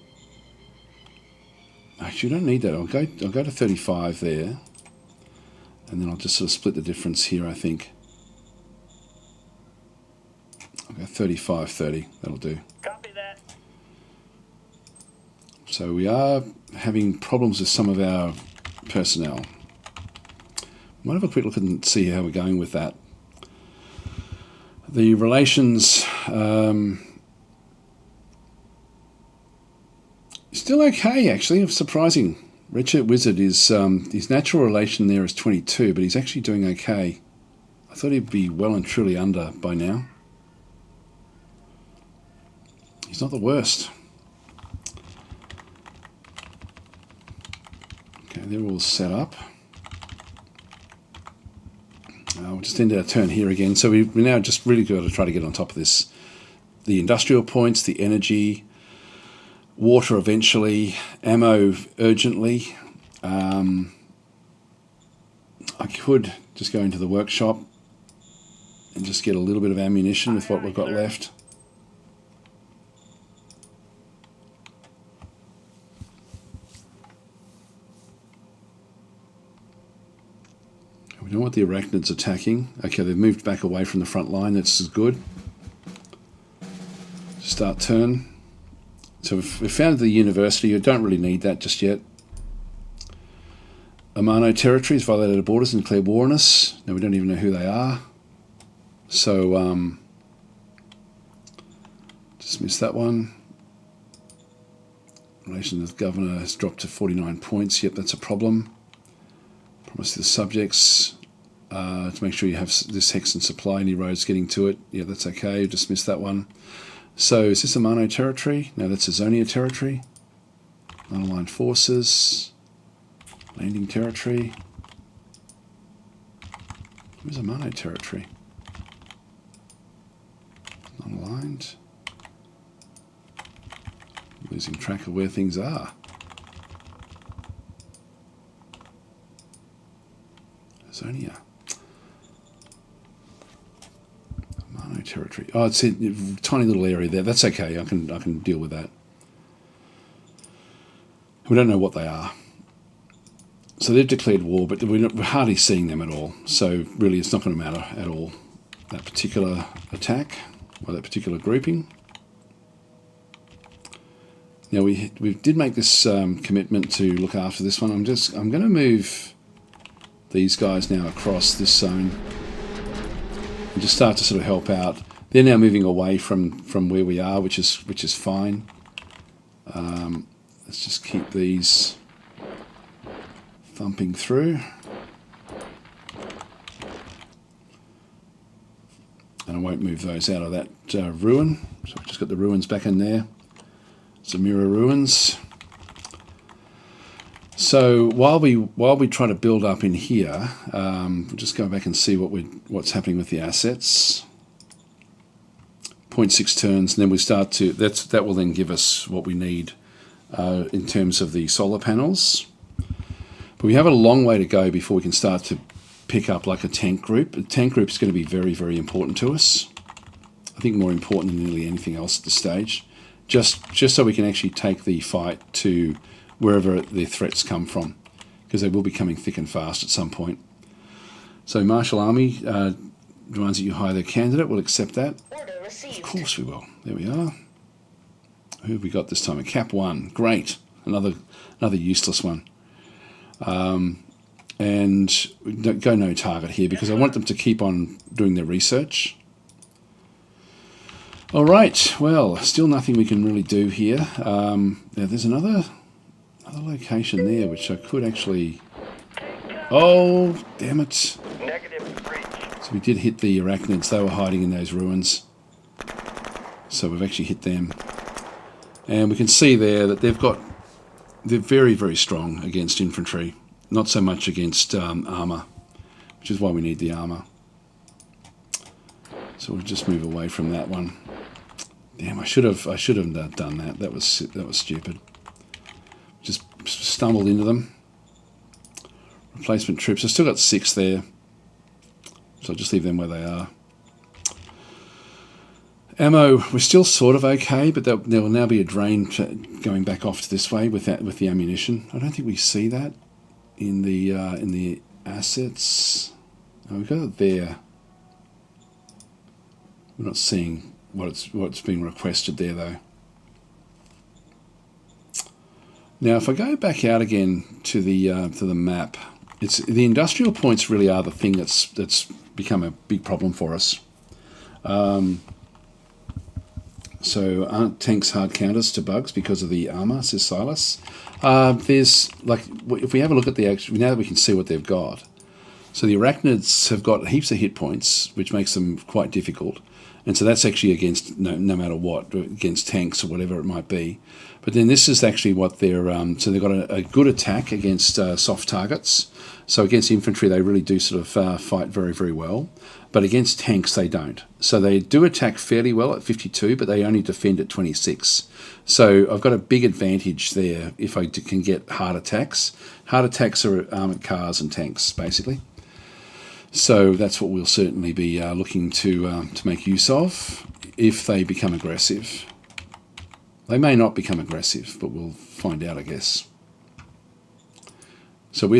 Actually, I don't need that. I'll go to 35 there, and then I'll just sort of split the difference here. I think I'll go 35, 30. That'll do. Copy that. So we are having problems with some of our personnel. Might have a quick look and see how we're going with that. The relations still okay, actually. Surprising. Richard Wizard is his natural relation there is 22, but he's actually doing okay. I thought he'd be well and truly under by now. He's not the worst. Okay, they're all set up. We'll just end our turn here again. So we now just really got to try to get on top of this. The industrial points, the energy, water eventually, ammo urgently. I could just go into the workshop and just get a little bit of ammunition with what we've got left. We don't want the arachnids attacking. Okay, they've moved back away from the front line. That's good. Start turn. So we've found the university. You don't really need that just yet. Amano territories violated our borders and declared war on us. Now we don't even know who they are. So dismiss that one. Relation to the governor has dropped to 49 points. Yep, that's a problem. Promise to the subjects to make sure you have this hex and supply, any roads getting to it. Yeah, that's okay. Dismiss that one. So is this a Mano territory? No, that's a Zonio territory. Non-aligned forces. Landing territory. Where's a Mano territory? Non-aligned. Losing track of where things are. Zonio. Mano territory. Oh, it's a tiny little area there. That's okay. I can deal with that. We don't know what they are. So they've declared war, but we're hardly seeing them at all. So really, it's not going to matter at all. That particular attack or that particular grouping. Now we did make this commitment to look after this one. I'm going to move these guys now across this zone and just start to sort of help out. They're now moving away from where we are, which is fine. Let's just keep these thumping through. And I won't move those out of that ruin. So we've just got the ruins back in there. Zamira ruins. So while we try to build up in here, we'll just go back and see what's happening with the assets. 0.6 turns, and then we start to that will then give us what we need in terms of the solar panels. But we have a long way to go before we can start to pick up like a tank group. A tank group is going to be very, very important to us. I think more important than nearly anything else at this stage. Just so we can actually take the fight to wherever the threats come from, because they will be coming thick and fast at some point. So Marshall Army demands that you hire their candidate. We'll accept that. Order received. Of course we will. There we are. Who have we got this time? A Cap 1. Great. Another useless one. And go no target here because I want them to keep on doing their research. All right. Well, still nothing we can really do here. Now there's another location there which I could actually. Oh, damn it! Negative breach. So we did hit the arachnids. They were hiding in those ruins. So we've actually hit them, and we can see there that they're very, very strong against infantry. Not so much against armour, which is why we need the armour. So we'll just move away from that one. Damn, I should have done that. That was stupid. Just stumbled into them. Replacement troops. I've still got 6 there, so I'll just leave them where they are. Ammo, we're still sort of okay, but there will now be a drain going back off to this way with the ammunition. I don't think we see that in the assets. Oh, we've got it there. We're not seeing what's being requested there though. Now, if I go back out again to the map, it's the industrial points really are the thing that's become a big problem for us. So aren't tanks hard counters to bugs because of the armour, says Silas. There's, like, if we have a look at the actual, now that we can see what they've got. So the arachnids have got heaps of hit points, which makes them quite difficult. And so that's actually against, no matter what, against tanks or whatever it might be. But then this is actually what they're, so they've got a good attack against soft targets. So against infantry, they really do sort of fight very, very well. But against tanks, they don't. So they do attack fairly well at 52, but they only defend at 26. So I've got a big advantage there if I can get hard attacks. Hard attacks are armoured cars and tanks, basically. So that's what we'll certainly be looking to make use of if they become aggressive. They may not become aggressive, but we'll find out, I guess. So we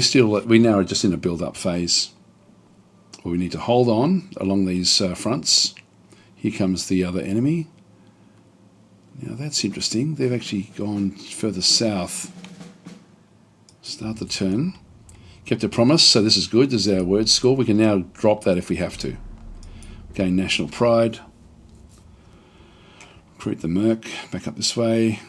now are just in a build-up phase. We need to hold on along these fronts. Here comes the other enemy. Now that's interesting. They've actually gone further south. Start the turn. Kept a promise, so this is good. This is our word score. We can now drop that if we have to. Gain national pride. Recruit the Merc. Back up this way.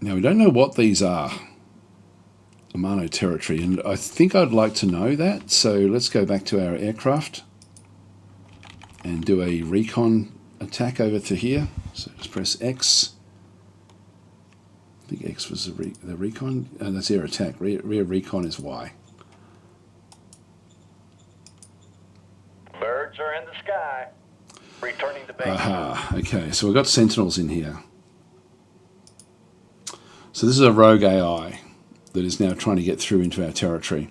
Now, we don't know what these are. Amano territory, and I think I'd like to know that. So let's go back to our aircraft and do a recon attack over to here. So just press X. I think X was the recon. That's air attack. Rear recon is Y. Birds are in the sky. Returning to base. Aha, okay, so we've got sentinels in here. So this is a rogue AI that is now trying to get through into our territory.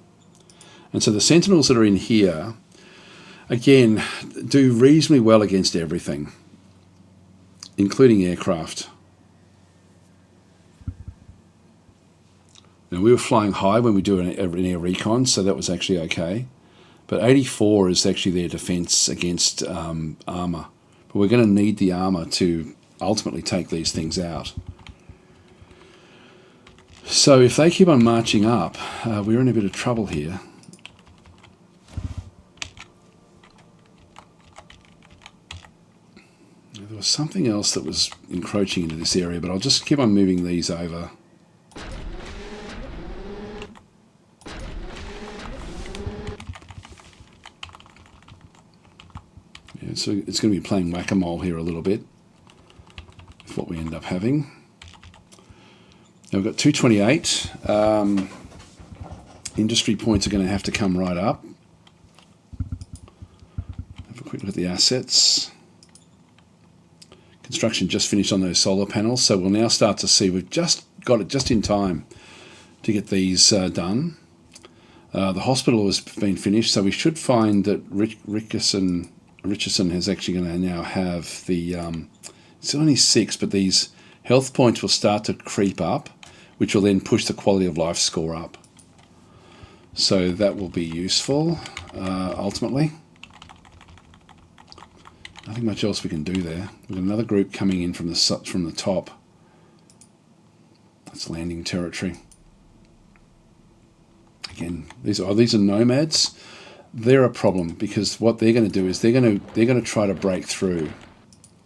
And so the sentinels that are in here, again, do reasonably well against everything, including aircraft. Now, we were flying high when we do an air recon, so that was actually okay. But 84 is actually their defense against armor. But we're going to need the armor to ultimately take these things out. So if they keep on marching up, we're in a bit of trouble here. There was something else that was encroaching into this area, but I'll just keep on moving these over. Yeah, so it's going to be playing whack-a-mole here a little bit with what we end up having. Now we've got 228. Industry points are going to have to come right up. Have a quick look at the assets. Construction just finished on those solar panels, so we'll now start to see we've just got it just in time to get these done. The hospital has been finished, so we should find that Richardson is actually going to now have the, it's only 6, but these health points will start to creep up, which will then push the quality of life score up. So that will be useful, ultimately. Nothing much else we can do there. We've got another group coming in from the top. That's landing territory. Again, these are nomads. They're a problem because what they're going to do is they're going to try to break through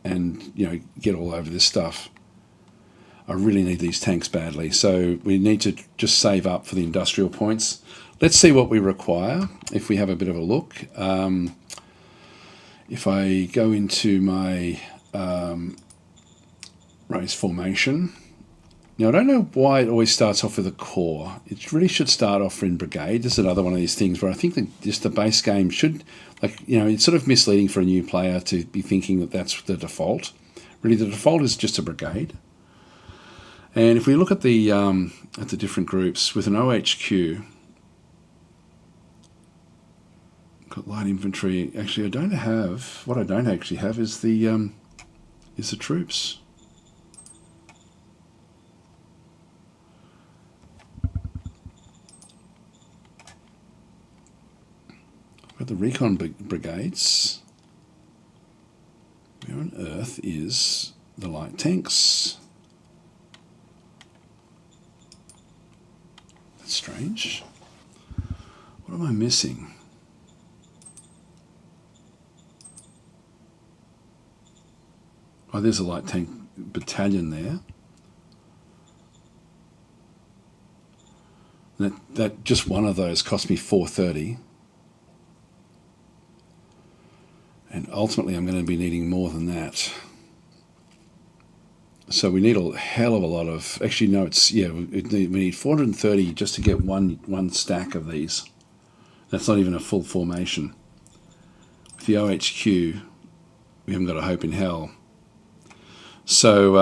and get all over this stuff. I really need these tanks badly, so we need to just save up for the industrial points. Let's see what we require if we have a bit of a look. If I go into my race formation, now I don't know why it always starts off with a corps. It really should start off in brigade. This is another one of these things where I think that just the base game should, it's sort of misleading for a new player to be thinking that that's the default. Really, the default is just a brigade. And if we look at the different groups with an OHQ. Got light infantry. Actually, I don't have. What I don't actually have is the troops. I've got the recon brigades. Where on earth is the light tanks? That's strange. What am I missing? Oh, there's a light tank battalion there. That just one of those cost me 430. And ultimately I'm going to be needing more than that. So we need a hell of a lot of... Actually, no, we need 430 just to get one stack of these. That's not even a full formation. With the OHQ, we haven't got a hope in hell. So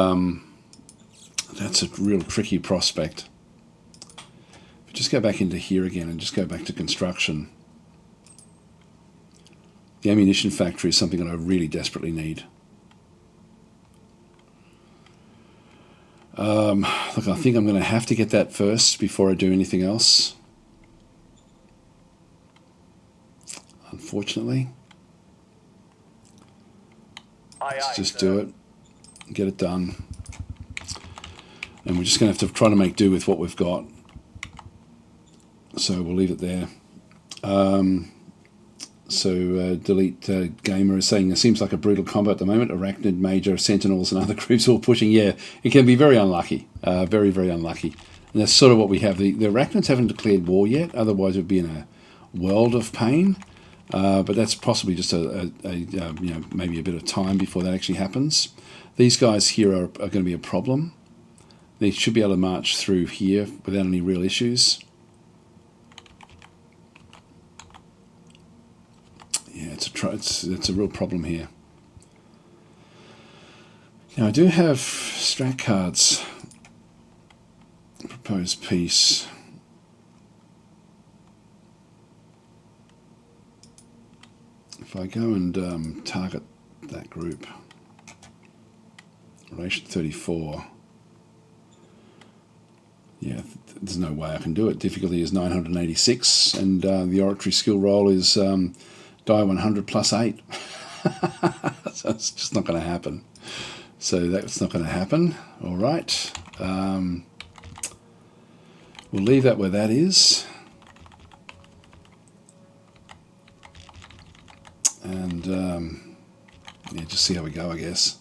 that's a real tricky prospect. If we just go back into here again and just go back to construction. The ammunition factory is something that I really desperately need. Look, I think I'm going to have to get that first before I do anything else. Unfortunately. Let's just do it. Get it done. And we're just going to have to try to make do with what we've got. So we'll leave it there. Delete Gamer is saying it seems like a brutal combat at the moment. Arachnid, Major, Sentinels and other groups all pushing. Yeah, it can be very unlucky. Very, very unlucky. And that's sort of what we have. The Arachnids haven't declared war yet. Otherwise we'd be in a world of pain. But that's possibly just maybe a bit of time before that actually happens. These guys here are going to be a problem. They should be able to march through here without any real issues. Yeah, it's a real problem here. Now I do have strat cards. Proposed peace. If I go and target that group, relation 34. Yeah, there's no way I can do it. Difficulty is 986, and the oratory skill roll is die 100 plus 8. So it's just not going to happen. So that's not going to happen. All right. We'll leave that where that is. And yeah, just see how we go, I guess.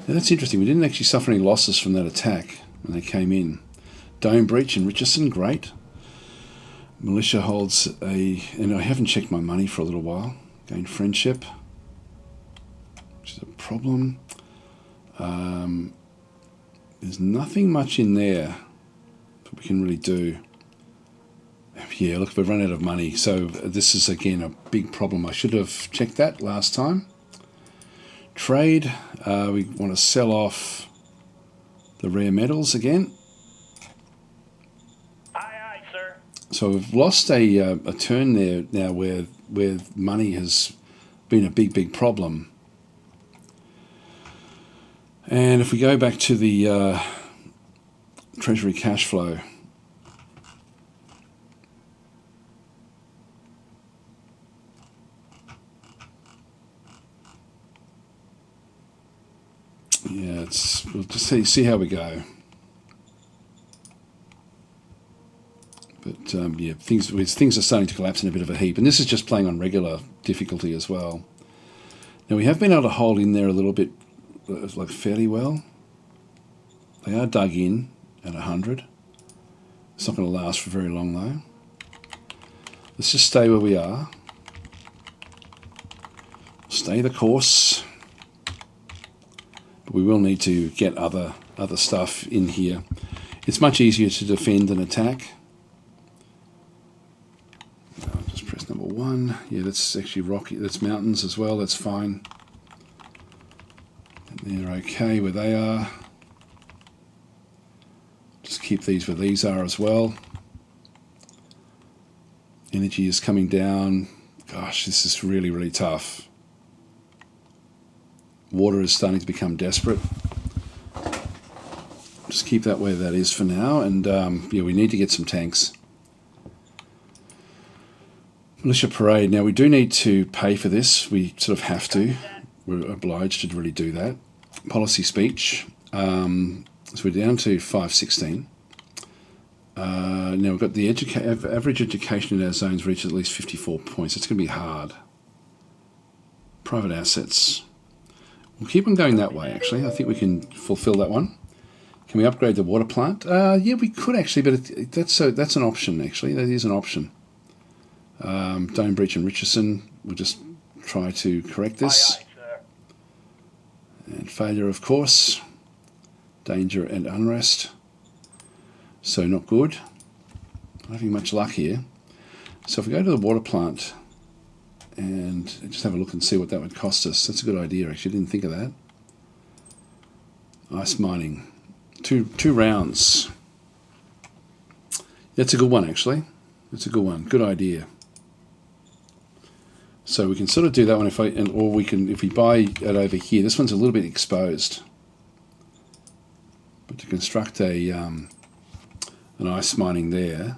Now that's interesting. We didn't actually suffer any losses from that attack when they came in. Dome breach in Richardson, great. Militia holds a... And I haven't checked my money for a little while. Gain friendship, which is a problem. There's nothing much in there that we can really do. Yeah, look, we've run out of money. So this is, again, a big problem. I should have checked that last time. Trade, we want to sell off the rare metals again. Aye, aye, sir. So we've lost a turn there now where money has been a big problem. And if we go back to the treasury cash flow, yeah, we'll just see how we go. But yeah, things are starting to collapse in a bit of a heap, and this is just playing on regular difficulty as well. Now we have been able to hold in there a little bit, like fairly well. They are dug in at 100. It's not going to last for very long though. Let's just stay where we are. Stay the course. But we will need to get other stuff in here. It's much easier to defend than attack. I'll just press number 1. Yeah, that's actually rocky. That's mountains as well. That's fine. And they're okay where they are. Just keep these where these are as well. Energy is coming down. Gosh, this is really tough. Water is starting to become desperate. Just keep that where that is for now, and yeah, we need to get some tanks. Militia parade. Now we do need to pay for this. We sort of have to. We're obliged to really do that. Policy speech. So we're down to 516. Now we've got the average education in our zones reaches at least 54 points. It's going to be hard. Private assets. We'll keep on going that way, actually. I think we can fulfill that one. Can we upgrade the water plant? Yeah, we could actually, but that's an option, actually. That is an option. Dome breach in Richardson. We'll just try to correct this. Aye, aye, sir. And failure, of course. Danger and unrest. So not good. Not having much luck here. So if we go to the water plant and just have a look and see what that would cost us. That's a good idea, actually. Didn't think of that. Ice mining. Two rounds. That's a good one, actually. That's a good one. Good idea. So we can sort of do that one if we buy it over here. This one's a little bit exposed. But to construct an ice mining there,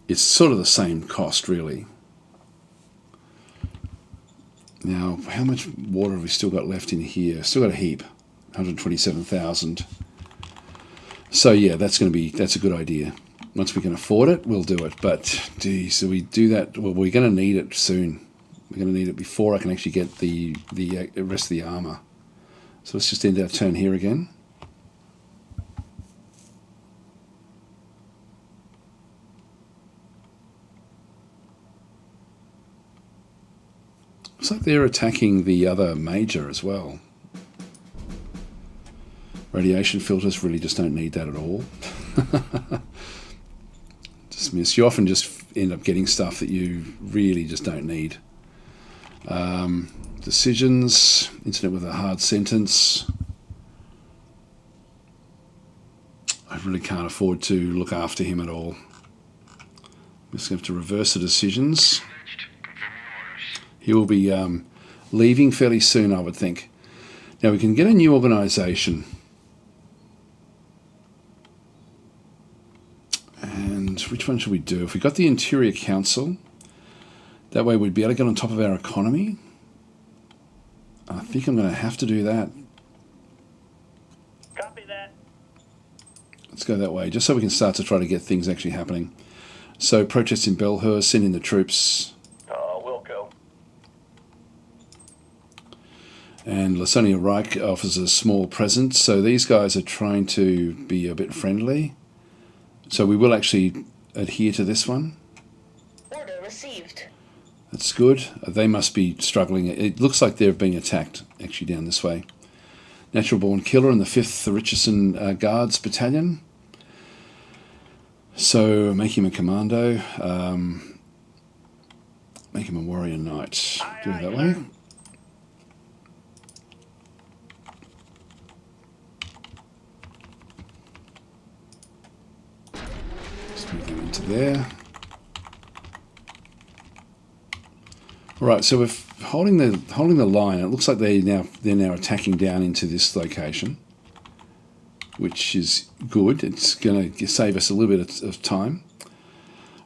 it's sort of the same cost, really. Now, how much water have we still got left in here? Still got a heap, 127,000. So yeah, that's a good idea. Once we can afford it, we'll do it. But geez, so we do that. Well, we're going to need it soon. We're going to need it before I can actually get the rest of the armor. So let's just end our turn here again. Looks like they're attacking the other major as well. Radiation filters really just don't need that at all. Dismiss. You often just end up getting stuff that you really just don't need. Decisions. Incident with a hard sentence. I really can't afford to look after him at all. I'm just going to have to reverse the decisions. He will be leaving fairly soon, I would think. Now we can get a new organisation. And which one should we do? If we got the Interior Council, that way we'd be able to get on top of our economy. I think I'm going to have to do that. Copy that. Let's go that way, just so we can start to try to get things actually happening. So protests in Belhur, send in the troops. We'll go. And Zonio Reich offers a small present. So these guys are trying to be a bit friendly. So we will actually adhere to this one. Order received. That's good. They must be struggling. It looks like they're being attacked, actually, down this way. Natural Born Killer in the 5th Richardson Guards Battalion. So make him a commando. Make him a warrior knight. Do it that way. Just move them into there. Right, so we're holding the line. It looks like they're now attacking down into this location, which is good. It's going to save us a little bit of time.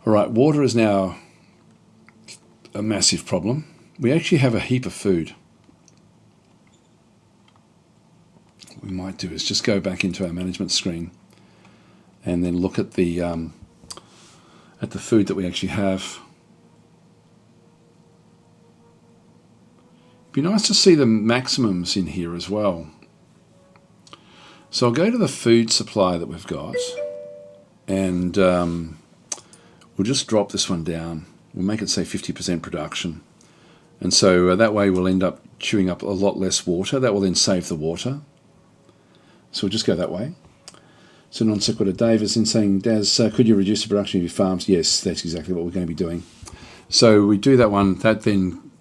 All right, water is now a massive problem. We actually have a heap of food. What we might do is just go back into our management screen and then look at the food that we actually have. Be nice to see the maximums in here as well. So I'll go to the food supply that we've got, and we'll just drop this one down. We'll make it say 50% production, and so that way we'll end up chewing up a lot less water. That will then save the water. So we'll just go that way. So non sequitur Dave is in saying, Daz, could you reduce the production of your farms? Yes, that's exactly what we're going to be doing. So we do that one. That then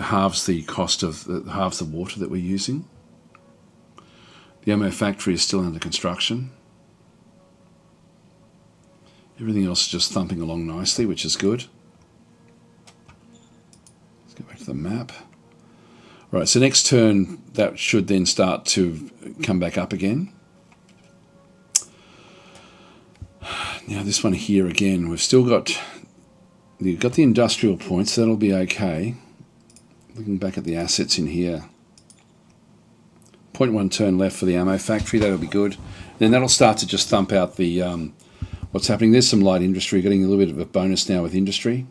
halves the cost of halves the water that we're using. The ammo factory is still under construction. Everything else is just thumping along nicely, which is good. Let's go back to the map. Right, so next turn that should then start to come back up again. Now this one here again, we've got the industrial points, so that'll be okay. Looking back at the assets in here. 0.1 turn left for the ammo factory, that'll be good. Then that'll start to just thump out the what's happening. There's some light industry, getting a little bit of a bonus now with industry.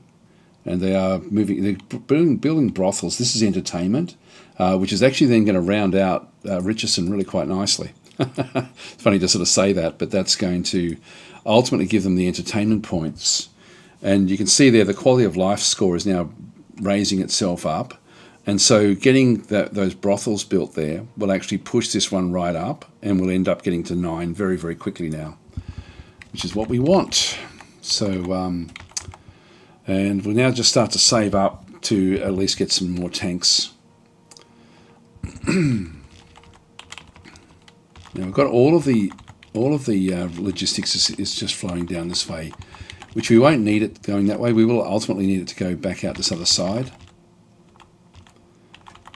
And they are moving, they're building brothels. This is entertainment, which is actually then going to round out Richardson really quite nicely. It's funny to sort of say that, but that's going to ultimately give them the entertainment points. And you can see there the quality of life score is now raising itself up. And so getting those brothels built there will actually push this one right up, and we'll end up getting to 9 very, very quickly now, which is what we want. So, and we'll now just start to save up to at least get some more tanks. Now we've got all of the logistics is just flowing down this way, which we won't need it going that way. We will ultimately need it to go back out this other side.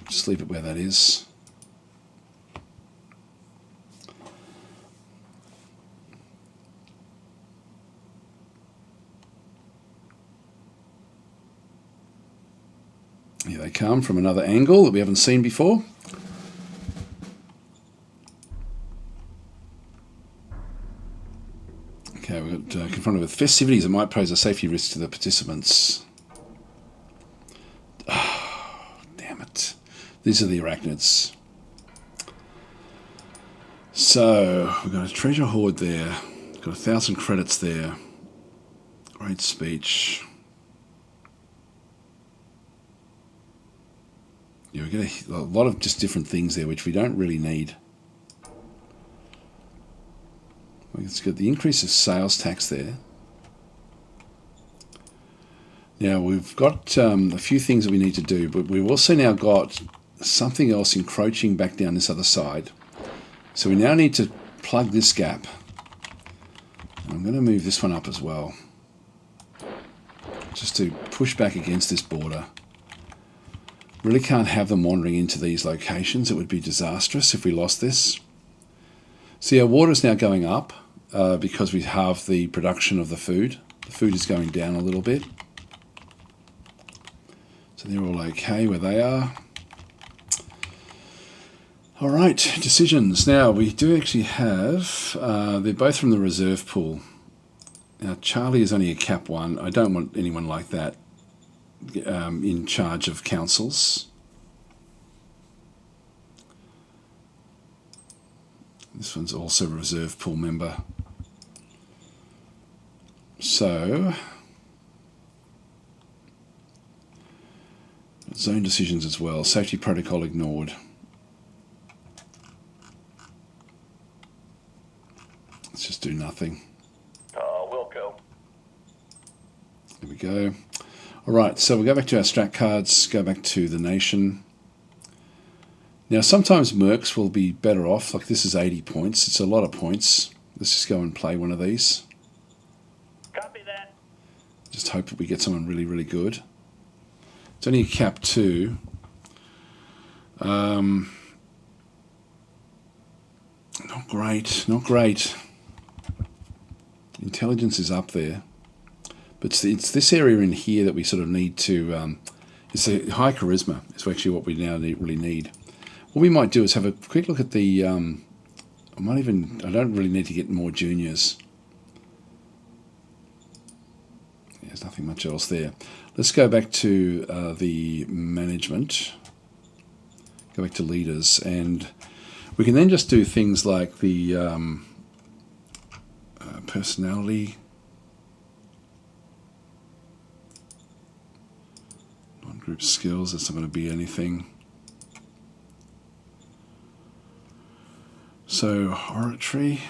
Just leave it where that is. Here they come from another angle that we haven't seen before. Okay, we've got confronted with festivities that might pose a safety risk to the participants. Oh, damn it. These are the arachnids. So, we've got a treasure hoard there. We've got 1,000 credits there. Great speech. Yeah, we get a lot of just different things there which we don't really need. It's got the increase of sales tax there. Now we've got a few things that we need to do, but we've also now got something else encroaching back down this other side. So we now need to plug this gap. I'm going to move this one up as well, just to push back against this border. Really can't have them wandering into these locations. It would be disastrous if we lost this. See, our water is now going up because we halved the production of the food. The food is going down a little bit. So they're all okay where they are. All right, decisions. Now, we do actually have, they're both from the reserve pool. Now, Charlie is only a cap 1. I don't want anyone like that in charge of councils. This one's also a reserve pool member. So, zone decisions as well. Safety protocol ignored. Let's just do nothing. Wilco. There we go. All right, so we'll go back to our strat cards, go back to the nation. Now, sometimes mercs will be better off. Like this is 80 points. It's a lot of points. Let's just go and play one of these. Copy that. Just hope that we get someone really, really good. It's only a cap 2. Not great, not great. Intelligence is up there. But it's this area in here that we sort of need to... it's a high charisma. It's actually what we now really need. What we might do is have a quick look at the... I don't really need to get more juniors. There's nothing much else there. Let's go back to the management. Go back to leaders. And we can then just do things like the personality... group skills, that's not going to be anything. So oratory,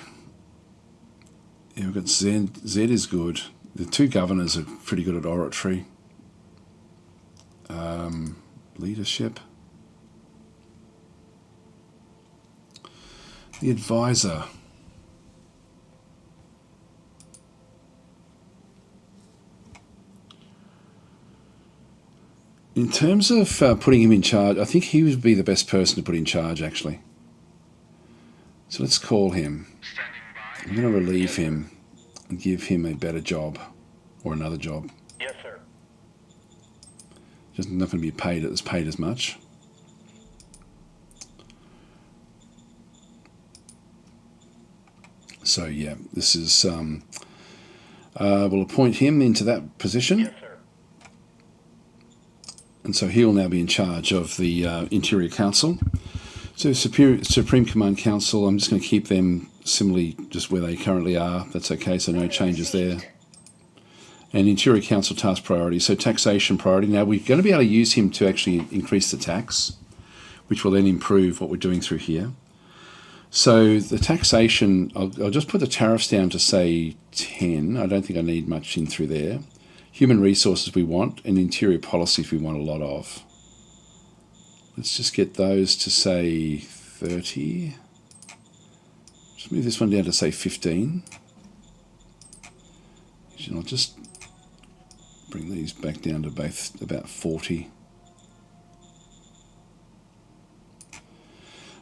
yeah, we've got Z is good. The 2 governors are pretty good at oratory. Leadership, the advisor. In terms of putting him in charge, I think he would be the best person to put in charge, actually. So let's call him. I'm going to relieve him and give him a better job or another job. Yes, sir. Just not going to be paid as much. So yeah, this is. We'll appoint him into that position. Yes, sir. And so he will now be in charge of the Interior Council. So Supreme Command Council, I'm just going to keep them similarly just where they currently are. That's okay, so no changes there. And Interior Council task priority, so taxation priority. Now we're going to be able to use him to actually increase the tax, which will then improve what we're doing through here. So the taxation, I'll just put the tariffs down to say 10. I don't think I need much in through there. Human resources we want, and interior policies we want a lot of. Let's just get those to say 30. Just move this one down to say 15. And I'll just bring these back down to about 40.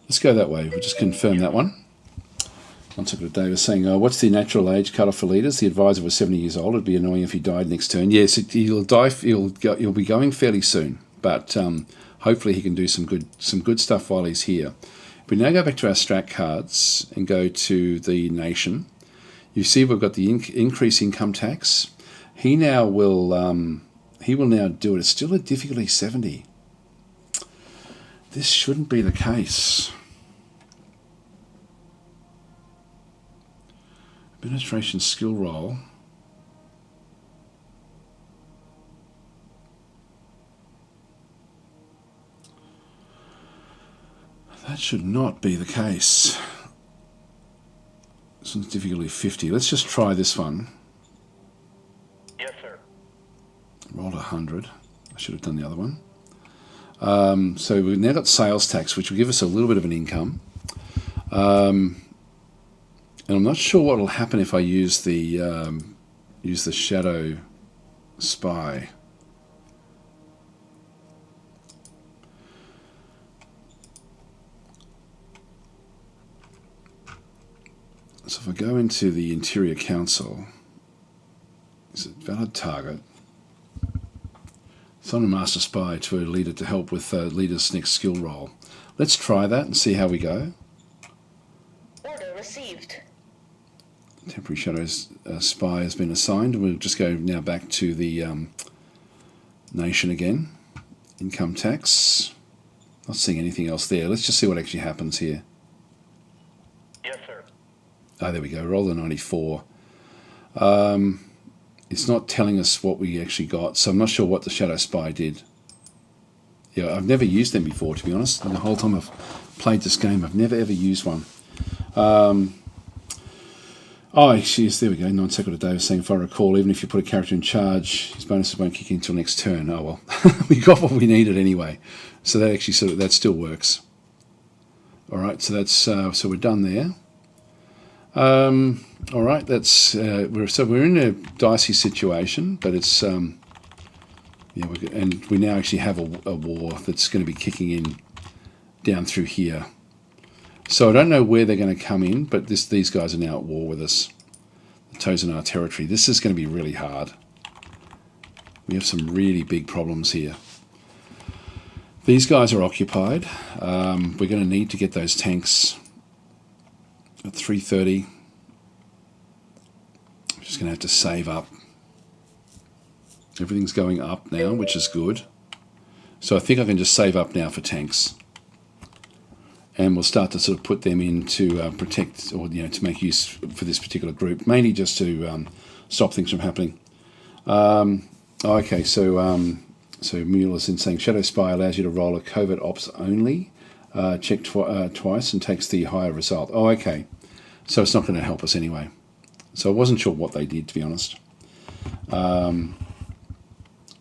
Let's go that way. We'll just confirm that one. One second, Dave was saying, what's the natural age cutoff for leaders? The advisor was 70 years old. It'd be annoying if he died next turn. Yes, he'll die. He'll be going fairly soon, but hopefully he can do some good stuff while he's here. If we now go back to our strat cards and go to the nation, you see we've got the increase income tax. He will now do it. It's still a difficulty 70. This shouldn't be the case. Administration skill roll. That should not be the case. This one's difficulty 50. Let's just try this one. Yes, sir. Rolled 100. I should have done the other one. So we've now got sales tax, which will give us a little bit of an income. And I'm not sure what will happen if I use the shadow spy. So if I go into the Interior Council, is it valid target? Assign a master spy to a leader to help with leader's next skill roll. Let's try that and see how we go. Order received. Temporary shadow spy has been assigned. We'll just go now back to the nation again. Income tax. Not seeing anything else there. Let's just see what actually happens here. Yes, sir. Ah, there we go. Roll the 94. It's not telling us what we actually got, so I'm not sure what the shadow spy did. Yeah, I've never used them before, to be honest. And the whole time I've played this game, I've never ever used one. Oh, yes, there we go. 9 seconds a day was saying, if I recall, even if you put a character in charge, his bonuses won't kick in until next turn. Oh well, we got what we needed anyway. So that actually that still works. All right, so that's so we're done there. All right, that's we're in a dicey situation, but it's yeah, and we now actually have a war that's going to be kicking in down through here. So I don't know where they're going to come in, but these guys are now at war with us. The toes in our territory. This is going to be really hard. We have some really big problems here. These guys are occupied. We're going to need to get those tanks at 3:30. I'm just going to have to save up. Everything's going up now, which is good. So I think I can just save up now for tanks. And we'll start to sort of put them in to protect, or to make use for this particular group, mainly just to stop things from happening. Okay, so Mueller's in saying Shadow Spy allows you to roll a covert ops only, check twice and takes the higher result. Oh, okay. So it's not going to help us anyway. So I wasn't sure what they did, to be honest.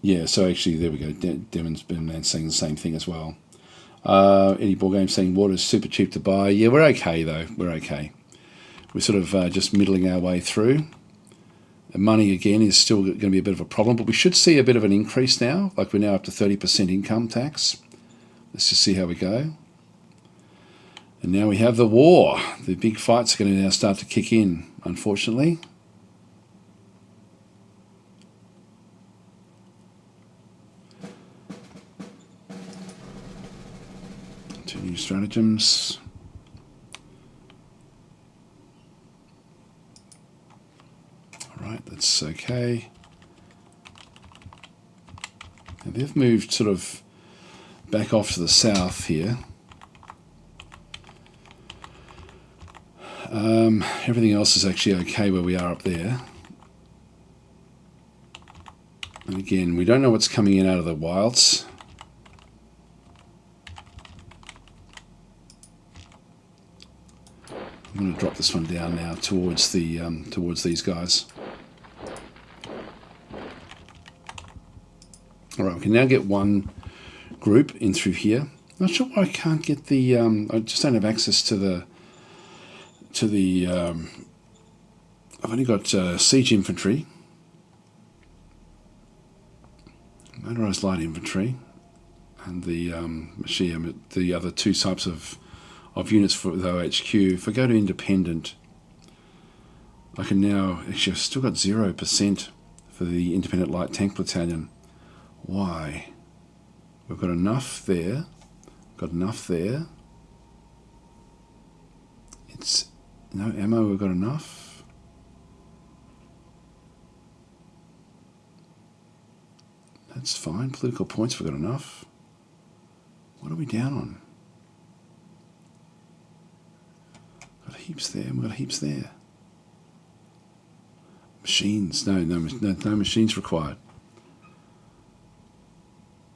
Yeah, so actually, there we go. Demon's been saying the same thing as well. Eddie Ballgame saying water's super cheap to buy. Yeah, we're okay, though. We're okay. We're sort of just middling our way through. And money, again, is still going to be a bit of a problem, but we should see a bit of an increase now. Like we're now up to 30% income tax. Let's just see how we go. And now we have the war. The big fights are going to now start to kick in, unfortunately. Two new stratagems. All right, that's okay. Now they've moved sort of back off to the south here. Everything else is actually okay where we are up there. And again, we don't know what's coming in out of the wilds. I'm going to drop this one down now towards the towards these guys. All right, we can now get one group in through here. Not sure why I can't get the. I just don't have access to the. I've only got siege infantry, motorized light infantry, and the the other two types of units for the OHQ. If I go to independent, I can now actually I've still got 0% for the independent light tank battalion. Why? We've got enough there. Got enough there. It's no ammo. We've got enough. That's fine. Political points. We've got enough. What are we down on? Got heaps there. We've got heaps there. Machines. No machines required.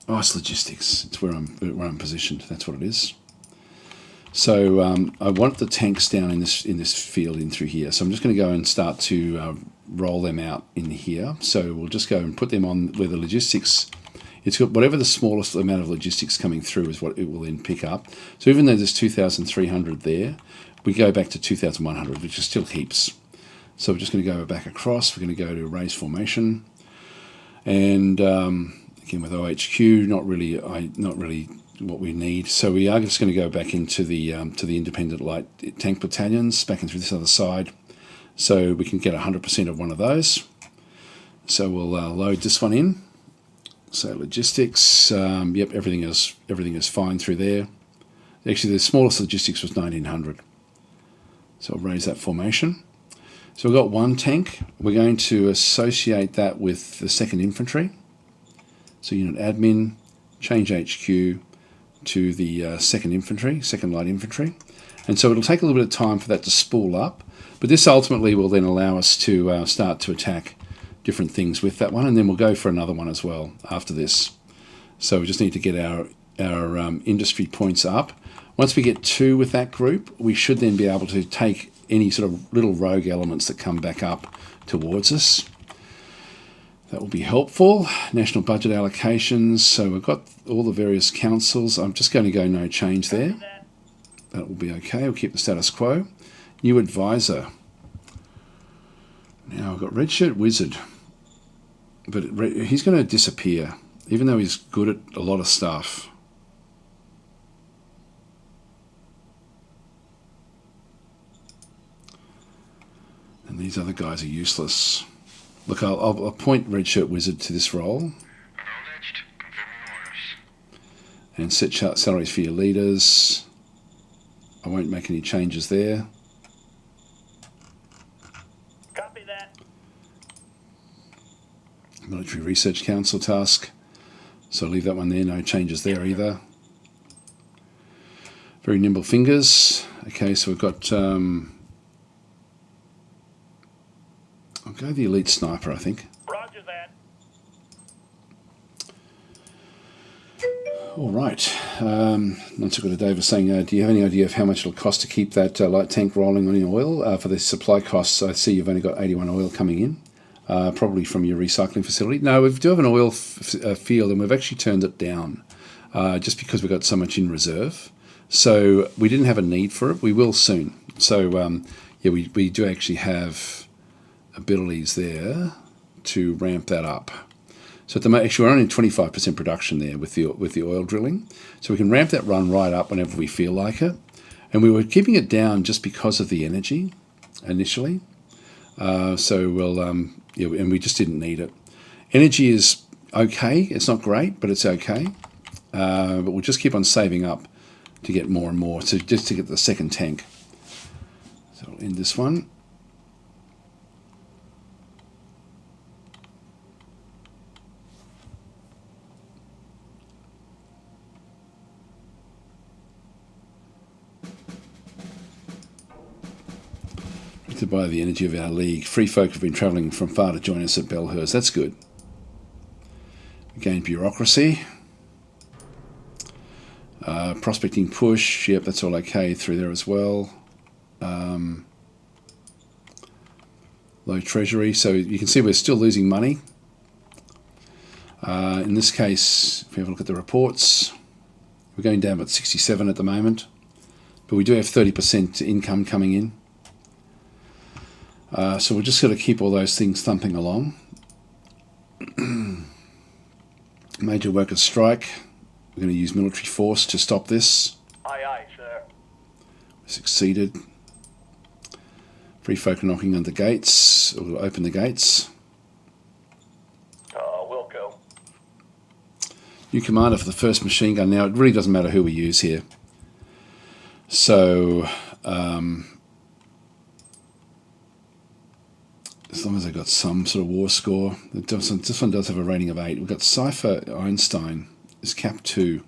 Oh, it's logistics. It's where I'm positioned. That's what it is. So I want the tanks down in this field in through here. So I'm just going to go and start to roll them out in here. So we'll just go and put them on where the logistics. It's got whatever the smallest amount of logistics coming through is what it will then pick up. So even though there's 2,300 there, we go back to 2,100, which is still heaps. So we're just going to go back across. We're going to go to raise formation, and again with OHQ, not really what we need. So we are just going to go back into the independent light tank battalions, back into this other side, so we can get 100% of one of those. So we'll load this one in. So logistics, yep, everything is fine through there. Actually, the smallest logistics was 1900. So I'll raise that formation. So we've got one tank. We're going to associate that with the 2nd Infantry. So unit admin, change HQ to the 2nd Infantry, 2nd Light Infantry. And so it'll take a little bit of time for that to spool up, but this ultimately will then allow us to start to attack different things with that one, and then we'll go for another one as well after this. So we just need to get our industry points up. Once we get 2 with that group, we should then be able to take any sort of little rogue elements that come back up towards us. That will be helpful. National budget allocations. So we've got all the various councils. I'm just going to go no change there. That will be okay. We'll keep the status quo. New advisor. Now I've got Red Shirt Wizard. But he's going to disappear, even though he's good at a lot of stuff. And these other guys are useless. Look, I'll appoint Red Shirt Wizard to this role. And set salaries for your leaders. I won't make any changes there. Copy that. Military Research Council task. So leave that one there, no changes there either. Very nimble fingers. Okay, so we've got... I'll go the elite sniper, I think. Roger that. All right. Once I got a Dave was saying, do you have any idea of how much it'll cost to keep that light tank rolling on in oil? For the supply costs, I see you've only got 81 oil coming in, probably from your recycling facility. No, we do have an oil field, and we've actually turned it down just because we've got so much in reserve. So we didn't have a need for it. We will soon. So, yeah, we do actually have abilities there to ramp that up. So at the moment, actually, we're only 25% production there with the oil drilling. So we can ramp that run right up whenever we feel like it. And we were keeping it down just because of the energy initially. So we'll, yeah, and we just didn't need it. Energy is okay. It's not great, but it's okay. But we'll just keep on saving up to get more and more. So just to get the 2nd tank. So I'll end this one. By the energy of our league. Free folk have been travelling from far to join us at Belhurst. That's good. Again, bureaucracy. Prospecting push. Yep, that's all okay through there as well. Low treasury. So you can see we're still losing money. In this case, if we have a look at the reports, we're going down about 67 at the moment. But we do have 30% income coming in. So we're just going to keep all those things thumping along. Major workers' strike. We're going to use military force to stop this. Aye, aye, sir. Succeeded. Free folk are knocking on the gates. We'll open the gates. We'll go. New commander for the 1st machine gun. Now, it really doesn't matter who we use here. So... as long as I got some sort of war score. This one does have a rating of 8. We've got Cypher Einstein is cap 2.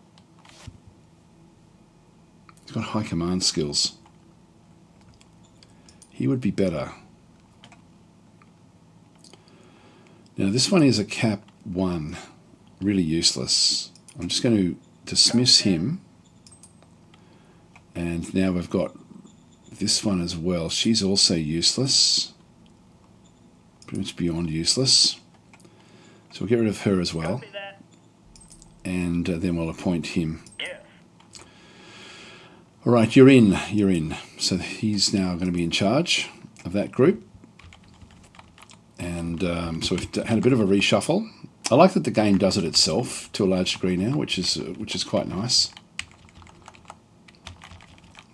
He's got high command skills. He would be better. Now this one is a cap 1. Really useless. I'm just going to dismiss him. And now we've got this one as well. She's also useless. Pretty much beyond useless. So we'll get rid of her as well. And then we'll appoint him. Yes. All right, you're in. You're in. So he's now going to be in charge of that group. And so we've had a bit of a reshuffle. I like that the game does it itself to a large degree now, which is quite nice.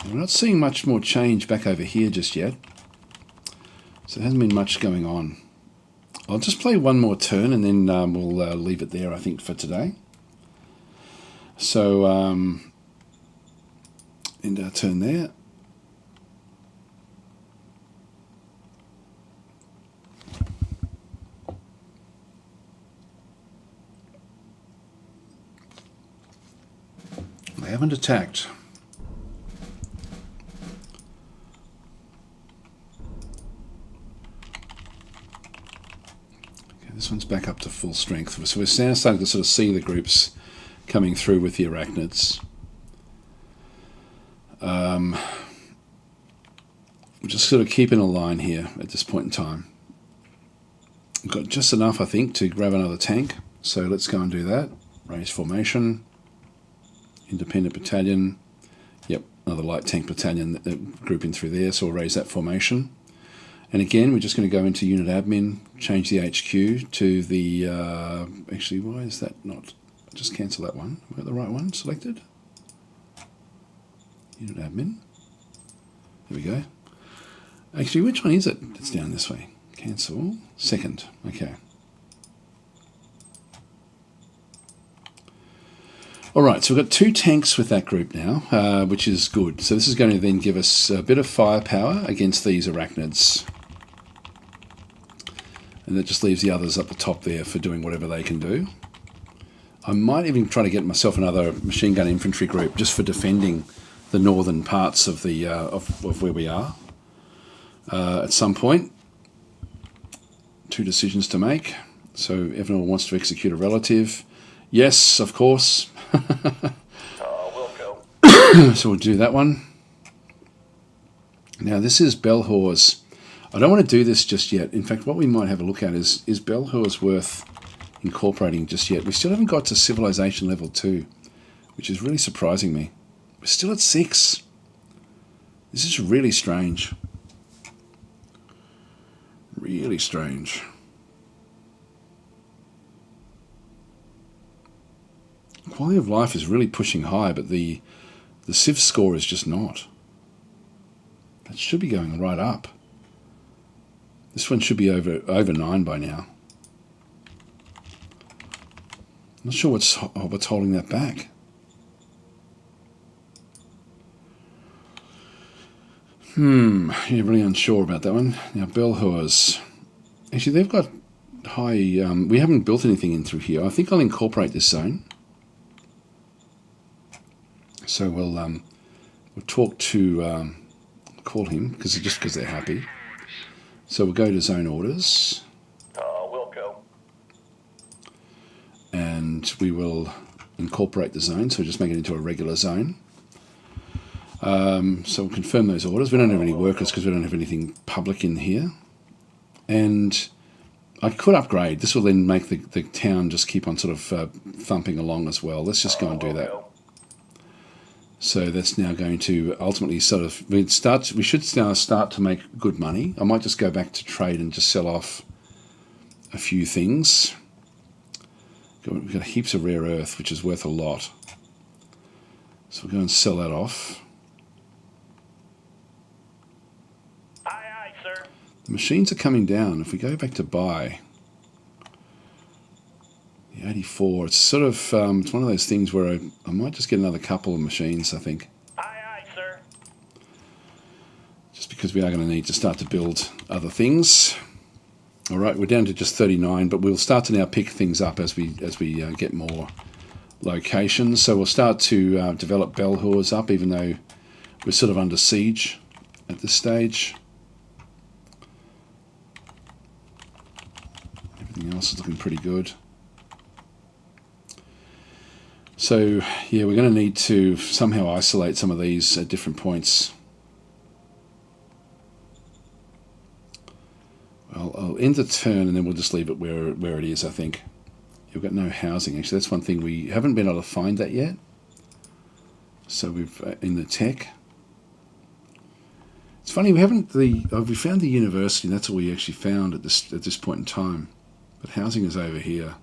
We're not seeing much more change back over here just yet. So there hasn't been much going on. I'll just play one more turn and then we'll leave it there, I think, for today. So, end our turn there. They haven't attacked. Okay, this one's back up to full strength. So we're now starting to sort of see the groups coming through with the arachnids. We're just sort of keeping a line here at this point in time. We've got just enough, I think, to grab another tank. So let's go and do that. Raise formation. Independent battalion. Yep, another light tank battalion grouping through there. So we'll raise that formation. And again, we're just going to go into unit admin, change the HQ to the... actually, why is that not... Just cancel that one. We've got the right one selected. Unit admin. There we go. Actually, which one is it? It's down this way. Cancel. Second. Okay. Alright, so we've got 2 tanks with that group now, which is good. So this is going to then give us a bit of firepower against these arachnids. And that just leaves the others up the top there for doing whatever they can do. I might even try to get myself another machine gun infantry group just for defending the northern parts of the of where we are at some point. 2 decisions to make. So everyone wants to execute a relative. Yes, of course. We'll go. So we'll do that one. Now this is Belhor's. I don't want to do this just yet. In fact, what we might have a look at is Belhor's worth incorporating just yet. We still haven't got to civilization level 2, which is really surprising me. We're still at 6. This is really strange. Really strange. Quality of life is really pushing high, but the Civ score is just not. That should be going right up. This one should be over 9 by now. Not sure what's holding that back. Yeah, really unsure about that one. Now, Belhor's. Actually, they've got high... we haven't built anything in through here. I think I'll incorporate this zone. So we'll talk to... call him, because they're happy. So we'll go to zone orders. We'll go. And we will incorporate the zone, so just make it into a regular zone. So we'll confirm those orders. We don't have any workers because we don't have anything public in here. And I could upgrade. This will then make the town just keep on sort of thumping along as well. Let's just go and do that. So that's now going to ultimately sort of... We should now start to make good money. I might just go back to trade and just sell off a few things. We've got heaps of rare earth, which is worth a lot. So we'll go and sell that off. Aye, aye, sir. The machines are coming down. If we go back to buy, the 84, it's sort of, it's one of those things where I might just get another couple of machines, I think. Aye, aye, sir. Just because we are going to need to start to build other things. All right, we're down to just 39, but we'll start to now pick things up as we get more locations. So we'll start to develop Belhor's up, even though we're sort of under siege at this stage. Everything else is looking pretty good. So yeah, we're going to need to somehow isolate some of these at different points. Well, I'll end the turn and then we'll just leave it where it is, I think. You've got no housing. Actually, that's one thing we haven't been able to find that yet. So we've in the tech. It's funny, we haven't we found the university, and that's all we actually found at this point in time. But housing is over here.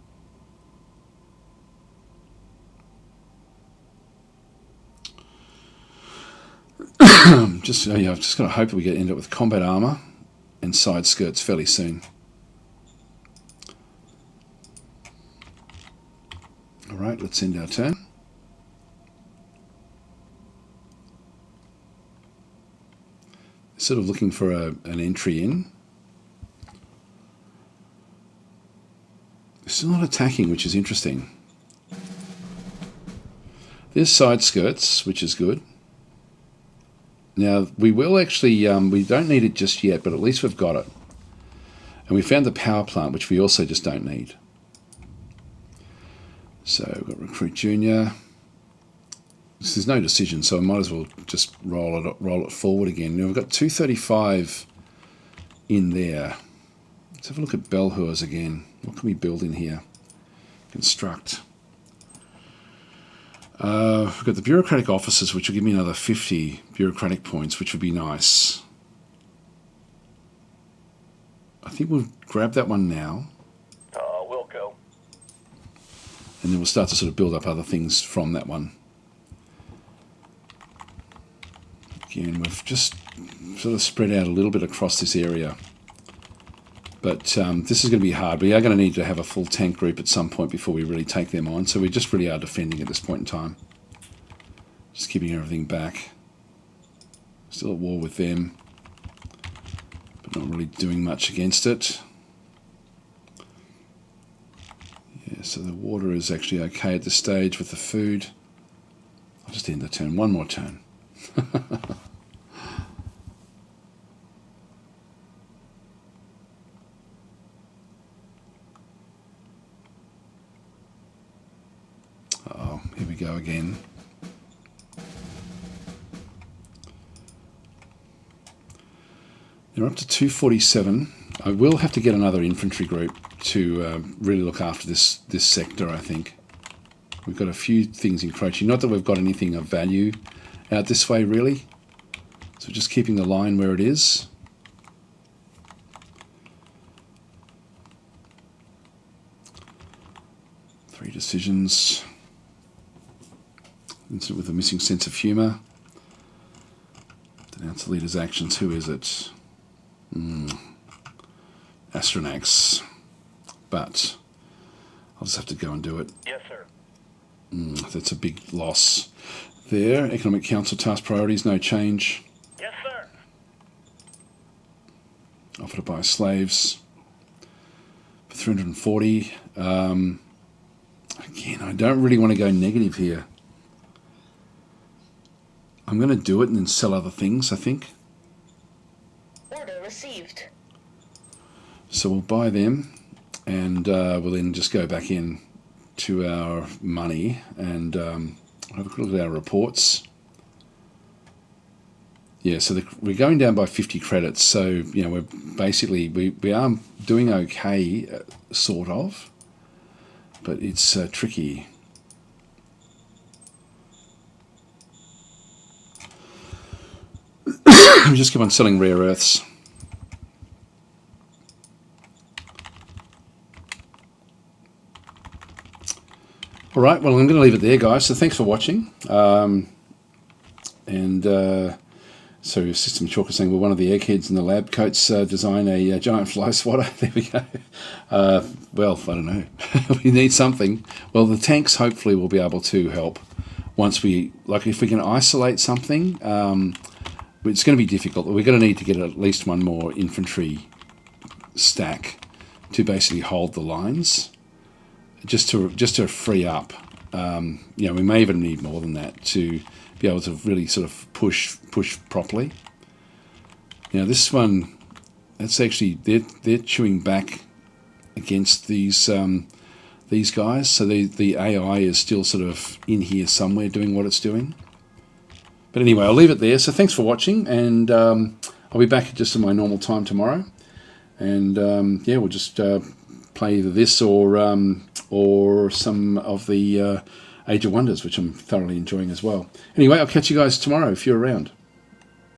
I've just got to hope that we end up with combat armor and side skirts fairly soon. All right, let's end our turn. Sort of looking for an entry in. Still not attacking, which is interesting. There's side skirts, which is good. Now, we will actually, we don't need it just yet, but at least we've got it. And we found the power plant, which we also just don't need. So we've got Recruit Junior. There's no decision, so I might as well just roll it forward again. Now we've got 235 in there. Let's have a look at Belhurs again. What can we build in here? Construct. We've got the bureaucratic offices, which will give me another 50 bureaucratic points, which would be nice. I think we'll grab that one now. Wilco. And then we'll start to sort of build up other things from that one. Again, we've just sort of spread out a little bit across this area. But this is going to be hard. We are going to need to have a full tank group at some point before we really take them on. So we just really are defending at this point in time. Just keeping everything back. Still at war with them. But not really doing much against it. Yeah, so the water is actually okay at this stage with the food. I'll just end the turn. One more turn. Oh, here we go again. They're up to 247. I will have to get another infantry group to really look after this sector, I think. We've got a few things encroaching. Not that we've got anything of value out this way, really. So just keeping the line where it is. Three decisions. Incident with a missing sense of humour. Denounce the leader's actions. Who is it? Astronax. But I'll just have to go and do it. Yes, sir. That's a big loss there. Economic Council task priorities, no change. Yes, sir. Offer to buy slaves for 340. Again, I don't really want to go negative here. I'm going to do it and then sell other things, I think. Order received. So we'll buy them, and we'll then just go back in to our money and have a quick look at our reports. Yeah, so we're going down by 50 credits. So, you know, we're basically, we are doing okay, sort of, but it's tricky. We just keep on selling rare earths. All right, well, I'm going to leave it there, guys. So thanks for watching. So System Chalk is saying, well, one of the eggheads in the lab coats design a giant fly swatter. There we go. Well, I don't know. We need something. Well, the tanks hopefully will be able to help once we, like if we can isolate something, it's going to be difficult. We're going to need to get at least one more infantry stack to basically hold the lines, just to free up. You know, we may even need more than that to be able to really sort of push properly. Now this one, that's actually they're chewing back against these guys. So the AI is still sort of in here somewhere doing what it's doing. But anyway, I'll leave it there. So thanks for watching, and I'll be back just at my normal time tomorrow. And yeah, we'll just play either this or some of the Age of Wonders, which I'm thoroughly enjoying as well. Anyway, I'll catch you guys tomorrow if you're around.